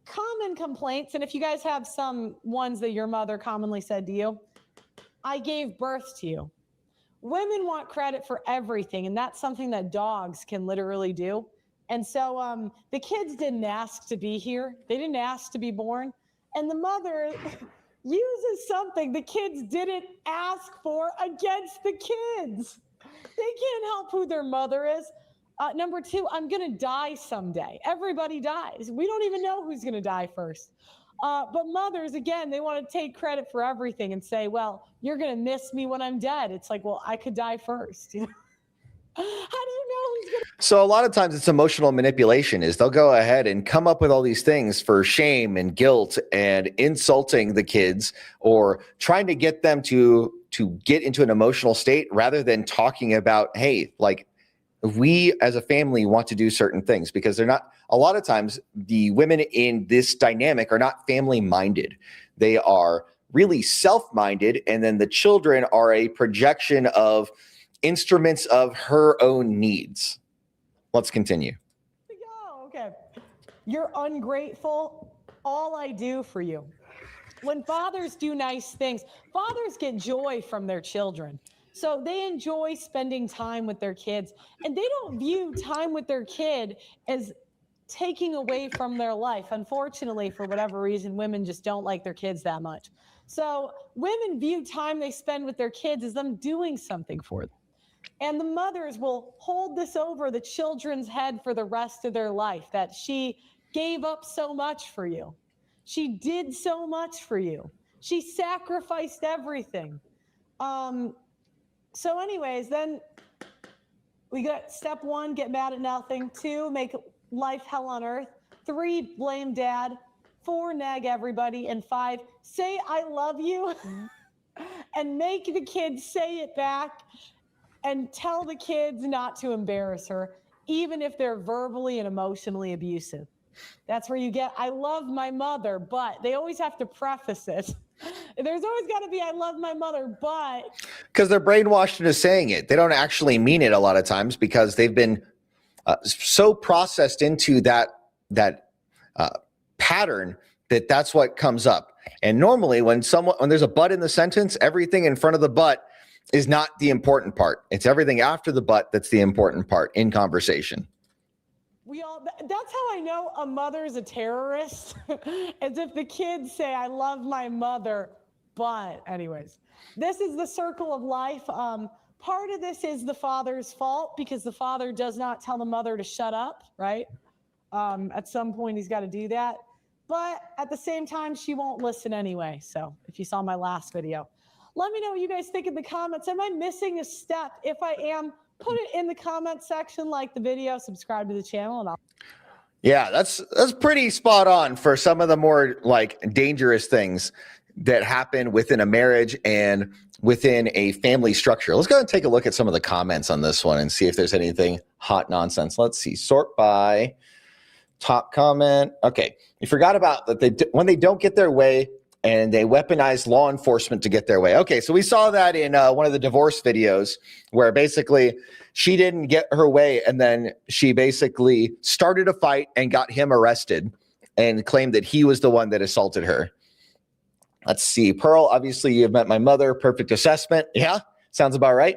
Common complaints, and if you guys have some ones that your mother commonly said to you, "I gave birth to you." Women want credit for everything, and that's something that dogs can literally do. And so the kids didn't ask to be here. They didn't ask to be born. And the mother uses something the kids didn't ask for against the kids. They can't help who their mother is. Number two, I'm going to die someday. Everybody dies. We don't even know who's going to die first. But mothers, again, they want to take credit for everything and say, well, you're going to miss me when I'm dead. It's like, well, I could die first. You know? How do you know who's going to? So a lot of times it's emotional manipulation. Is they'll go ahead and come up with all these things for shame and guilt and insulting the kids, or trying to get them to get into an emotional state rather than talking about, hey, like, we as a family want to do certain things, because they're not, a lot of times the women in this dynamic are not family minded. They are really self-minded. And then the children are a projection of instruments of her own needs. Let's continue. Okay. You're ungrateful. All I do for you. When fathers do nice things, fathers get joy from their children. So they enjoy spending time with their kids, and they don't view time with their kid as taking away from their life. Unfortunately, for whatever reason, women just don't like their kids that much. So women view time they spend with their kids as them doing something for them. And the mothers will hold this over the children's head for the rest of their life, that she gave up so much for you. She did so much for you. She sacrificed everything. So anyways, then we got step 1, get mad at nothing. 2, make life hell on earth. 3, blame dad. 4, nag everybody. And 5, say I love you and make the kids say it back, and tell the kids not to embarrass her, even if they're verbally and emotionally abusive. That's where you get, I love my mother, but they always have to preface it. There's always got to be, I love my mother, but. Because they're brainwashed into saying it. They don't actually mean it a lot of times, because they've been so processed into that pattern that that's what comes up. And normally when there's a but in the sentence, everything in front of the but is not the important part. It's everything after the but that's the important part in conversation. That's how I know a mother's a terrorist, as if the kids say, I love my mother, but anyways, this is the circle of life. Part of this is the father's fault, because the father does not tell the mother to shut up, right? At some point he's got to do that, but at the same time, she won't listen anyway. So if you saw my last video, let me know what you guys think in the comments. Am I missing a step? If I am, put it in the comment section, like the video, subscribe to the channel, and I'll. Yeah, that's pretty spot on for some of the more like dangerous things that happen within a marriage and within a family structure. Let's go ahead and take a look at some of the comments on this one and see if there's anything hot nonsense. Let's see, sort by top comment. Okay, you forgot about that when they don't get their way, and they weaponize law enforcement to get their way. Okay, so we saw that in one of the divorce videos, where basically she didn't get her way, and then she basically started a fight and got him arrested and claimed that he was the one that assaulted her. Let's see. Pearl, obviously you've met my mother. Perfect assessment. Yeah, sounds about right.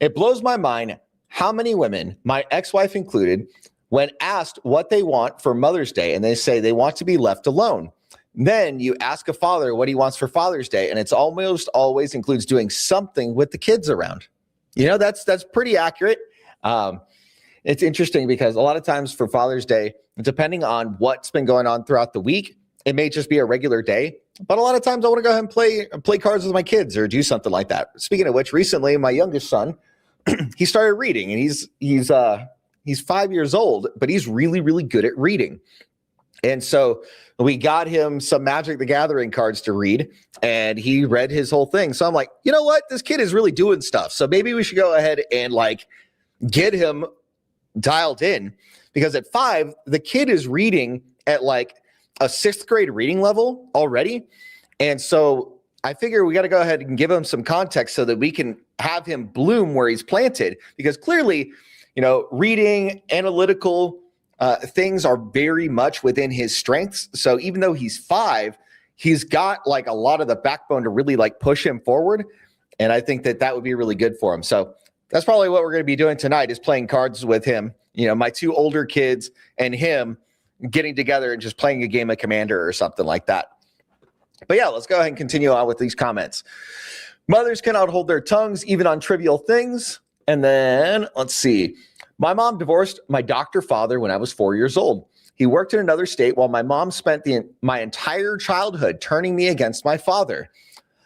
It blows my mind how many women, my ex-wife included, when asked what they want for Mother's Day, and they say they want to be left alone. Then you ask a father what he wants for Father's Day, and it's almost always includes doing something with the kids around. You know, that's pretty accurate. It's interesting because a lot of times for Father's Day, depending on what's been going on throughout the week, it may just be a regular day. But a lot of times I want to go ahead and play cards with my kids or do something like that. Speaking of which, recently my youngest son, he started reading, and he's 5 years old, but he's really, really good at reading. And so we got him some Magic the Gathering cards to read, and he read his whole thing. So I'm like, you know what? This kid is really doing stuff. So maybe we should go ahead and like get him dialed in, because at 5, the kid is reading at like a 6th grade reading level already. And so I figure we got to go ahead and give him some context so that we can have him bloom where he's planted, because clearly, you know, reading, analytical things are very much within his strengths. So even though he's 5, he's got like a lot of the backbone to really like push him forward. And I think that would be really good for him. So that's probably what we're going to be doing tonight, is playing cards with him. You know, my 2 older kids and him getting together and just playing a game of Commander or something like that. But yeah, let's go ahead and continue on with these comments. Mothers cannot hold their tongues even on trivial things. And then let's see. My mom divorced my doctor father when I was 4 years old. He worked in another state while my mom spent my entire childhood turning me against my father.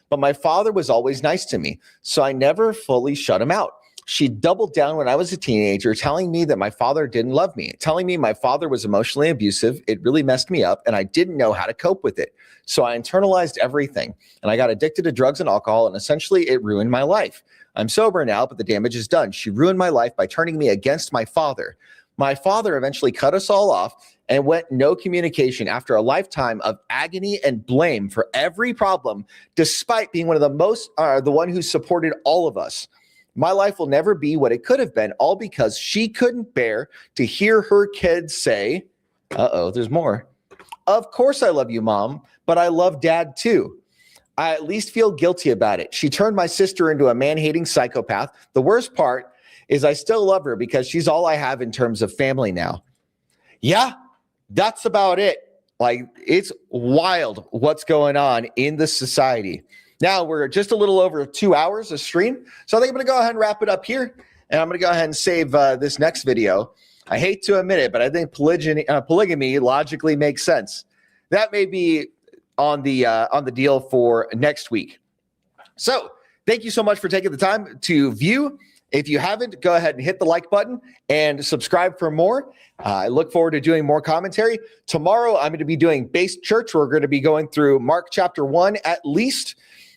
But my father was always nice to me, so I never fully shut him out. She doubled down when I was a teenager, telling me that my father didn't love me, telling me my father was emotionally abusive. It really messed me up, and I didn't know how to cope with it. So I internalized everything, and I got addicted to drugs and alcohol, and essentially it ruined my life. I'm sober now, but the damage is done. She ruined my life by turning me against my father. My father eventually cut us all off and went no communication after a lifetime of agony and blame for every problem, despite being the one who supported all of us. My life will never be what it could have been, all because she couldn't bear to hear her kids say, there's more. Of course I love you, Mom, but I love Dad too. I at least feel guilty about it. She turned my sister into a man-hating psychopath. The worst part is I still love her because she's all I have in terms of family now. Yeah, that's about it. Like, it's wild what's going on in the society. Now we're just a little over 2 hours of stream. So I think I'm going to go ahead and wrap it up here. And I'm going to go ahead and save this next video. I hate to admit it, but I think polygamy logically makes sense. That may be on the deal for next week. So thank you so much for taking the time to view. If you haven't, go ahead and hit the like button and subscribe for more. I look forward to doing more commentary. Tomorrow, I'm going to be doing Base Church. We're going to be going through Mark chapter 1 at least.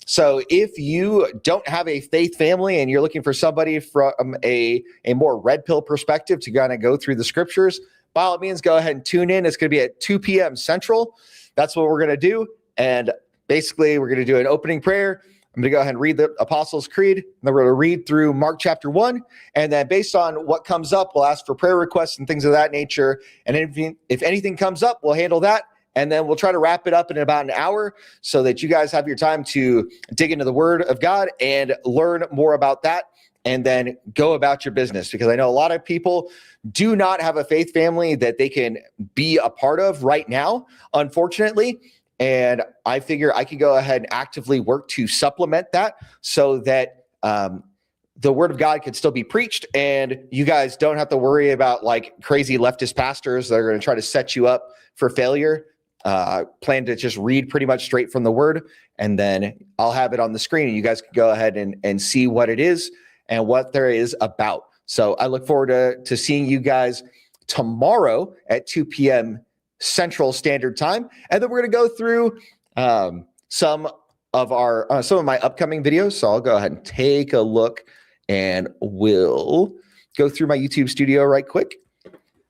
So if you don't have a faith family and you're looking for somebody from a more red pill perspective to kind of go through the scriptures, by all means, go ahead and tune in. It's going to be at 2 p.m. Central. That's what we're going to do. And basically, we're going to do an opening prayer. I'm going to go ahead and read the Apostles' Creed. And then we're going to read through Mark chapter 1. And then based on what comes up, we'll ask for prayer requests and things of that nature. And if anything comes up, we'll handle that. And then we'll try to wrap it up in about an hour so that you guys have your time to dig into the Word of God and learn more about that and then go about your business. Because I know a lot of people do not have a faith family that they can be a part of right now, unfortunately. And I figure I can go ahead and actively work to supplement that so that the Word of God can still be preached and you guys don't have to worry about like crazy leftist pastors that are going to try to set you up for failure. Plan to just read pretty much straight from the Word, and then I'll have it on the screen and you guys can go ahead and see what it is and what there is about. So I look forward to seeing you guys tomorrow at 2 p.m. Central Standard Time. And then we're going to go through some of my upcoming videos. So I'll go ahead and take a look and we'll go through my YouTube studio right quick.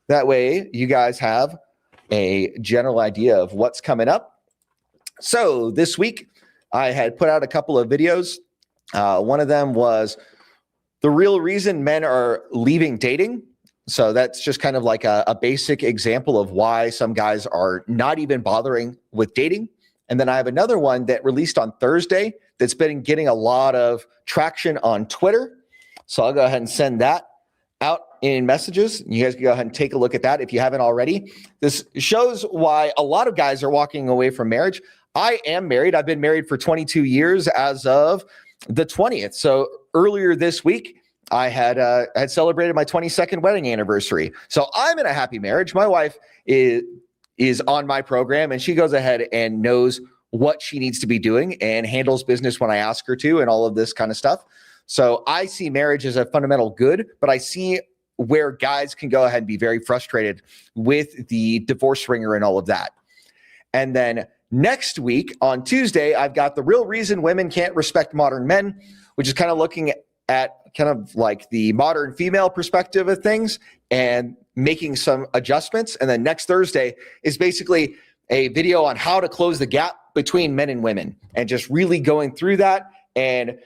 That way you guys have a general idea of what's coming up. So this week I had put out a couple of videos. One of them was the real reason men are leaving dating. So that's just kind of like a basic example of why some guys are not even bothering with dating. And then I have another one that released on Thursday that's been getting a lot of traction on Twitter. So I'll go ahead and send that out in messages. You guys can go ahead and take a look at that if you haven't already. This shows why a lot of guys are walking away from marriage. I am married. I've been married for 22 years as of the 20th. So earlier this week, I had celebrated my 22nd wedding anniversary. So I'm in a happy marriage. My wife is on my program and she goes ahead and knows what she needs to be doing and handles business when I ask her to and all of this kind of stuff. So I see marriage as a fundamental good, but I see where guys can go ahead and be very frustrated with the divorce ringer and all of that. And then next week on Tuesday, I've got the real reason women can't respect modern men, which is kind of looking at kind of like the modern female perspective of things and making some adjustments. And then next Thursday is basically a video on how to close the gap between men and women and just really going through that and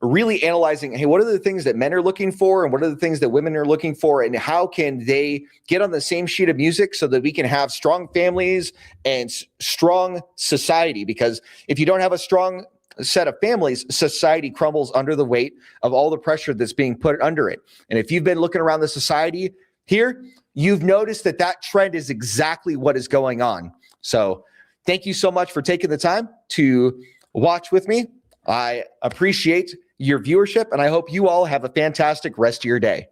really analyzing, hey, what are the things that men are looking for and what are the things that women are looking for and how can they get on the same sheet of music so that we can have strong families and strong society? Because if you don't have a strong set of families, society crumbles under the weight of all the pressure that's being put under it. And if you've been looking around the society here, you've noticed that trend is exactly what is going on. So thank you so much for taking the time to watch with me. I appreciate your viewership, and I hope you all have a fantastic rest of your day.